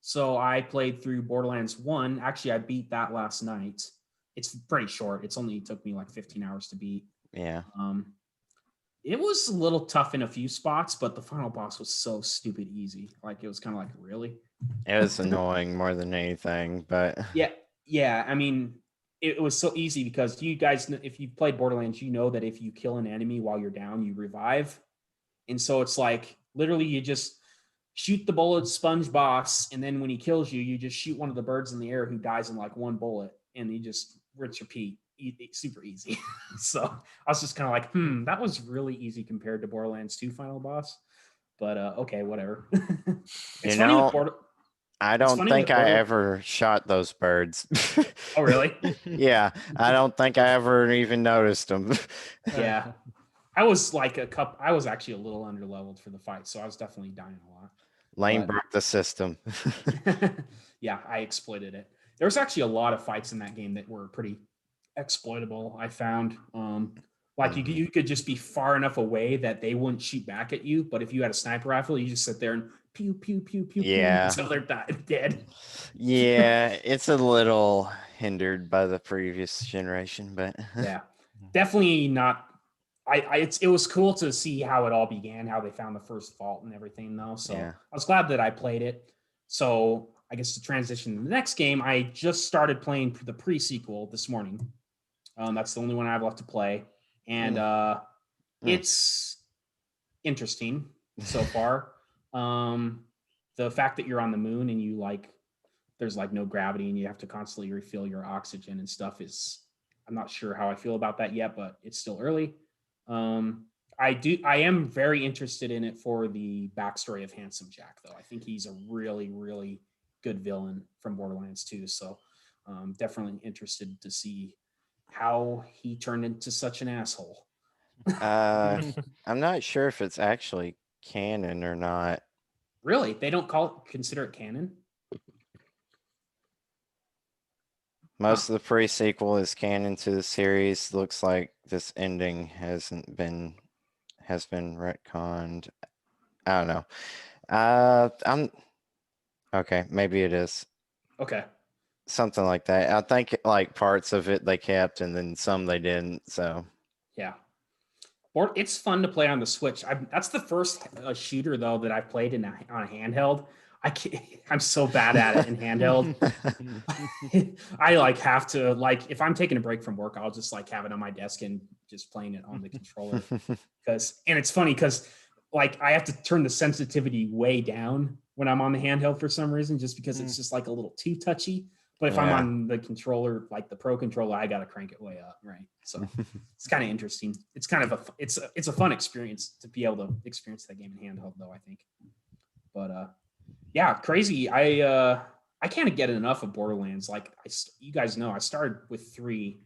So I played through Borderlands 1. Actually, I beat that last night. It's pretty short. It's only took me like 15 hours to beat. Yeah. It was a little tough in a few spots, but the final boss was so stupid easy. Like it was kind of like, really? It was annoying more than anything, but Yeah. I mean, it was so easy because you guys, if you've played Borderlands, you know that if you kill an enemy while you're down, you revive. And so it's like literally you just shoot the bullet sponge boss, and then when he kills you, you just shoot one of the birds in the air who dies in like one bullet, and you just rinse repeat. Super easy. So I was just kind of like, that was really easy compared to Borderlands 2 final boss. But okay, whatever. It's funny with I don't think I ever shot those birds. Oh, really? Yeah, I don't think I ever even noticed them. Yeah. I was actually a little underleveled for the fight, so I was definitely dying a lot. Lane broke the system. Yeah, I exploited it. There was actually a lot of fights in that game that were pretty exploitable, I found. You could just be far enough away that they wouldn't shoot back at you, but if you had a sniper rifle, you just sit there and pew, pew, pew, pew, yeah. pew until they're dead. Yeah, it's a little hindered by the previous generation, but yeah, definitely not. It was cool to see how it all began, how they found the first vault and everything, though. So yeah. I was glad that I played it. So I guess to transition to the next game, I just started playing the pre-sequel this morning. That's the only one I have left to play, and it's interesting so far. The fact that you're on the moon and there's like no gravity and you have to constantly refill your oxygen and stuff I'm not sure how I feel about that yet, but it's still early. I am very interested in it for the backstory of Handsome Jack, though. I think he's a really, really good villain from Borderlands 2. So definitely interested to see how he turned into such an asshole. I'm not sure if it's actually canon or not. Really? They don't consider it canon? Most of the pre-sequel is canon to the series. Looks like this ending has been retconned. I don't know. I'm okay. Maybe it is Okay. something like that. I think like parts of it they kept, and then some they didn't. So Yeah. Or it's fun to play on the Switch. That's the first shooter though that I've played on a handheld. I'm so bad at it in handheld. I like have to like if I'm taking a break from work, I'll just like have it on my desk and just playing it on the controller. And it's funny because like I have to turn the sensitivity way down when I'm on the handheld for some reason, just because it's just like a little too touchy. But if I'm Yeah. on the controller, like the Pro controller, I gotta crank it way up, right? So it's kind of interesting. It's kind of it's a fun experience to be able to experience that game in handheld, though, I think. But yeah, crazy. I can't get enough of Borderlands. Like you guys know, I started with 3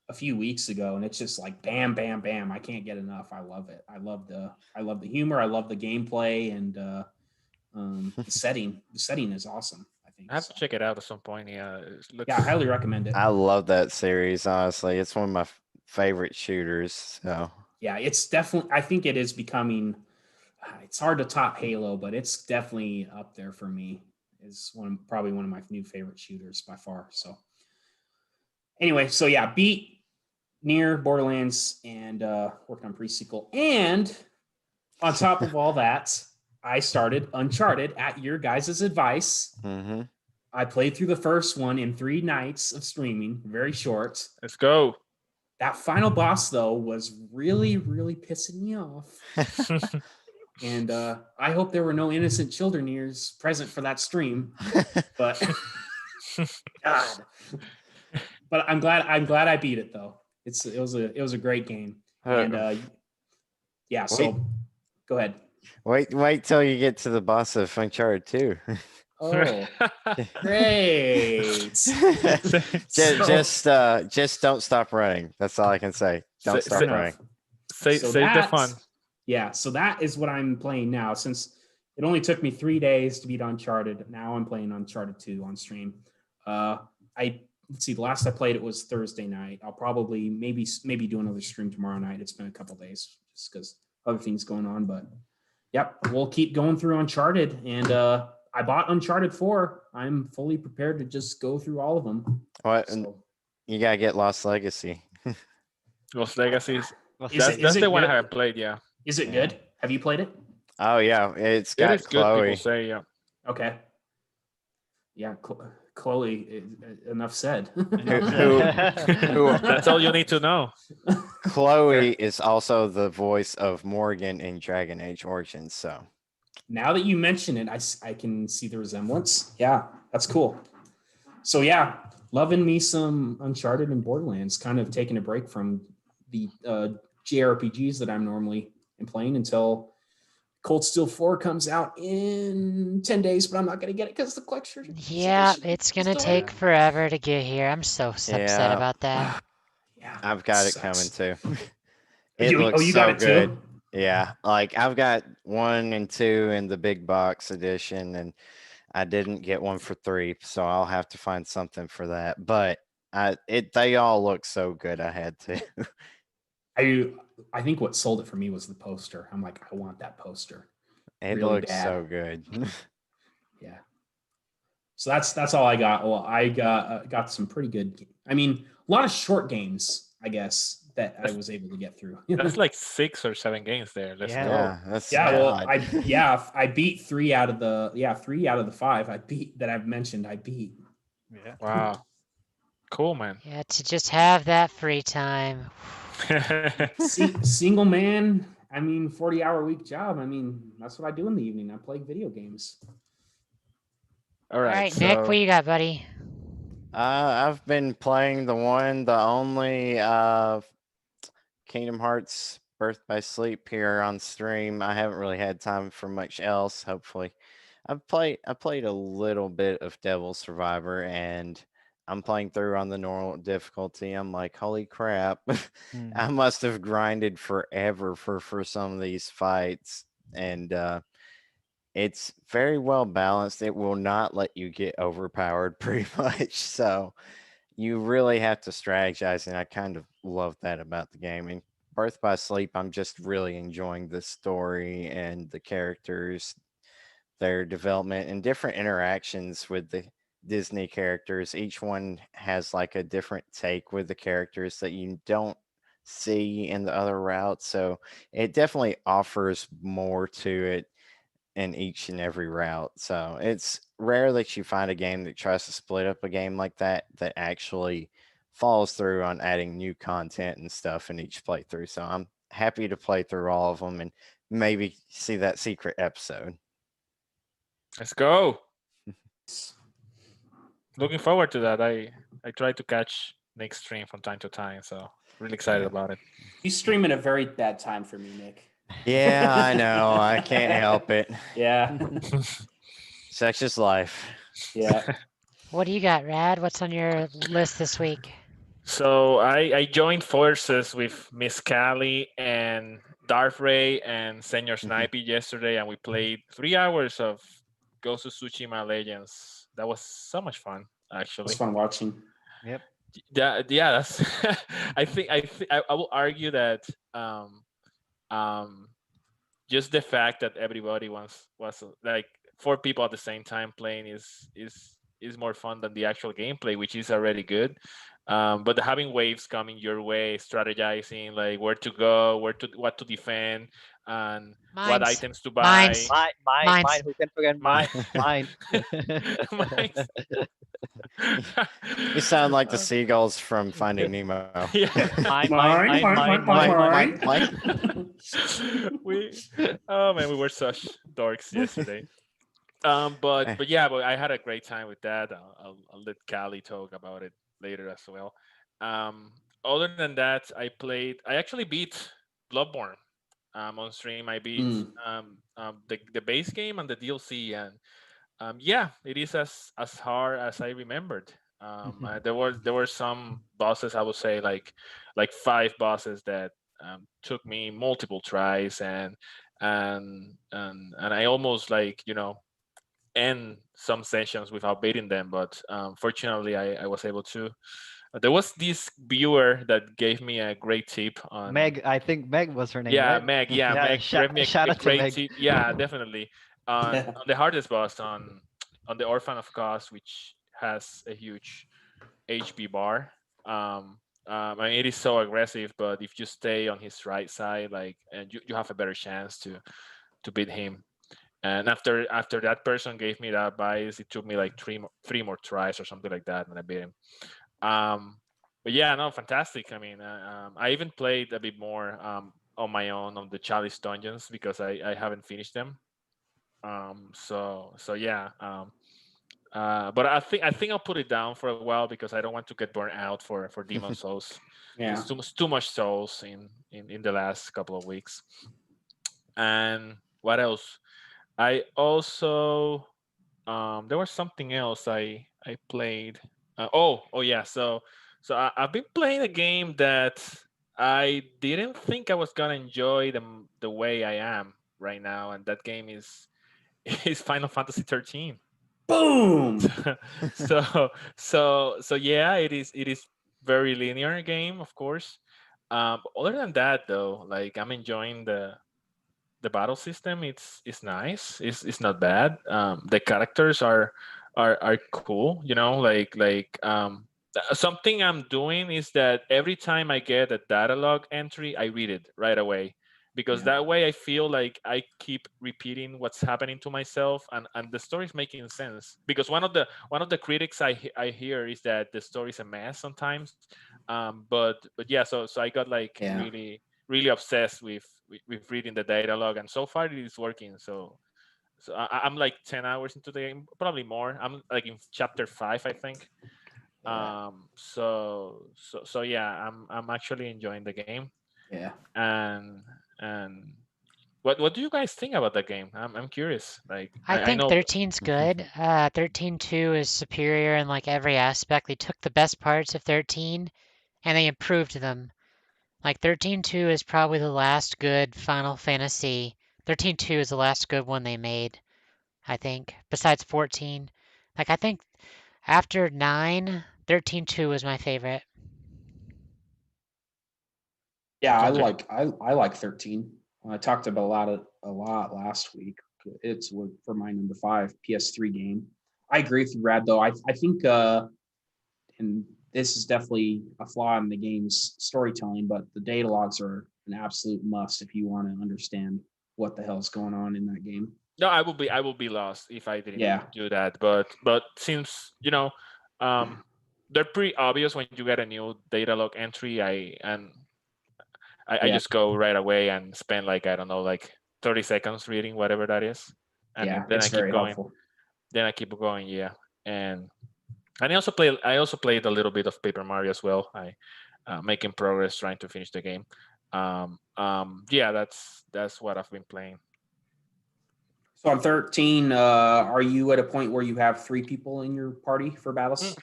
a few weeks ago, and it's just like bam, bam, bam. I can't get enough. I love it. I love the humor. I love the gameplay, and the setting. The setting is awesome. I think. I have to check it out at some point. Yeah, Yeah, I highly recommend it. I love that series. Honestly, it's one of my favorite shooters. So yeah, it's definitely. I think it is becoming. It's hard to top Halo, but it's definitely up there for me. Is probably one of my new favorite shooters by far. So anyway, so yeah, beat near Borderlands and working on pre-sequel. And on top of all that, I started Uncharted at your guys' advice. mm-hmm. I played through the first one in 3 nights of streaming, very short. Let's go. That final boss, though, was really, really pissing me off. And I hope there were no innocent children ears present for that stream. But God. But I'm glad I beat it though. It was a great game. And yeah, so go ahead. Wait till you get to the boss of Uncharted 2. Oh, great. just don't stop running. That's all I can say. Don't stop running. Save the fun. Yeah, so that is what I'm playing now. Since it only took me 3 days to beat Uncharted, now I'm playing Uncharted 2 on stream. Let's see, the last I played it was Thursday night. I'll probably maybe do another stream tomorrow night. It's been a couple days just because other things going on, but yep, we'll keep going through Uncharted. And I bought Uncharted 4. I'm fully prepared to just go through all of them. What? So, you gotta get Lost Legacy. Lost Legacies. Is That's it the one I good? haven't played. Yeah. Is it good? Have you played it? Oh yeah, it's It got is good. Chloe. People say, yeah. Okay. Yeah, Chloe. Enough said. That's all you need to know. Chloe is also the voice of Morgan in Dragon Age Origins. So now that you mention it, I can see the resemblance. Yeah, that's cool. So yeah, loving me some Uncharted and Borderlands. Kind of taking a break from the JRPGs that I'm normally playing until Cold Steel 4 comes out in 10 days, but I'm not going to get it because the collection. Yeah, it's going to take forever to get here. I'm so upset about that. Yeah, I've got it coming too. You got it good. too? Yeah, like I've got 1 and 2 in the big box edition, and I didn't get one for 3, so I'll have to find something for that. But they all look so good. I had to. I think what sold it for me was the poster. I'm like, I want that poster. It really looks so good. Yeah. So that's all I got. Well, I got some pretty good. I mean, a lot of short games, I guess, that I was able to get through. That's like 6 or 7 games there. Let's go. That's I beat 3 out of the 5 I've mentioned. I beat. Yeah. Wow. Cool, man. Yeah, to just have that free time. Single man. I mean, 40-hour week job. I mean, that's what I do in the evening. I play video games. All All right, right, Nick, what you got, buddy? I've been playing the only Kingdom Hearts Birth by Sleep here on stream. I haven't really had time for much else. Hopefully, I played a little bit of Devil Survivor, and I'm playing through on the normal difficulty. I'm like, holy crap! I must have grinded forever for some of these fights, and it's very well balanced. It will not let you get overpowered pretty much. So you really have to strategize, and I kind of love that about the game. And Birth by Sleep, I'm just really enjoying the story and the characters, their development, and different interactions with the Disney characters. Each one has like a different take with the characters that you don't see in the other routes. So it definitely offers more to it in each and every route. So it's rare that you find a game that tries to split up a game like that actually follows through on adding new content and stuff in each playthrough. So I'm happy to play through all of them and maybe see that secret episode. Let's go. Looking forward to that. I try to catch Nick's stream from time to time, so really excited Yeah. about it. You stream at a very bad time for me, Nick. Yeah, I know. I can't help it. Yeah. Such is life. Yeah. What do you got, Rad? What's on your list this week? So I joined forces with Miss Callie and Darth Ray and Senor Snipey yesterday, and we played 3 hours of Ghost of Tsushima Legends. That was so much fun, It actually. was fun watching. Yep. Yeah, that's. I will argue that just the fact that everybody was like 4 people at the same time playing is more fun than the actual gameplay, which is already good. But having waves coming your way, strategizing like where to go, what to defend, and what Mines. items to buy. Mines. Mine. Mines. Who can forget Mine. mine? Mines. You sound like the seagulls from Finding Nemo. Yeah. Mine. We were such dorks yesterday. But I had a great time with that. I'll let Callie talk about it later as well. Other than that, I actually beat Bloodborne on stream. I beat the base game and the DLC, and it is as hard as I remembered. There were some bosses, I would say like 5 bosses that took me multiple tries, and I almost end some sessions without beating them, but fortunately I was able to. There was this viewer that gave me a great tip on Meg, I think Meg was her name, yeah, right? Meg. Yeah, Yeah, Meg gave me shout a out to great Meg. tip. Yeah, definitely. On the hardest boss on the Orphan of Kos, which has a huge HP bar. I mean, it is so aggressive, but if you stay on his right side, and you have a better chance to beat him. And after that person gave me that advice, it took me like three more tries or something like that, and I beat him. But yeah, no, fantastic. I mean, I even played a bit more on my own on the Chalice dungeons because I haven't finished them. So yeah. But I think I'll put it down for a while because I don't want to get burned out for Demon Souls. Yeah. It's too much Souls in the last couple of weeks. And what else? I also there was something else I played. Oh yeah. So I've been playing a game that I didn't think I was gonna enjoy the way I am right now, and that game is is Final Fantasy 13. Boom. So yeah, it is very linear game, of course. Other than that, though, like I'm enjoying the battle system. It's nice. It's not bad. The characters are cool. Something I'm doing is that every time I get a data log entry, I read it right away because Yeah. that way I feel like I keep repeating what's happening to myself, and the story's making sense. Because one of the critics I hear is that the story's a mess sometimes. But yeah, so I got like Yeah. really obsessed with reading the data log, and so far it is working. So I'm like 10 hours into the game, probably more. I'm like in chapter 5, I think. Yeah. So yeah, I'm actually enjoying the game. Yeah. And what do you guys think about the game? I'm curious. Like I I think know 13's good. 13.2 is superior in like every aspect. They took the best parts of 13 and they improved them. Like 13.2 is probably the last good Final Fantasy. 13.2 is the last good one they made. I think, besides 14. Like, I think after 9, 13.2 was my favorite. Yeah, I Don't you- like I like 13. I talked about a lot last week. It's for my number 5 PS3 game. I agree with you, Brad. Though I think and this is definitely a flaw in the game's storytelling, but the data logs are an absolute must if you want to understand what the hell's going on in that game. No, I will be lost if I didn't Yeah. do that. But since they're pretty obvious when you get a new data log entry. I Yeah. just go right away and spend like, I don't know, like 30 seconds reading whatever that is, and Yeah, then it's I keep very going. helpful. Then I keep going, yeah. And I also played a little bit of Paper Mario as well. I making progress trying to finish the game. Yeah, that's what I've been playing. So on 13, are you at a point where you have 3 people in your party for battles?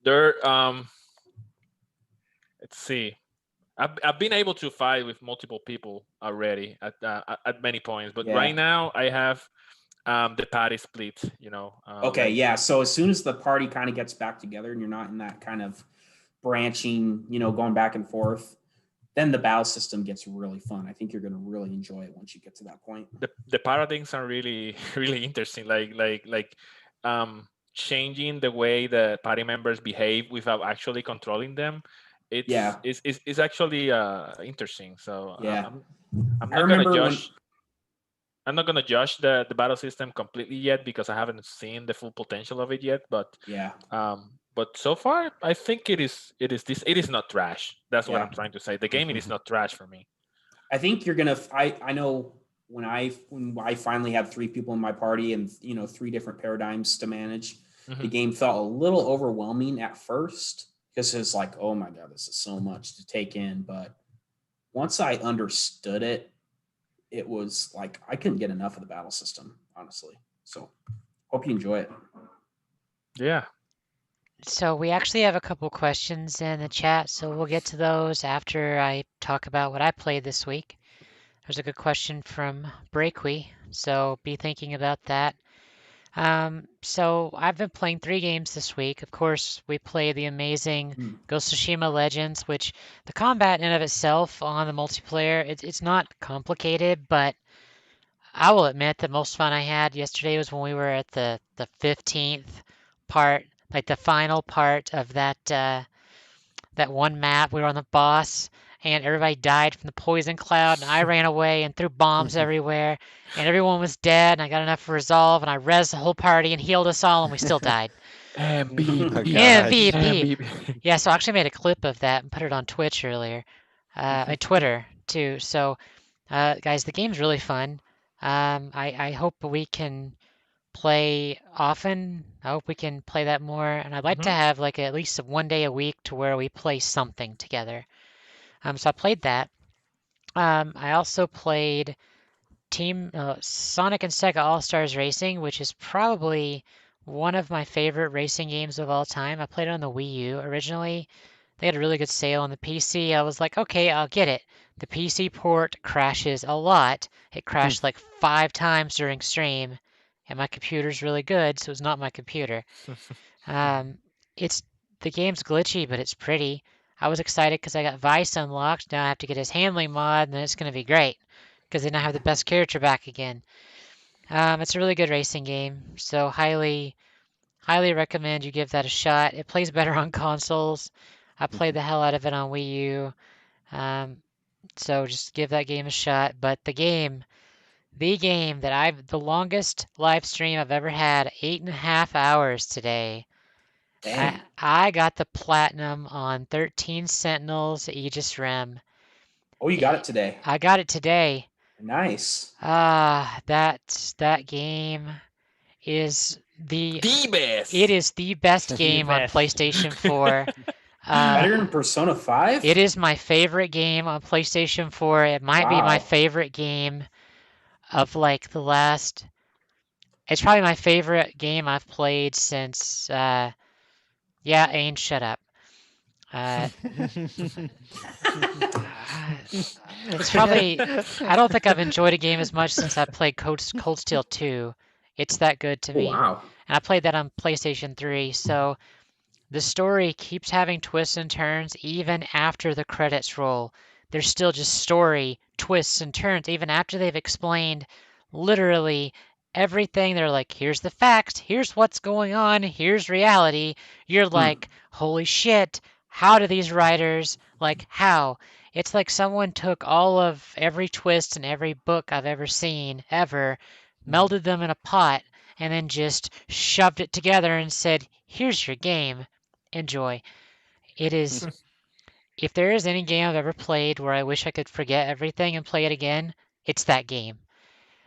There, let's see. I've been able to fight with multiple people already at many points, but Yeah. right now I have the party split. Okay, like, yeah. So as soon as the party kind of gets back together and you're not in that kind of branching, going back and forth, then the battle system gets really fun. I think you're going to really enjoy it once you get to that point. the paradigms are really really interesting. Like changing the way the party members behave without actually controlling them. Yeah. It's actually interesting. So Yeah. I'm I not gonna remember when judge. I'm not gonna judge the battle system completely yet because I haven't seen the full potential of it yet. yeah. But so far I think it is not trash. That's what Yeah. I'm trying to say. The game, it is not trash for me. I think you're gonna. I know when I finally had 3 people in my party and 3 different paradigms to manage, the Mhm. game felt a little overwhelming at first because it's like, oh my god, this is so much to take in. But once I understood it, it was like I couldn't get enough of the battle system, honestly. So hope you enjoy it. Yeah. So we actually have a couple questions in the chat, so we'll get to those after I talk about what I played this week. There's a good question from Breakwee, so be thinking about that. So I've been playing 3 games this week. Of course, we play the amazing Ghost of Tsushima Legends, which the combat in and of itself on the multiplayer, it's not complicated, but I will admit the most fun I had yesterday was when we were at the 15th part, like the final part of that one map. We were on the boss, and everybody died from the poison cloud, and I ran away and threw bombs everywhere, and everyone was dead, and I got enough resolve, and I rezzed the whole party and healed us all, and we still died. Oh, MVP. gosh. MVP. Yeah, so I actually made a clip of that and put it on Twitch earlier, on Twitter too. So, guys, the game's really fun. I hope we can play often. I hope we can play that more, and I'd like to Mhm. have like at least 1 day a week to where we play something together. So I played that. I also played Team Sonic and Sega All Stars Racing, which is probably one of my favorite racing games of all time. I played it on the Wii U originally. They had a really good sale on the PC. I was like, okay, I'll get it. The PC port crashes a lot. It crashed like 5 times during stream, and my computer's really good, so it's not my computer. It's the game's glitchy, but it's pretty. I was excited because I got Vice unlocked. Now I have to get his handling mod, and then it's going to be great because then I have the best character back again. It's a really good racing game, so highly recommend you give that a shot. It plays better on consoles. I played the hell out of it on Wii U. So just give that game a shot. But the game that the longest live stream I've ever had, 8.5 hours today. Dang. I got the platinum on 13 Sentinels Aegis Rim. Oh, you got it today. I got it today. Nice. That game is The best. it is the best The game on best. PlayStation 4. Better than Persona 5? It is my favorite game on PlayStation 4. It might be my Wow. favorite game of like the last. It's probably my favorite game I've played since. Yeah, Ain, shut up. Uh, it's probably I don't think I've enjoyed a game as much since I played Cold Steel 2. It's that good to Oh me. wow. And I played that on PlayStation 3, so the story keeps having twists and turns even after the credits roll. There's still just story, twists and turns even after they've explained literally everything. They're like, here's the facts, here's what's going on, here's reality. You're Hmm. like, holy shit, how do these writers, like, how? It's like someone took all of every twist in every book I've ever seen, ever, melded them in a pot, and then just shoved it together and said, here's your game. Enjoy. It is, if there is any game I've ever played where I wish I could forget everything and play it again, it's that game.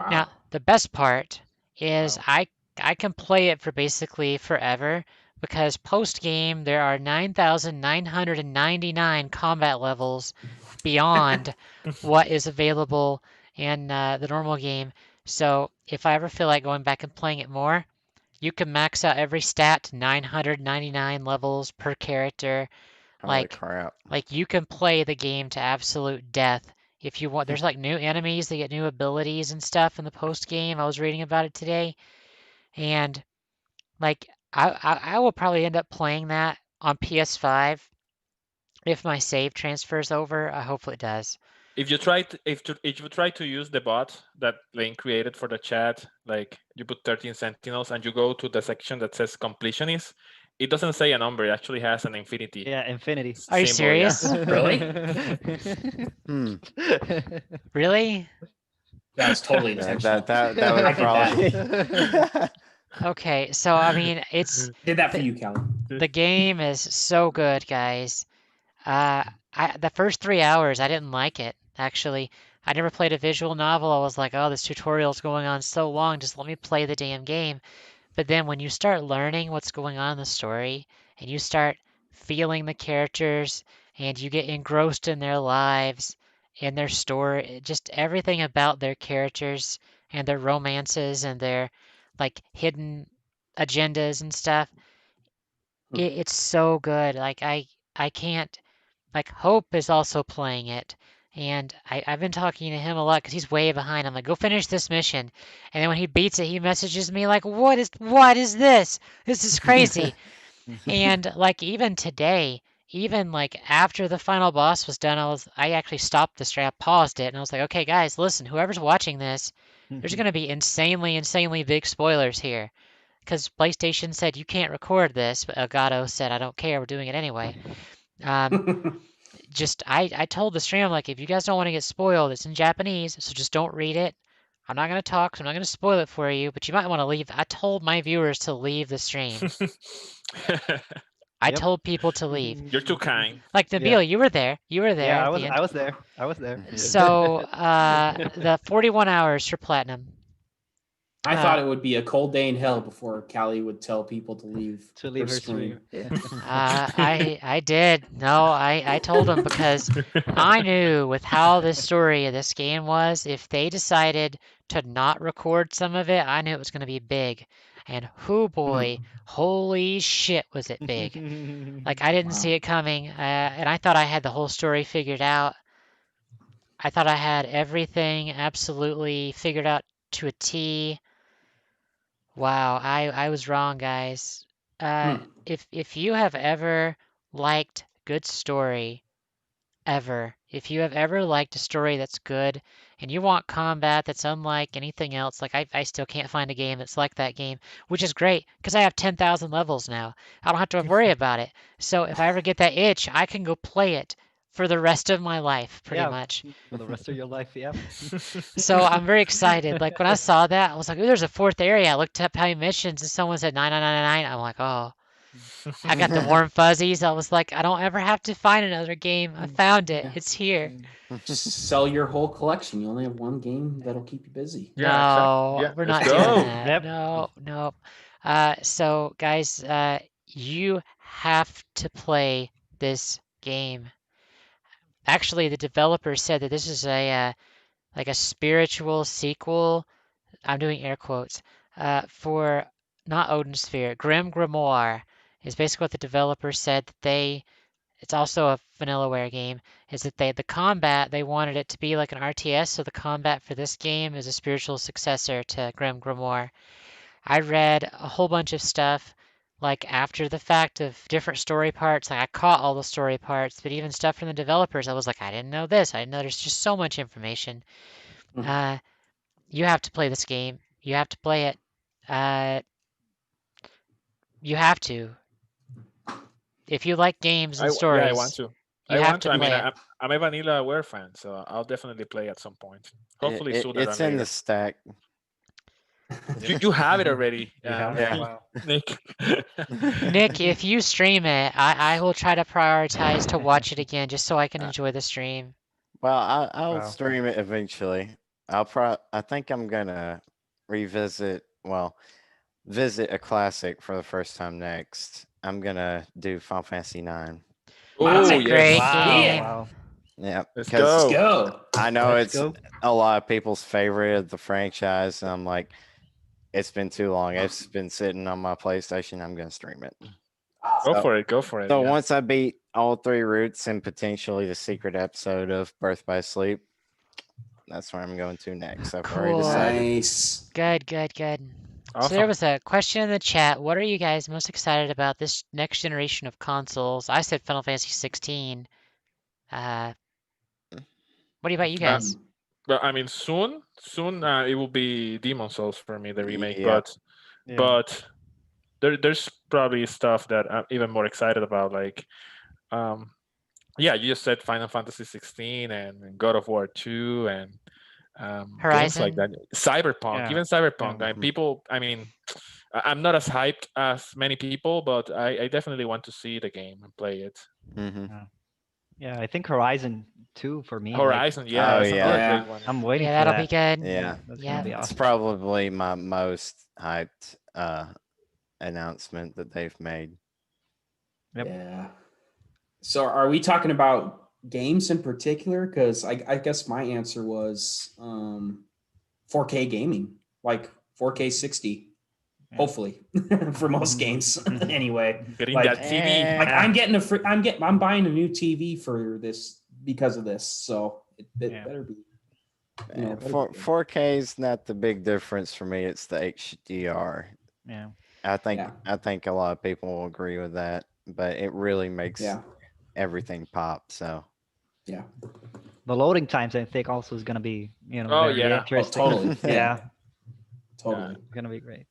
Now, Wow. the best part is Wow. I can play it for basically forever because post game there are 9,999 combat levels beyond what is available in the normal game. So if I ever feel like going back and playing it more, you can max out every stat to 999 levels per character. Holy Like crap. you can play the game to absolute death if you want. There's like new enemies, they get new abilities and stuff in the post game. I was reading about it today, and like I will probably end up playing that on PS5 if my save transfers over. I hope it does. If you try to, if you try to use the bot that Lane created for the chat, like you put 13 sentinels and you go to the section that says completionist, it doesn't say a number. It actually has an infinity Yeah, infinity. Are you symbol. Yeah. serious? Really? Hmm. Really? That's totally That intentional. that that I would did that. probably. Okay, so I mean, it's Did that for the you, Kelly. the game is so good, guys. Uh, the first 3 hours I didn't like it actually. I never played a visual novel. I was like, oh, this tutorial's going on so long. Just let me play the damn game. But then when you start learning what's going on in the story and you start feeling the characters and you get engrossed in their lives and their story, just everything about their characters and their romances and their like hidden agendas and stuff, it's so good. Like I can't like Hope is also playing it. And I've been talking to him a lot because he's way behind. I'm like, go finish this mission. And then when he beats it, he messages me like, what is this? This is crazy. And like even today, even like after the final boss was done, I actually stopped the stream, I paused it, and I was like, okay guys, listen, whoever's watching this, there's gonna be insanely big spoilers here. Because PlayStation said you can't record this, but Elgato said I don't care, we're doing it anyway. Um, just I told the stream like if you guys don't want to get spoiled, it's in Japanese, so just don't read it. I'm not gonna talk, so I'm not gonna spoil it for you, but you might want to leave. I told my viewers to leave the stream. I Yep. told people to leave. You're too kind. Like Yeah. Nabila, you were there. You were there Yeah, at the end. I was there. I was there. So the 41 hours for platinum. I thought it would be a cold day in hell before Callie would tell people to leave her stream. Yeah. I did. No, I told them because I knew with how the story of this game was, if they decided to not record some of it, I knew it was going to be big. And whoo boy, holy shit, was it big. Like I didn't Wow. see it coming, and I thought I had the whole story figured out. I thought I had everything absolutely figured out to a T. Wow, I was wrong, guys. If you have ever liked good story, ever, if you have ever liked a story that's good and you want combat that's unlike anything else, like I still can't find a game that's like that game, which is great because I have 10,000 levels now. I don't have to worry about it. So if I ever get that itch, I can go play it for the rest of my life, pretty Yeah, much. for the rest of your life. Yeah. So I'm very excited. Like when I saw that, I was like, "Ooh, there's a fourth area." I looked up how many missions, and someone said 9999. I'm like, "Oh, I got the warm fuzzies." I was like, "I don't ever have to find another game. I found it. Yeah. It's here." Just sell your whole collection. You only have one game that'll keep you busy. Yeah, No, Yeah, we're let's not doing go. that. Yep. No, no. So guys, you have to play this game. Actually, the developer said that this is a like a spiritual sequel. I'm doing air quotes for not Odin Sphere. Grim Grimoire is basically what the developer said that it's also a Vanillaware game, is that the combat, they wanted it to be like an RTS, so the combat for this game is a spiritual successor to Grim Grimoire. I read a whole bunch of stuff like after the fact of different story parts. Like I caught all the story parts, but even stuff from the developers, I was like, I didn't know this. I didn't know there's just so much information. Mhm. You have to play this game. You have to play it. Uh, you have to. If you like games and Yeah, I want stories, to. you I have want to to. I mean, play it. I'm a Vanillaware fan, so I'll definitely play at some point. Hopefully sooner than It's in the later. stack. You have it already, You have Yeah. wow. Nick. Nick, if you stream it, I will try to prioritize to watch it again just so I can Uh, enjoy the stream. Well, I'll Wow. stream it eventually. I think I'm gonna revisit. Well, visit a classic for the first time next. I'm gonna do Final Fantasy 9. That's Oh a great yes, Wow. game. Wow. Yeah, let's because Let's go. go. I know Let's it's go. a lot of people's favorite of the franchise. And I'm like, it's been too long. It's been sitting on my PlayStation. I'm gonna stream it. Go So, for it. Go for it. so Yeah. once I beat all 3 routes and potentially the secret episode of Birth by Sleep, that's where I'm going to next. I've already Cool. decided. Nice. Good, good, good. So there Awesome. was a question in the chat. What are you guys most excited about this next generation of consoles? I said Final Fantasy 16. What about you Uh, guys? but I mean, soon it will be Demon Souls for me, the remake. Yep. Yeah. But there's probably stuff that I'm even more excited about. Like, yeah, you just said Final Fantasy 16 and God of War 2 and games like Horizon? that. Cyberpunk, Yeah. even Cyberpunk. Yeah. And people, I mean, I'm not as hyped as many people, but I definitely want to see the game and play it. Hmm. Yeah. I think Horizon 2 for me. Like Horizon, yeah, Oh that's yeah. another Yeah. great one. I'm waiting Yeah, for that'll be that. good. Yeah. That's Yeah. gonna be It's awesome. probably my most hyped announcement that they've made. Yep. Yeah. So are we talking about games in particular? Because I guess my answer was 4K gaming, like 4K 60, Yeah. hopefully for most games anyway. Getting Like, that TV. like Eh, I'm buying a new TV for this because of this. So it Yeah. better be. eh, better four be good. 4K is not the big difference for me. It's the HDR. Yeah. I think Yeah. I think a lot of people will agree with that, but it really makes Yeah. everything pop. So Yeah. The loading times, I think, also is gonna be, Oh, very yeah. Oh, interesting. totally. Yeah. Totally. It's gonna be great.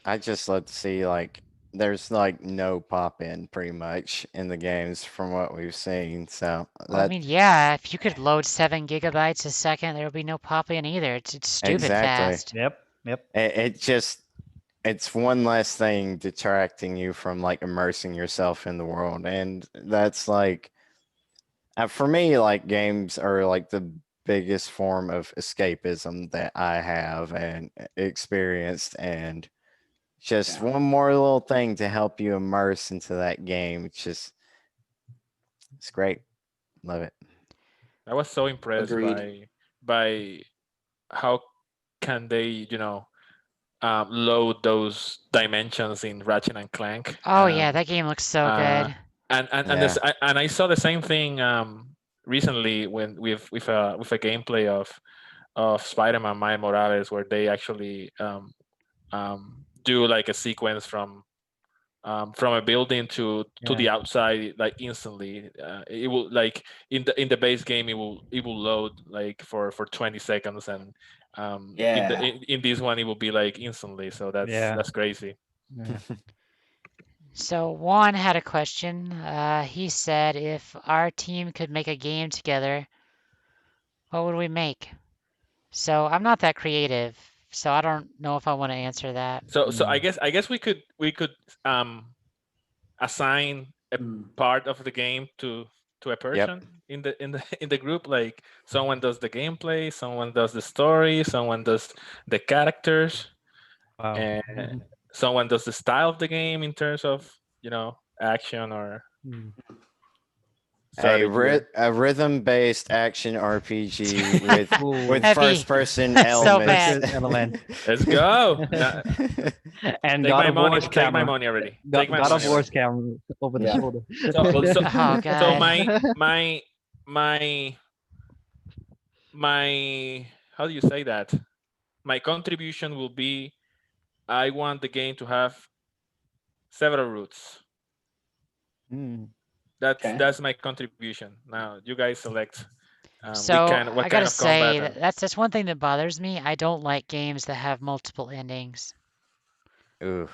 I just love to see like there's like no pop in pretty much in the games from what we've seen. So Well, I that mean, yeah, if you could load 7 gigabytes a second, there would be no pop-in either. It's stupid exactly. fast. Yep. Yep. It just it's one less thing detracting you from like immersing yourself in the world, and that's like for me, like games are like the biggest form of escapism that I have and experienced, and just Yeah. one more little thing to help you immerse into that game. It's great. Love it. I was so impressed Agreed. by how can they, load those dimensions in Ratchet and Clank. Oh yeah, that game looks so Uh, good. and I saw the same thing recently when with a gameplay of Spider-Man Miles Morales, where they actually do like a sequence from a building to Yeah. the outside like instantly. It will like in the base game it will load like for 20 seconds, and Yeah. in this one it will be like instantly. So Yeah. that's crazy. Yeah. So Juan had a question. He said if our team could make a game together, what would we make? So I'm not that creative, so I don't know if I want to answer that. So I guess we could assign a Mm. part of the game to a person in the group. Like someone does the gameplay, someone does the story, someone does the characters, Wow. and someone does the style of the game in terms of action or Mm. A rhythm-based action RPG with Heavy. first-person So elements. bad. Element. Let's go. Now, And take God my of money. War's Take camera. my money already. God, Take my God of money War's already. camera over the Yeah. shoulder. So, Oh so God. my how do you say that? My contribution will be I want the game to have several routes. Hmm. Okay. That's my contribution. Now you guys select So what I kind gotta of combat say and that's one thing that bothers me. I don't like games that have multiple endings. Ooh.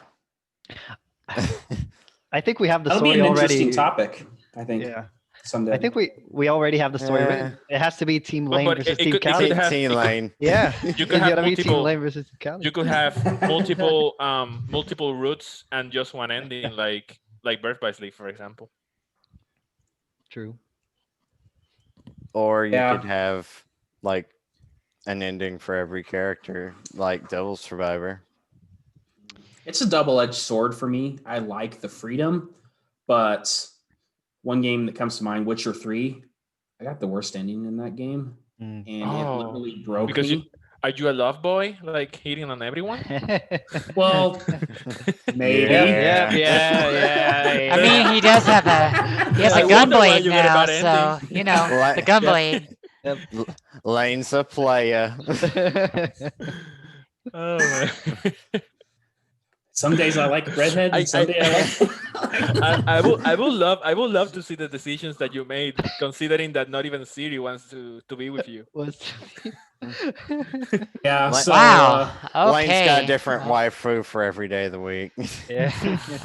I think we have the That'll be story an interesting already. topic, I think, Yeah. someday. I think we already have the story written. It has to be Team Lane but versus it Team could County. have Teen Lane. Yeah. you It's could have gotta be Team multiple Lane versus Team County. you could have multiple routes and just one ending like Birth by Sleep, for example. True. Or you Yeah. could have like an ending for every character, like Devil Survivor. It's a double-edged sword for me. I like the freedom, but one game that comes to mind, Witcher 3, I got the worst ending in that game, Mm. and it Oh, literally broke because me. are you a love boy, like hitting on everyone? Well, maybe. Yep, yeah. I mean, he does have he has I a wonder why gunblade you get a now, bad so ending. you know the Like- gunblade. Yep. Lane's a player. Oh man. Some days I like redheads, and some days I like. I would love to see the decisions that you made, considering that not even Siri wants to be with you. Yeah. Like- So Wow. Lane's got a Okay. different Well, waifu for every day of the week. Yeah.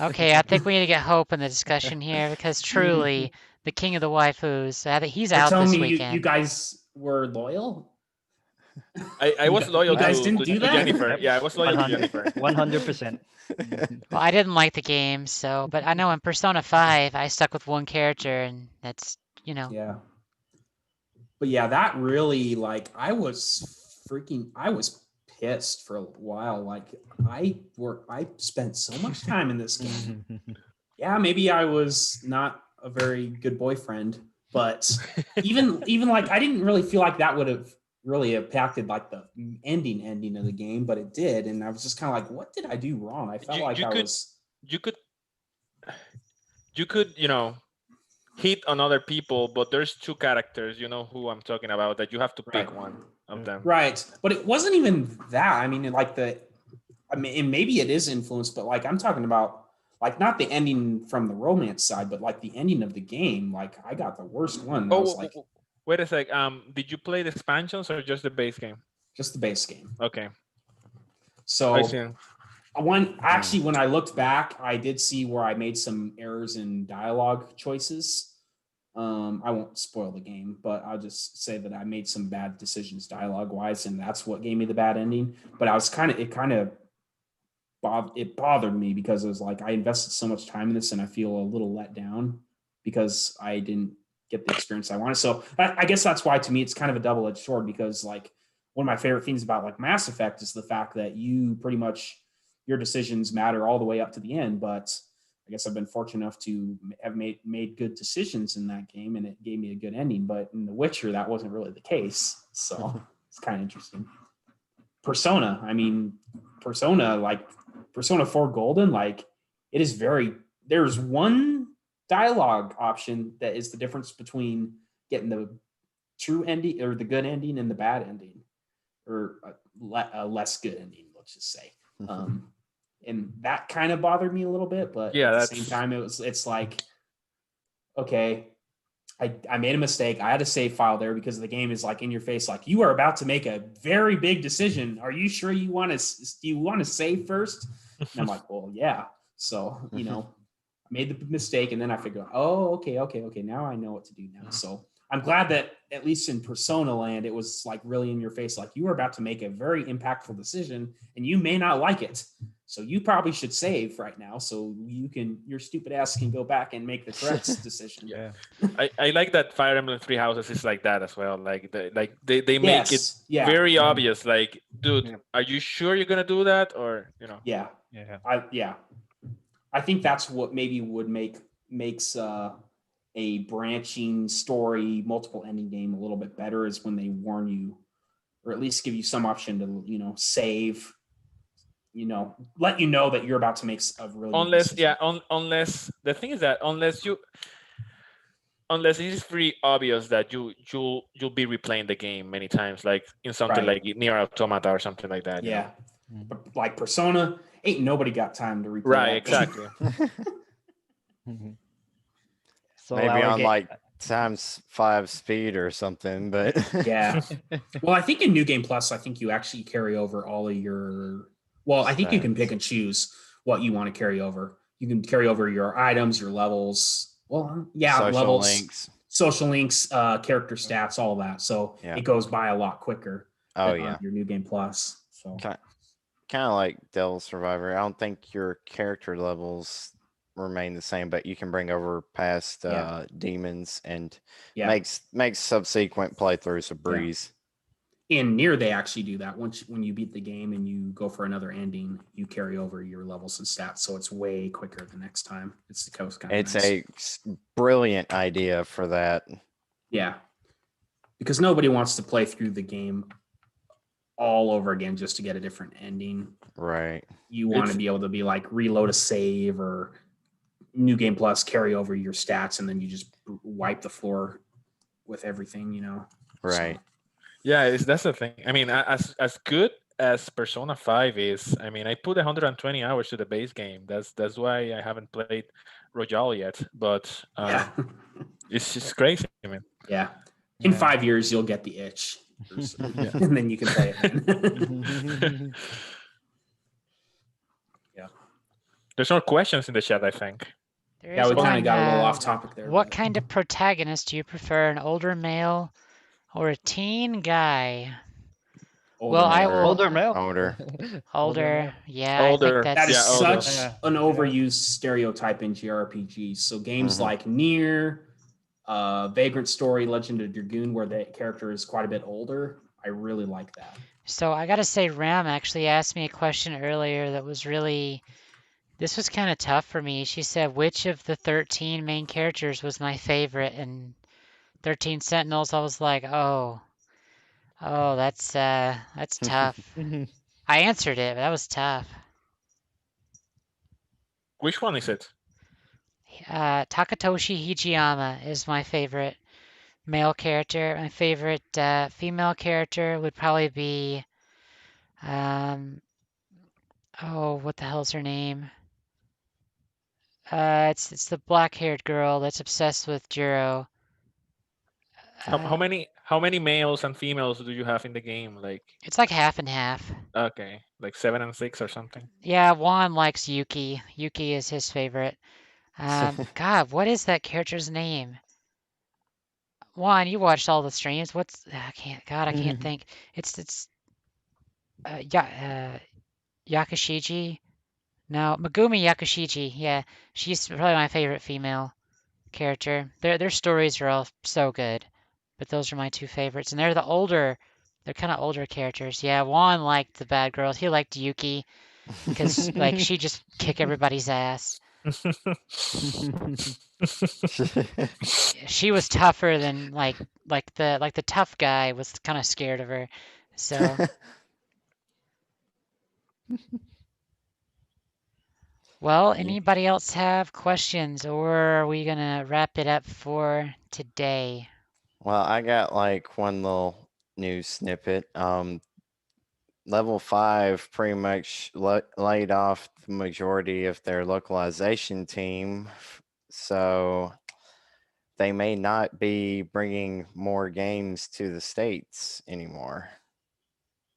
okay, I think we need to get Hope in the discussion here because truly, the king of the waifus, he's you're out telling this me weekend. you guys were loyal? I was loyal You guys to, didn't to, do to that? Jennifer. Yeah, I was loyal to 100, Jennifer. 100%. Well, I didn't like the game, so but I know in Persona 5, I stuck with one character, and that's Yeah. But yeah, that really I was pissed for a while. Like I spent so much time in this game. Yeah, maybe I was not a very good boyfriend, but even like I didn't really feel like that would have really impacted like the ending of the game, but it did, and I was just kind of like, what did I do wrong? I felt You could hit on other people, but there's two characters, you know who I'm talking about, that you have to pick Right. one of them. Right, but it wasn't even that. I mean, and maybe it is influenced, but like I'm talking about like not the ending from the romance side, but like the ending of the game. Like I got the worst one. I was like, Wait a sec. Did you play the expansions or just the base game? just the base game. Okay. So I see. when I looked back, I did see where I made some errors in dialogue choices. I won't spoil the game, but I'll just say that I made some bad decisions dialogue wise, and that's what gave me the bad ending. But it bothered me because it was like I invested so much time in this, and I feel a little let down because I didn't get the experience I wanted. So I guess that's why to me it's kind of a double-edged sword, because like one of my favorite things about like Mass Effect is the fact that you pretty much your decisions matter all the way up to the end. But I guess I've been fortunate enough to have made good decisions in that game, and it gave me a good ending. But in The Witcher, that wasn't really the case. So it's kind of interesting. Persona, like Persona 4 Golden, like it is there's one dialogue option that is the difference between getting the true ending or the good ending and the bad ending, or a less good ending, let's just say. And that kind of bothered me a little bit, but at the same time, it's like, okay, I made a mistake. I had a save file there because the game is like in your face, like you are about to make a very big decision. Are you sure you want to save first? And I'm like, well, yeah. So, I made the mistake, and then I figured, oh, okay. Now I know what to do now. So I'm glad that at least in Persona Land, it was like really in your face, like you are about to make a very impactful decision and you may not like it. So you probably should save right now so your stupid ass can go back and make the correct decision. Yeah. I like that Fire Emblem Three Houses is like that as well. Like they make it Yeah. very obvious. Like, dude, are you sure you're gonna do that, or Yeah. Yeah. I think that's what maybe makes a branching story, multiple ending game a little bit better is when they warn you, or at least give you some option to, save, let you know that you're about to make a really big Unless, decision. unless the thing is that unless it is pretty obvious that you'll be replaying the game many times, like in something Right. like Near Automata or something like that. Yeah. Mhm. But like Persona, ain't nobody got time to replay Right, that game. exactly. Mhm. So Maybe our on game, like ×5 speed or something, but Yeah. Well, I think in New Game Plus, I think you actually carry over all of your. Well, I think you can Stats. pick and choose what you want to carry over. You can carry over your items, your levels. Well, yeah, social levels, links. social links, character stats, all that. So Yeah. it goes by a lot quicker Oh than on yeah. your New Game Plus. So Kind of like Devil Survivor. I don't think your character levels remain the same, but you can bring over past Yeah. demons and yeah, makes subsequent playthroughs a Yeah. breeze. in Near they actually do that. When you beat the game and you go for another ending, you carry over your levels and stats, so it's way quicker the next time. It's kind of It's nice. a brilliant idea for that. Yeah, because nobody wants to play through the game all over again just to get a different ending. Right. You want to It's- be able to be like reload a save or New Game Plus, carry over your stats, and then you just wipe the floor with everything. Right. So, Yeah, that's the thing. I mean, as good as Persona 5 is, I mean, I put 120 hours to the base game. That's why I haven't played Royale yet. But yeah, it's just crazy, man. yeah. In Yeah. 5 years, you'll get the itch, Yeah. and then you can play it. Then. Yeah. There's no questions in the chat, I think. There Yeah, is we kind one. of got a little off topic there. What but- kind of protagonist do you prefer, an older male or a teen guy? Older Well, I male. will. older male. Older. Older. Yeah, I Older. think That is that's. Yeah, older. such Yeah. an overused stereotype in JRPGs. So games Mhm. like Nier, Vagrant Story, Legend of Dragoon, where the character is quite a bit older, I really like that. So I gotta say, Ram actually asked me a question earlier that was really. This was kind of tough for me. She said, which of the 13 main characters was my favorite? And 13 Sentinels, I was like, oh, that's tough. I answered it, but that was tough. Which one is it? Takatoshi Hijiyama is my favorite male character. My favorite female character would probably be, what the hell's her name? It's the black-haired girl that's obsessed with Juro. How many males and females do you have in the game? Like, It's like half and half. okay, like 7 and 6 or something. Yeah, Juan likes Yuki. Yuki is his favorite. God, what is that character's name? Juan, you watched all the streams. I can't think. It's Yakushiji. No, Megumi Yakushiji. Yeah, she's probably my favorite female character. Their stories are all so good, but those are my two favorites, and they're kind of older characters. Yeah, Juan liked the bad girls. He liked Yuki because like she just kick everybody's ass. She was tougher than the tough guy was kind of scared of her. So well, Yeah. anybody else have questions, or are we gonna wrap it up for today? Well, I got like one little news snippet. Level 5 pretty much laid off the majority of their localization team, so they may not be bringing more games to the States anymore.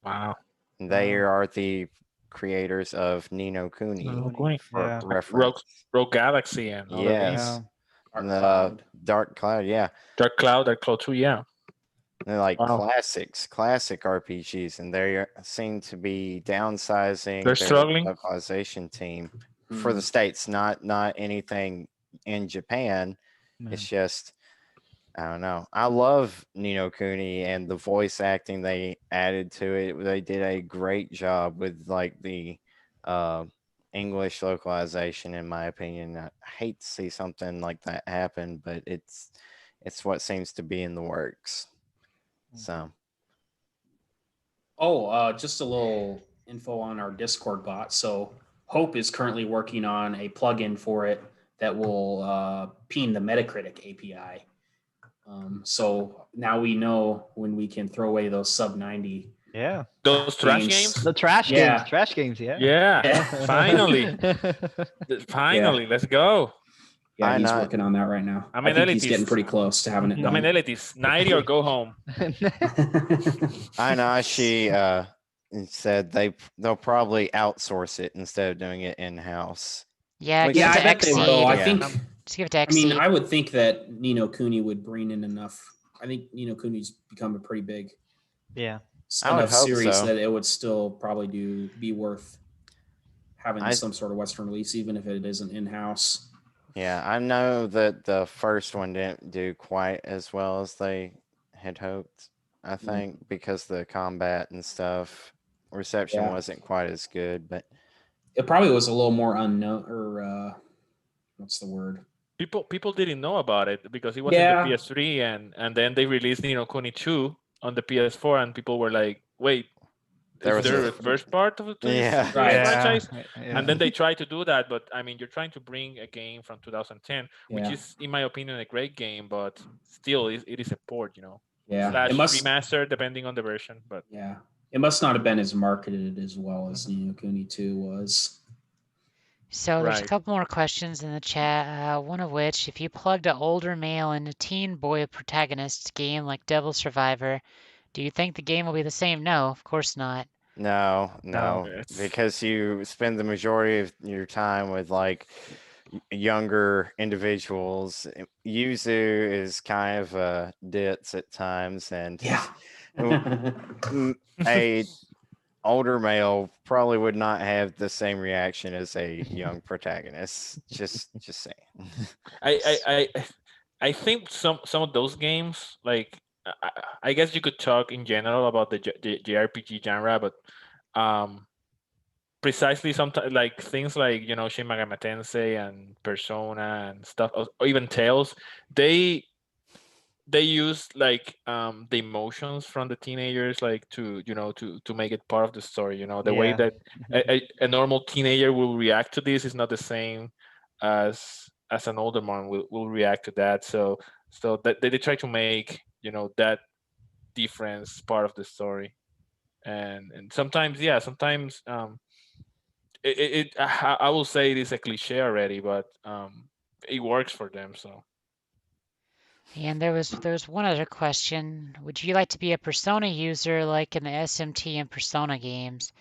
Wow. They are the creators of Nino Kuni, Oh, great. for Yeah. reference. Rogue Galaxy and other games. Yes. Dark And Cloud. Dark Cloud, yeah. Dark Cloud 2, yeah. They're like Wow. classic RPGs, and they seem to be downsizing They're their struggling. localization team for Hmm. the States, not anything in Japan. It's just, I don't know. I love Nino Kuni and the voice acting they added to it. They did a great job with like the English localization, in my opinion. I hate to see something like that happen, but it's what seems to be in the works. So Just a little info on our Discord bot. So Hope is currently working on a plugin for it that will ping the Metacritic API. So now we know when we can throw away those sub 90. Yeah. Those trash games. The trash Yeah. games. Trash games. Yeah. Yeah, finally, let's go. Yeah, I he's know. working on that right now. I I, mean, think he's Elitis. getting pretty close to having it I done. mean, Elitis, 90 or go home. I know she said they'll probably outsource it instead of doing it in house. Yeah, Which give Yeah, it I to bet they will. I Xseed. Yeah. think. Just give it to I mean, Xseed. I would think that Nino Cooney would bring in enough. I think Nino Cooney's become a pretty big Yeah. I would enough hope series so. that it would still probably be worth having I- some sort of Western release, even if it isn't in house. Yeah, I know that the first one didn't do quite as well as they had hoped. I think because the combat and stuff reception Yeah. wasn't quite as good, but It probably was a little more unknown, or what's the word? People didn't know about it because it was Yeah. in the PS3, and then they released Nino Kuni 2 on the PS4, and people were like, "Wait, There is was there a- a first part of this Yeah. Right. franchise?" Yeah. And then they tried to do that, but I mean, you're trying to bring a game from 2010, which Yeah. is, in my opinion, a great game, but still, it is a port, Yeah. slash It must. remaster, depending on the version. But Yeah. It must not have been as marketed as well as Nino Cooney 2 was. So there's a Right. couple more questions in the chat. One of which, if you plugged an older male and a teen boy protagonist game like Devil Survivor, do you think the game will be the same? No, of course not. no, It's- because you spend the majority of your time with like younger individuals. Yuzu is kind of a ditz at times, and Yeah. a older male probably would not have the same reaction as a young protagonist. Just saying. I think some of those games, like I guess you could talk in general about the JRPG genre, but precisely sometimes like things like Shin Megami Tensei and Persona and stuff, or even Tales, they use like the emotions from the teenagers, like to make it part of the story. The way Yeah. that a normal teenager will react to this is not the same as an older one will react to that. So that they try to make that difference part of the story, and sometimes I will say it is a cliche already, but it works for them. So And there's one other question. Would you like to be a Persona user like in the SMT and Persona games?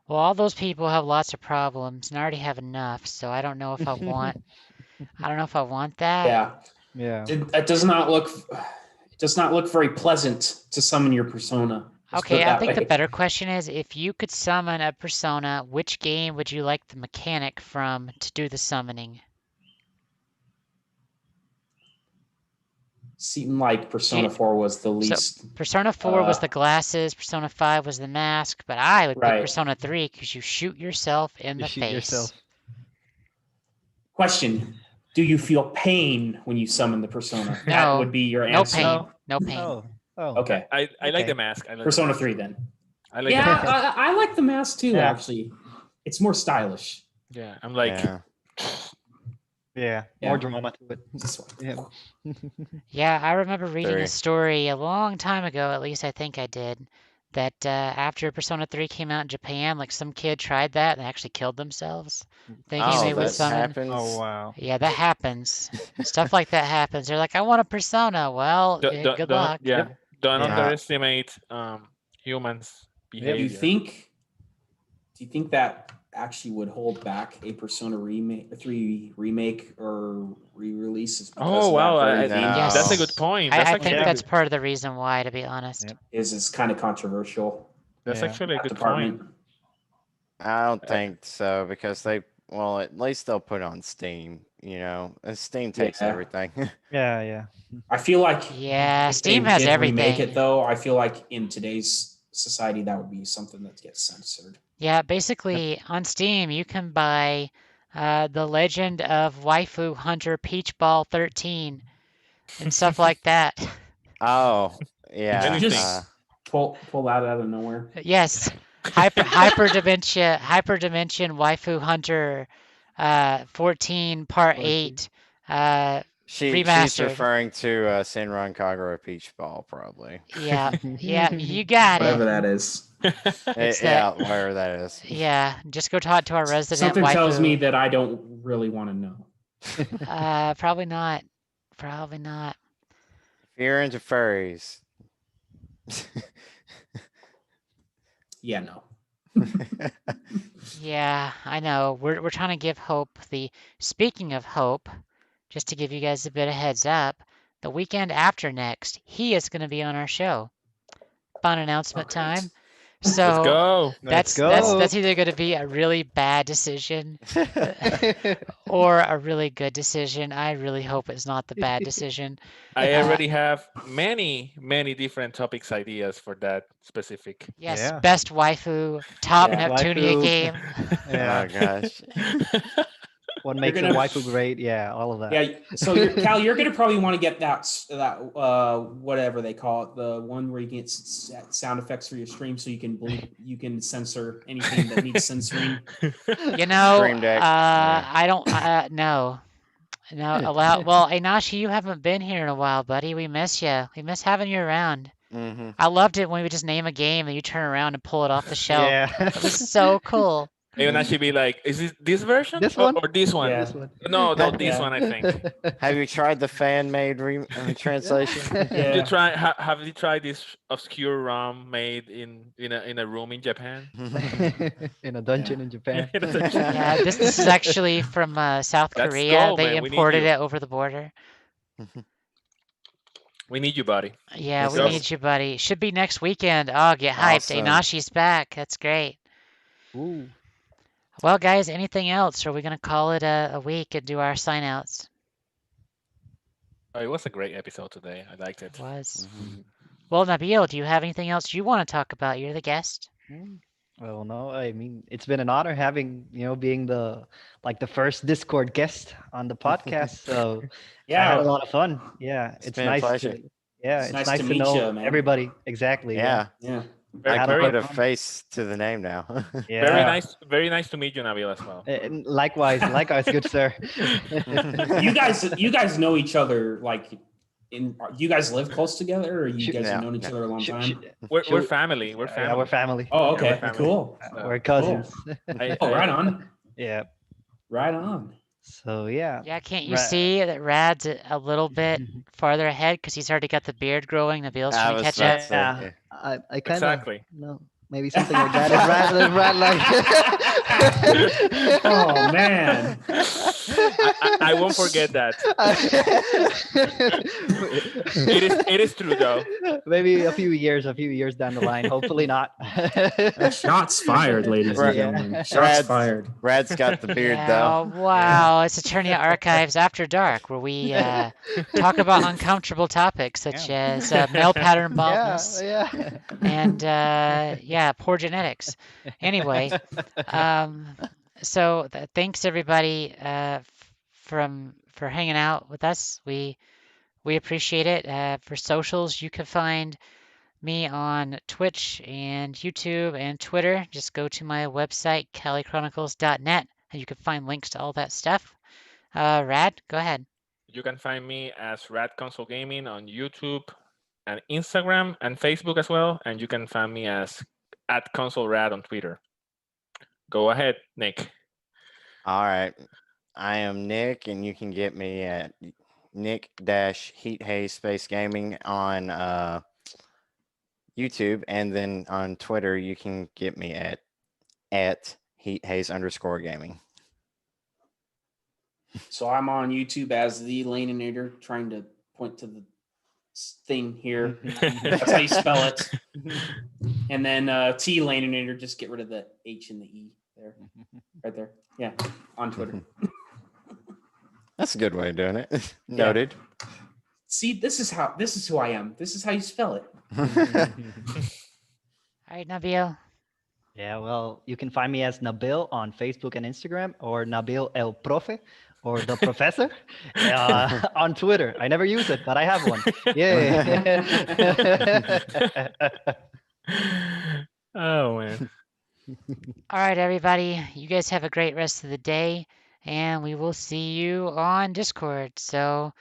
Well, all those people have lots of problems and I already have enough, so I don't know if I want that. Yeah. Yeah. It does not look very pleasant to summon your persona. Let's put it Okay, I that think the way. better question is if you could summon a Persona, which game would you like the mechanic from to do the summoning? Seemed like Persona 4 was the least. Persona 4 was the glasses, Persona 5 was the mask, but I would pick Right. Persona 3 because you shoot yourself in You the shoot face. yourself. Question: do you feel pain when you summon the persona? That No, would be your No answer. pain. No pain. Oh. Oh. Okay. I like Okay. the mask. I like the Persona mask. 3 then. I like Yeah, the mask. I like the mask too. Yeah. Actually, it's more stylish. Yeah, I'm like, Yeah. Yeah. Yeah. More drama to it. This one. Yeah. Yeah, I remember reading Three. a story a long time ago, at least I think I did, that after Persona 3 came out in Japan, like some kid tried that and actually killed themselves, thinking Oh, they would that summon. happens. Oh wow. Yeah, that happens. Stuff like that happens. They're like, I want a Persona. Well, good luck. Yeah, don't Yeah. underestimate humans' Do behavior. you think that actually would hold back a Persona 3 remake or re-release? Oh wow, Yes. that's a good point. I That's think actually that's part of the reason why, to be honest. Yep. is kind of controversial. that's Yeah. actually a That good department. point. I don't think so because well, at least they'll put it on Steam. And Steam takes Yeah. everything. Yeah. Yeah. I feel like Yeah, if Steam they has did remake everything. it though. I feel like in today's society, that would be something that gets censored. Yeah, basically on Steam you can buy The Legend of Waifu Hunter Peach Ball 13 and stuff like that. Oh, yeah. Did you Anything. just pull that out of nowhere? Yes, hyperdimension Waifu Hunter 14 Part 8 She's remastered. referring to Senran Kagura Peach Ball, probably. Yeah, yeah, you got Whatever it. that is. It's Yeah, that. whatever that is. Yeah, just go talk to our resident Something waifu. tells me that I don't really want to know. Probably not. Probably not. If you're into furries. Yeah, no. Yeah, I know. We're trying to give Hope speaking of Hope, just to give you guys a bit of heads up, the weekend after next, he is going to be on our show. Fun announcement great. time. Let's So go. Let's that's go. either going to be a really bad decision or a really good decision. I really hope it's not the bad decision. I already have many different topics ideas for that specific. Yes, Yeah. best waifu, top Yeah, Neptunia waifu. game. Yeah. Oh gosh. What makes a gonna- waifu great? Yeah, all of that. Yeah, so Cal, you're gonna probably want to get that whatever they call it, the one where you get sound effects for your stream, so you can censor anything that needs censoring. You know, Stream Deck, yeah. I don't no. Allow. Well, Inashi, you haven't been here in a while, buddy. We miss you. We miss having you around. Mm-hmm. I loved it when we would just name a game and you turn around and pull it off the shelf. Yeah. It was so cool. They would actually be like, "Is it this version? This one? Or this one?" Yeah. This one. No, this Yeah. one. I think. Have you tried the fan-made translation? Have you Yeah. have you tried this obscure ROM made in a room in Japan? In a dungeon in Japan. Yeah, this is actually from South Let's Korea. go, They man. We need imported you. it over the border. We need you, buddy. Yeah, Let's we go. need you, buddy. Should be next weekend. Oh, get hyped. Awesome. Inashi's back. That's great. Ooh. Well, guys, anything else? Or are we going to call it a week and do our sign outs? Oh, it was a great episode today. I liked it. It was. Mhm. Well, Nabil, do you have anything else you want to talk about? You're the guest. Well, no, I mean, it's been an honor having, being the first Discord guest on the podcast. So I had a lot of fun. Yeah, It's been a nice. pleasure. It's nice to meet know you, man. everybody. Exactly. Yeah, Yeah. Very, had a very, lot put of a fun. face to the name now. Yeah. very nice to meet you, Nabil, as well. And likewise, good sir. You guys know each other, like, you guys live close together, or you guys have known each other a long time? We're family. We're family. Yeah, we're family. Oh, Yeah, okay, we're family. cool. We're cousins. Oh, right on, Yeah. right on. So yeah. Yeah, can't you Ra- see that Rad's a little bit farther ahead because he's already got the beard growing? Nabil's I trying to was catch about up. to say, Yeah. yeah. I kind of Exactly. maybe something like that. Is Rad like? Oh man, I won't forget that. It is true though. Maybe a few years down the line. Hopefully not. shots fired, ladies Right. and gentlemen. Shots Rad's- fired. Rad's got the beard Yeah, though. oh, wow. It's Eternia Archives After Dark, where we talk about uncomfortable topics such as male pattern baldness Yeah. and poor genetics. Anyway, so thanks everybody for hanging out with us. We appreciate it. For socials, you can find me on Twitch and YouTube and Twitter. Just go to my website, calichronicles.net, and you can find links to all that stuff. Rad, go ahead. You can find me as Rad Console Gaming on YouTube and Instagram and Facebook as well. And you can find me as @ConsoleRad on Twitter. Go ahead, Nick. All right. I am Nick, and you can get me at Nick-Heat Haze Space Gaming on YouTube, and then on Twitter you can get me at @HeatHaze_gaming. So I'm on YouTube as the Laninator, trying to point to the thing here. That's how you spell it. And then T Laninator, just get rid of the H and the E there, right there. Yeah, on Twitter. That's a good way of doing it. Noted. See, this is who I am. This is how you spell it. All right, Nabil. Yeah, well, you can find me as Nabil on Facebook and Instagram, or Nabil El Profe, or the Professor, on Twitter. I never use it, but I have one. Yeah. Oh man. All right, everybody. You guys have a great rest of the day, and we will see you on Discord. So,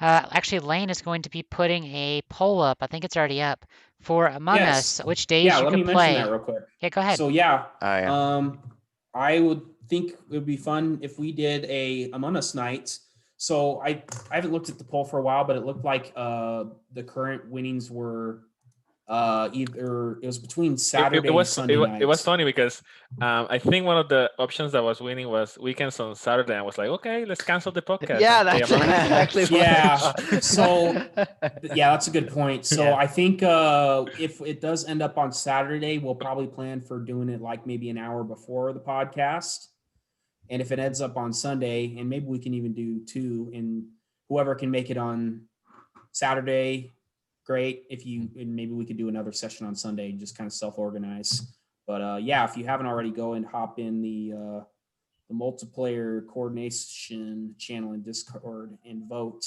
actually, Lane is going to be putting a poll up. I think it's already up for Among Us, Yes. which days Yeah, you let me could mention that play. real quick. Yeah, go ahead. So yeah, Oh, yeah. I would think it would be fun if we did a Among Us night. So I haven't looked at the poll for a while, but it looked like the current winnings were either it was between Saturday and Sunday it nights. was funny because I think one of the options that was winning was weekends on Saturday. I was like, okay, let's cancel the podcast. Yeah, and play that's Among Us. exactly what I Yeah. thought. So yeah, that's a good point. So Yeah. I think if it does end up on Saturday, we'll probably plan for doing it like maybe an hour before the podcast. And if it ends up on Sunday, and maybe we can even do two, and whoever can make it on Saturday, great. If you, and maybe we could do another session on Sunday and just kind of self-organize. But yeah, if you haven't already, go and hop in the multiplayer coordination channel in Discord and vote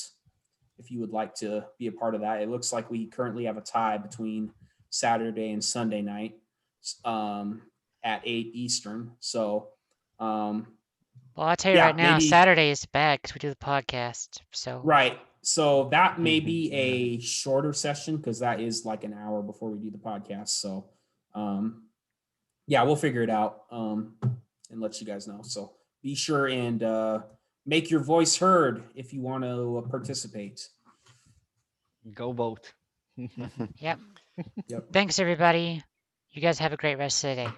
if you would like to be a part of that. It looks like we currently have a tie between Saturday and Sunday night at 8 Eastern. So Well, I'll tell you yeah, right now, maybe Saturday is bad because we do the podcast. So right. So that may be a shorter session because that is like an hour before we do the podcast. So yeah, we'll figure it out and let you guys know. So be sure and make your voice heard if you want to participate. Go vote. yep. Yep. Thanks, everybody. You guys have a great rest of the day.